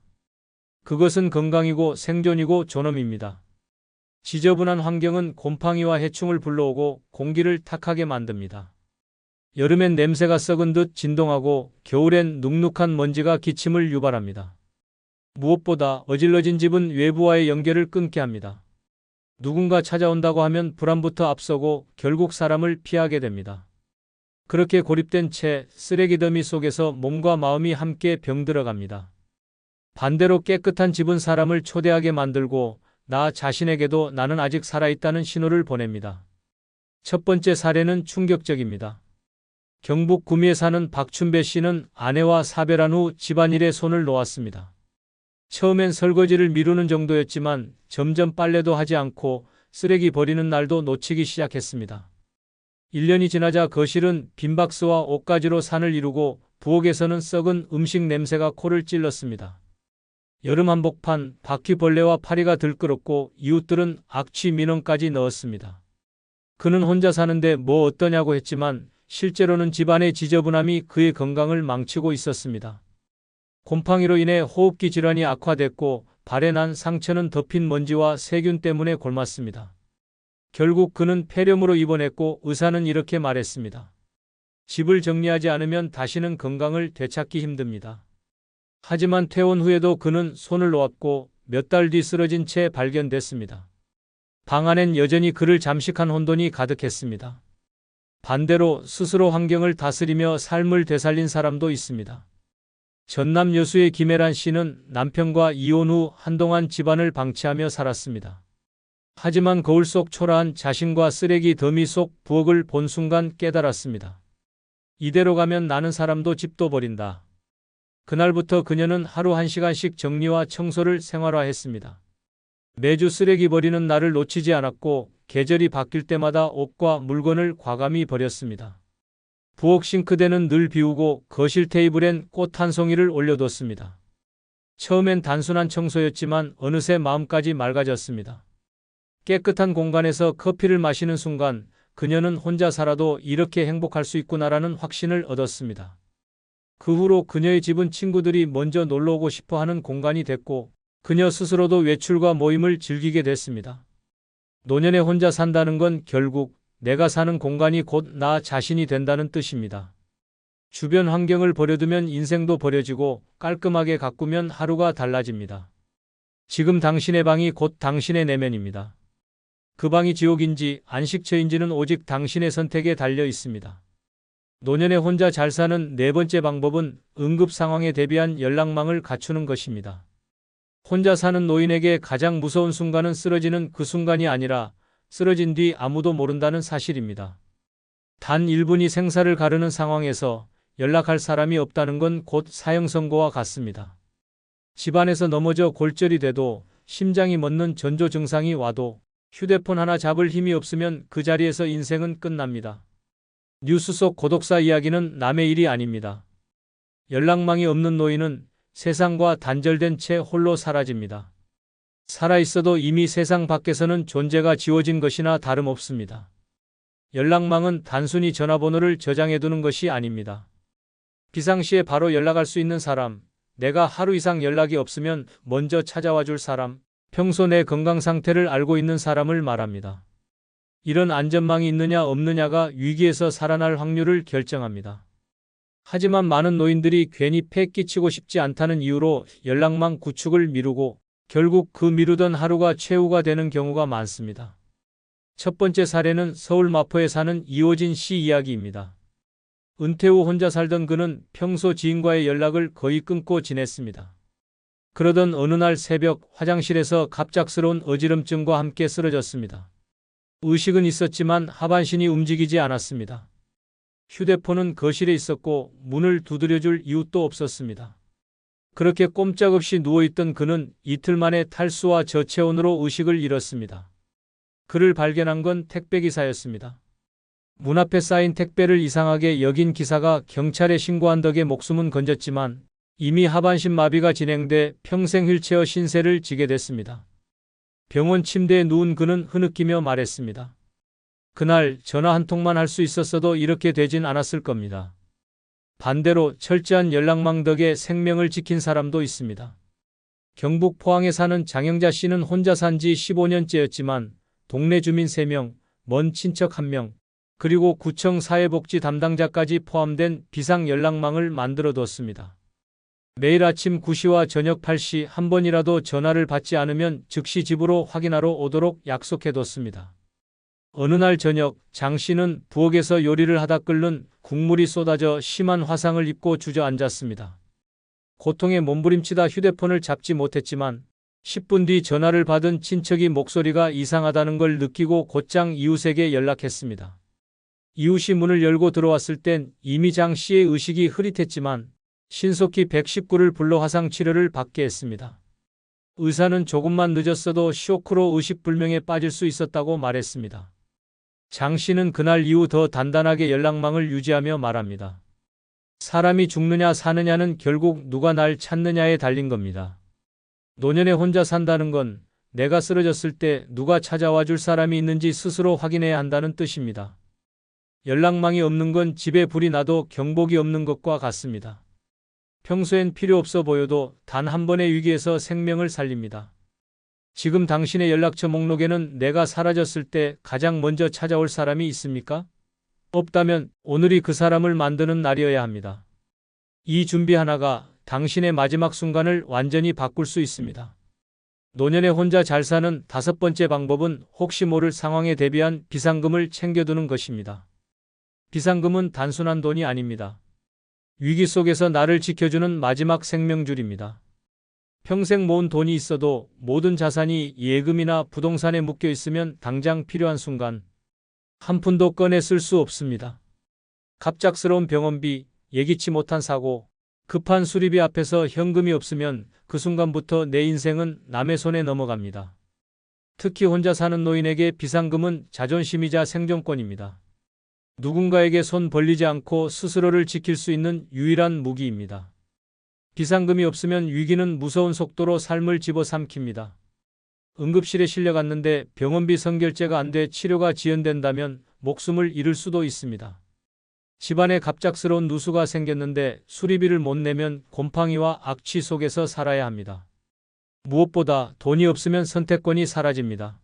그것은 건강이고 생존이고 존엄입니다. 지저분한 환경은 곰팡이와 해충을 불러오고 공기를 탁하게 만듭니다. 여름엔 냄새가 썩은 듯 진동하고 겨울엔 눅눅한 먼지가 기침을 유발합니다. 무엇보다 어질러진 집은 외부와의 연결을 끊게 합니다. 누군가 찾아온다고 하면 불안부터 앞서고 결국 사람을 피하게 됩니다. 그렇게 고립된 채 쓰레기 더미 속에서 몸과 마음이 함께 병들어갑니다. 반대로 깨끗한 집은 사람을 초대하게 만들고 나 자신에게도 나는 아직 살아있다는 신호를 보냅니다. 첫 번째 사례는 충격적입니다. 경북 구미에 사는 박춘배 씨는 아내와 사별한 후 집안일에 손을 놓았습니다. 처음엔 설거지를 미루는 정도였지만 점점 빨래도 하지 않고 쓰레기 버리는 날도 놓치기 시작했습니다. 1년이 지나자 거실은 빈 박스와 옷가지로 산을 이루고 부엌에서는 썩은 음식 냄새가 코를 찔렀습니다. 여름 한복판 바퀴벌레와 파리가 들끓었고 이웃들은 악취 민원까지 넣었습니다. 그는 혼자 사는데 뭐 어떠냐고 했지만 실제로는 집안의 지저분함이 그의 건강을 망치고 있었습니다. 곰팡이로 인해 호흡기 질환이 악화됐고 발에 난 상처는 덮인 먼지와 세균 때문에 곪았습니다. 결국 그는 폐렴으로 입원했고 의사는 이렇게 말했습니다. 집을 정리하지 않으면 다시는 건강을 되찾기 힘듭니다. 하지만 퇴원 후에도 그는 손을 놓았고 몇 달 뒤 쓰러진 채 발견됐습니다. 방 안엔 여전히 그를 잠식한 혼돈이 가득했습니다. 반대로 스스로 환경을 다스리며 삶을 되살린 사람도 있습니다. 전남 여수의 김혜란 씨는 남편과 이혼 후 한동안 집안을 방치하며 살았습니다. 하지만 거울 속 초라한 자신과 쓰레기 더미 속 부엌을 본 순간 깨달았습니다. 이대로 가면 나는 사람도 집도 버린다. 그날부터 그녀는 하루 1시간씩 정리와 청소를 생활화했습니다. 매주 쓰레기 버리는 날을 놓치지 않았고 계절이 바뀔 때마다 옷과 물건을 과감히 버렸습니다. 부엌 싱크대는 늘 비우고 거실 테이블엔 꽃 한 송이를 올려뒀습니다. 처음엔 단순한 청소였지만 어느새 마음까지 맑아졌습니다. 깨끗한 공간에서 커피를 마시는 순간 그녀는 혼자 살아도 이렇게 행복할 수 있구나라는 확신을 얻었습니다. 그 후로 그녀의 집은 친구들이 먼저 놀러오고 싶어하는 공간이 됐고 그녀 스스로도 외출과 모임을 즐기게 됐습니다. 노년에 혼자 산다는 건 결국 내가 사는 공간이 곧 나 자신이 된다는 뜻입니다. 주변 환경을 버려두면 인생도 버려지고 깔끔하게 가꾸면 하루가 달라집니다. 지금 당신의 방이 곧 당신의 내면입니다. 그 방이 지옥인지 안식처인지는 오직 당신의 선택에 달려 있습니다. 노년에 혼자 잘 사는 네 번째 방법은 응급 상황에 대비한 연락망을 갖추는 것입니다. 혼자 사는 노인에게 가장 무서운 순간은 쓰러지는 그 순간이 아니라 쓰러진 뒤 아무도 모른다는 사실입니다. 단 1분이 생사를 가르는 상황에서 연락할 사람이 없다는 건 곧 사형 선고와 같습니다. 집안에서 넘어져 골절이 돼도 심장이 멎는 전조 증상이 와도 휴대폰 하나 잡을 힘이 없으면 그 자리에서 인생은 끝납니다. 뉴스 속 고독사 이야기는 남의 일이 아닙니다. 연락망이 없는 노인은 세상과 단절된 채 홀로 사라집니다. 살아있어도 이미 세상 밖에서는 존재가 지워진 것이나 다름없습니다. 연락망은 단순히 전화번호를 저장해두는 것이 아닙니다. 비상시에 바로 연락할 수 있는 사람, 내가 하루 이상 연락이 없으면 먼저 찾아와 줄 사람, 평소 내 건강 상태를 알고 있는 사람을 말합니다. 이런 안전망이 있느냐 없느냐가 위기에서 살아날 확률을 결정합니다. 하지만 많은 노인들이 괜히 폐 끼치고 싶지 않다는 이유로 연락망 구축을 미루고 결국 그 미루던 하루가 최후가 되는 경우가 많습니다. 첫 번째 사례는 서울 마포에 사는 이호진 씨 이야기입니다. 은퇴 후 혼자 살던 그는 평소 지인과의 연락을 거의 끊고 지냈습니다. 그러던 어느 날 새벽 화장실에서 갑작스러운 어지럼증과 함께 쓰러졌습니다. 의식은 있었지만 하반신이 움직이지 않았습니다. 휴대폰은 거실에 있었고 문을 두드려줄 이웃도 없었습니다. 그렇게 꼼짝없이 누워있던 그는 이틀 만에 탈수와 저체온으로 의식을 잃었습니다. 그를 발견한 건 택배기사였습니다. 문 앞에 쌓인 택배를 이상하게 여긴 기사가 경찰에 신고한 덕에 목숨은 건졌지만 이미 하반신 마비가 진행돼 평생 휠체어 신세를 지게 됐습니다. 병원 침대에 누운 그는 흐느끼며 말했습니다. 그날 전화 한 통만 할 수 있었어도 이렇게 되진 않았을 겁니다. 반대로 철저한 연락망 덕에 생명을 지킨 사람도 있습니다. 경북 포항에 사는 장영자 씨는 혼자 산 지 15년째였지만 동네 주민 3명, 먼 친척 1명, 그리고 구청 사회복지 담당자까지 포함된 비상 연락망을 만들어 뒀습니다. 매일 아침 9시와 저녁 8시 한 번이라도 전화를 받지 않으면 즉시 집으로 확인하러 오도록 약속해뒀습니다. 어느 날 저녁 장 씨는 부엌에서 요리를 하다 끓는 국물이 쏟아져 심한 화상을 입고 주저앉았습니다. 고통에 몸부림치다 휴대폰을 잡지 못했지만 10분 뒤 전화를 받은 친척이 목소리가 이상하다는 걸 느끼고 곧장 이웃에게 연락했습니다. 이웃이 문을 열고 들어왔을 땐 이미 장 씨의 의식이 흐릿했지만 신속히 119를 불러 화상 치료를 받게 했습니다. 의사는 조금만 늦었어도 쇼크로 의식불명에 빠질 수 있었다고 말했습니다. 장 씨는 그날 이후 더 단단하게 연락망을 유지하며 말합니다. 사람이 죽느냐 사느냐는 결국 누가 날 찾느냐에 달린 겁니다. 노년에 혼자 산다는 건 내가 쓰러졌을 때 누가 찾아와 줄 사람이 있는지 스스로 확인해야 한다는 뜻입니다. 연락망이 없는 건 집에 불이 나도 경복이 없는 것과 같습니다. 평소엔 필요 없어 보여도 단 한 번의 위기에서 생명을 살립니다. 지금 당신의 연락처 목록에는 내가 사라졌을 때 가장 먼저 찾아올 사람이 있습니까? 없다면 오늘이 그 사람을 만드는 날이어야 합니다. 이 준비 하나가 당신의 마지막 순간을 완전히 바꿀 수 있습니다. 노년에 혼자 잘 사는 5번째 방법은 혹시 모를 상황에 대비한 비상금을 챙겨두는 것입니다. 비상금은 단순한 돈이 아닙니다. 위기 속에서 나를 지켜주는 마지막 생명줄입니다. 평생 모은 돈이 있어도 모든 자산이 예금이나 부동산에 묶여 있으면 당장 필요한 순간 한 푼도 꺼내 쓸 수 없습니다. 갑작스러운 병원비, 예기치 못한 사고, 급한 수리비 앞에서 현금이 없으면 그 순간부터 내 인생은 남의 손에 넘어갑니다. 특히 혼자 사는 노인에게 비상금은 자존심이자 생존권입니다. 누군가에게 손 벌리지 않고 스스로를 지킬 수 있는 유일한 무기입니다. 비상금이 없으면 위기는 무서운 속도로 삶을 집어삼킵니다. 응급실에 실려갔는데 병원비 선결제가 안 돼 치료가 지연된다면 목숨을 잃을 수도 있습니다. 집안에 갑작스러운 누수가 생겼는데 수리비를 못 내면 곰팡이와 악취 속에서 살아야 합니다. 무엇보다 돈이 없으면 선택권이 사라집니다.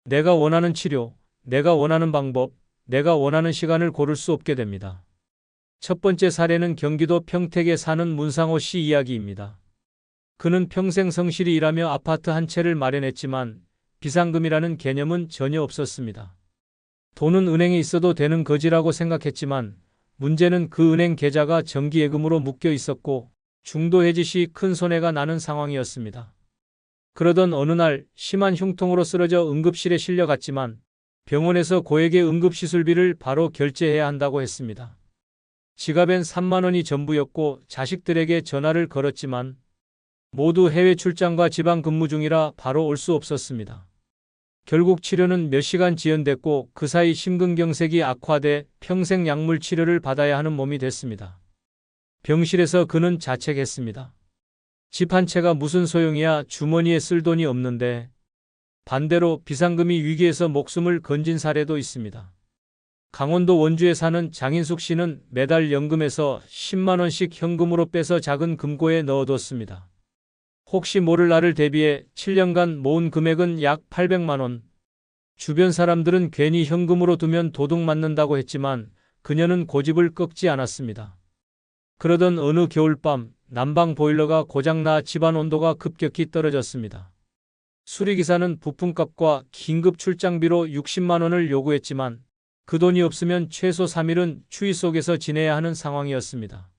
내가 원하는 치료, 내가 원하는 방법, 내가 원하는 시간을 고를 수 없게 됩니다. 첫 번째 사례는 경기도 평택에 사는 문상호 씨 이야기입니다. 그는 평생 성실히 일하며 아파트 한 채를 마련했지만 비상금이라는 개념은 전혀 없었습니다. 돈은 은행에 있어도 되는 거지라고 생각했지만 문제는 그 은행 계좌가 정기예금으로 묶여 있었고 중도 해지 시 큰 손해가 나는 상황이었습니다. 그러던 어느 날 심한 흉통으로 쓰러져 응급실에 실려갔지만 병원에서 고액의 응급시술비를 바로 결제해야 한다고 했습니다. 지갑엔 3만 원이 전부였고 자식들에게 전화를 걸었지만 모두 해외 출장과 지방 근무 중이라 바로 올 수 없었습니다. 결국 치료는 몇 시간 지연됐고 그 사이 심근경색이 악화돼 평생 약물 치료를 받아야 하는 몸이 됐습니다. 병실에서 그는 자책했습니다. 집 한 채가 무슨 소용이야, 주머니에 쓸 돈이 없는데. 반대로 비상금이 위기에서 목숨을 건진 사례도 있습니다. 강원도 원주에 사는 장인숙 씨는 매달 연금에서 10만 원씩 현금으로 빼서 작은 금고에 넣어뒀습니다. 혹시 모를 날을 대비해 7년간 모은 금액은 약 800만 원. 주변 사람들은 괜히 현금으로 두면 도둑 맞는다고 했지만 그녀는 고집을 꺾지 않았습니다. 그러던 어느 겨울밤 난방 보일러가 고장나 집안 온도가 급격히 떨어졌습니다. 수리기사는 부품값과 긴급 출장비로 60만 원을 요구했지만 그 돈이 없으면 최소 3일은 추위 속에서 지내야 하는 상황이었습니다.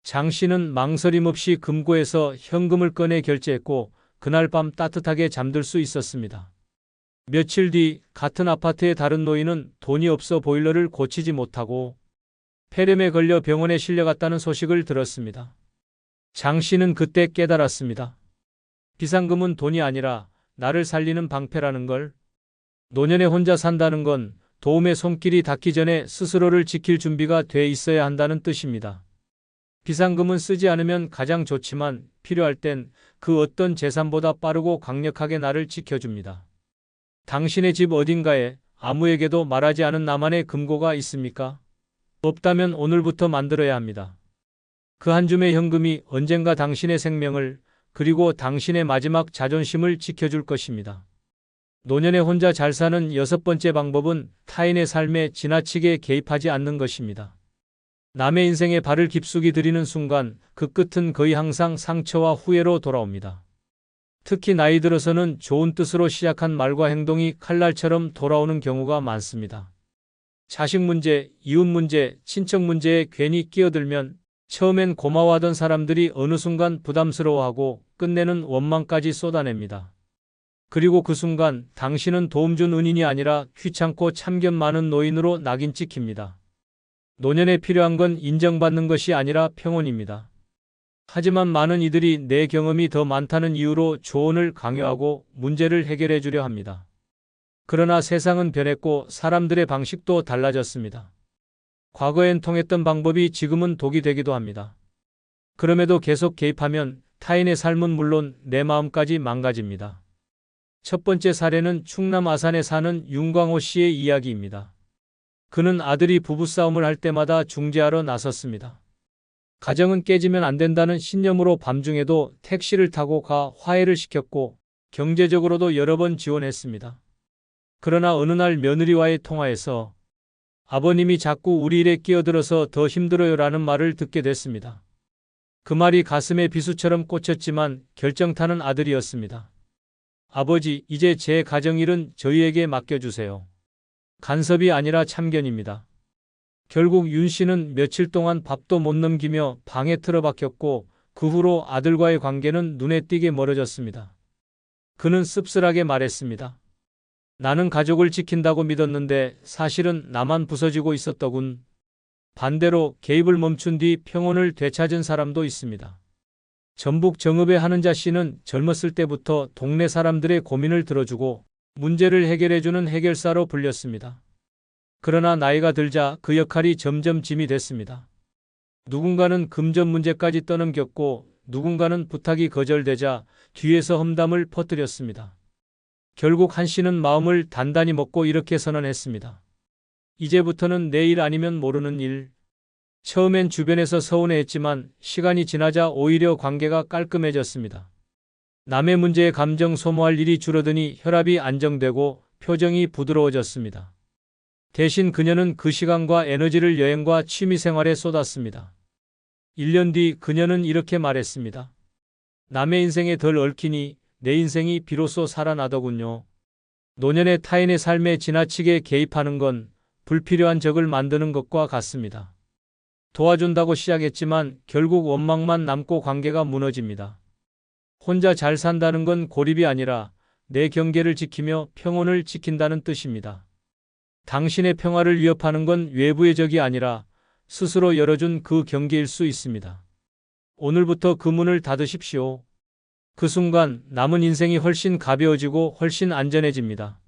장 씨는 망설임 없이 금고에서 현금을 꺼내 결제했고 그날 밤 따뜻하게 잠들 수 있었습니다. 며칠 뒤 같은 아파트의 다른 노인은 돈이 없어 보일러를 고치지 못하고 폐렴에 걸려 병원에 실려갔다는 소식을 들었습니다. 장 씨는 그때 깨달았습니다. 비상금은 돈이 아니라 나를 살리는 방패라는 걸. 노년에 혼자 산다는 건 도움의 손길이 닿기 전에 스스로를 지킬 준비가 돼 있어야 한다는 뜻입니다. 비상금은 쓰지 않으면 가장 좋지만 필요할 땐 그 어떤 재산보다 빠르고 강력하게 나를 지켜줍니다. 당신의 집 어딘가에 아무에게도 말하지 않은 나만의 금고가 있습니까? 없다면 오늘부터 만들어야 합니다. 그 한 줌의 현금이 언젠가 당신의 생명을 그리고 당신의 마지막 자존심을 지켜줄 것입니다. 노년에 혼자 잘 사는 6번째 방법은 타인의 삶에 지나치게 개입하지 않는 것입니다. 남의 인생에 발을 깊숙이 들이는 순간 그 끝은 거의 항상 상처와 후회로 돌아옵니다. 특히 나이 들어서는 좋은 뜻으로 시작한 말과 행동이 칼날처럼 돌아오는 경우가 많습니다. 자식 문제, 이웃 문제, 친척 문제에 괜히 끼어들면 처음엔 고마워하던 사람들이 어느 순간 부담스러워하고 끝내는 원망까지 쏟아냅니다. 그리고 그 순간 당신은 도움 준 은인이 아니라 귀찮고 참견 많은 노인으로 낙인 찍힙니다. 노년에 필요한 건 인정받는 것이 아니라 평온입니다. 하지만 많은 이들이 내 경험이 더 많다는 이유로 조언을 강요하고 문제를 해결해 주려 합니다. 그러나 세상은 변했고 사람들의 방식도 달라졌습니다. 과거엔 통했던 방법이 지금은 독이 되기도 합니다. 그럼에도 계속 개입하면 타인의 삶은 물론 내 마음까지 망가집니다. 첫 번째 사례는 충남 아산에 사는 윤광호 씨의 이야기입니다. 그는 아들이 부부싸움을 할 때마다 중재하러 나섰습니다. 가정은 깨지면 안 된다는 신념으로 밤중에도 택시를 타고 가 화해를 시켰고 경제적으로도 여러 번 지원했습니다. 그러나 어느 날 며느리와의 통화에서 아버님이 자꾸 우리 일에 끼어들어서 더 힘들어요라는 말을 듣게 됐습니다. 그 말이 가슴에 비수처럼 꽂혔지만 결정타는 아들이었습니다. 아버지, 이제 제 가정일은 저희에게 맡겨주세요. 간섭이 아니라 참견입니다. 결국 윤 씨는 며칠 동안 밥도 못 넘기며 방에 틀어박혔고 그 후로 아들과의 관계는 눈에 띄게 멀어졌습니다. 그는 씁쓸하게 말했습니다. 나는 가족을 지킨다고 믿었는데 사실은 나만 부서지고 있었더군. 반대로 개입을 멈춘 뒤 평온을 되찾은 사람도 있습니다. 전북 정읍의 한은자 씨는 젊었을 때부터 동네 사람들의 고민을 들어주고 문제를 해결해주는 해결사로 불렸습니다. 그러나 나이가 들자 그 역할이 점점 짐이 됐습니다. 누군가는 금전 문제까지 떠넘겼고 누군가는 부탁이 거절되자 뒤에서 험담을 퍼뜨렸습니다. 결국 한 씨는 마음을 단단히 먹고 이렇게 선언했습니다. 이제부터는 내 일 아니면 모르는 일. 처음엔 주변에서 서운해했지만 시간이 지나자 오히려 관계가 깔끔해졌습니다. 남의 문제에 감정 소모할 일이 줄어드니 혈압이 안정되고 표정이 부드러워졌습니다. 대신 그녀는 그 시간과 에너지를 여행과 취미생활에 쏟았습니다. 1년 뒤 그녀는 이렇게 말했습니다. 남의 인생에 덜 얽히니 내 인생이 비로소 살아나더군요. 노년의 타인의 삶에 지나치게 개입하는 건 불필요한 적을 만드는 것과 같습니다. 도와준다고 시작했지만 결국 원망만 남고 관계가 무너집니다. 혼자 잘 산다는 건 고립이 아니라 내 경계를 지키며 평온을 지킨다는 뜻입니다. 당신의 평화를 위협하는 건 외부의 적이 아니라 스스로 열어준 그 경계일 수 있습니다. 오늘부터 그 문을 닫으십시오. 그 순간 남은 인생이 훨씬 가벼워지고 훨씬 안전해집니다.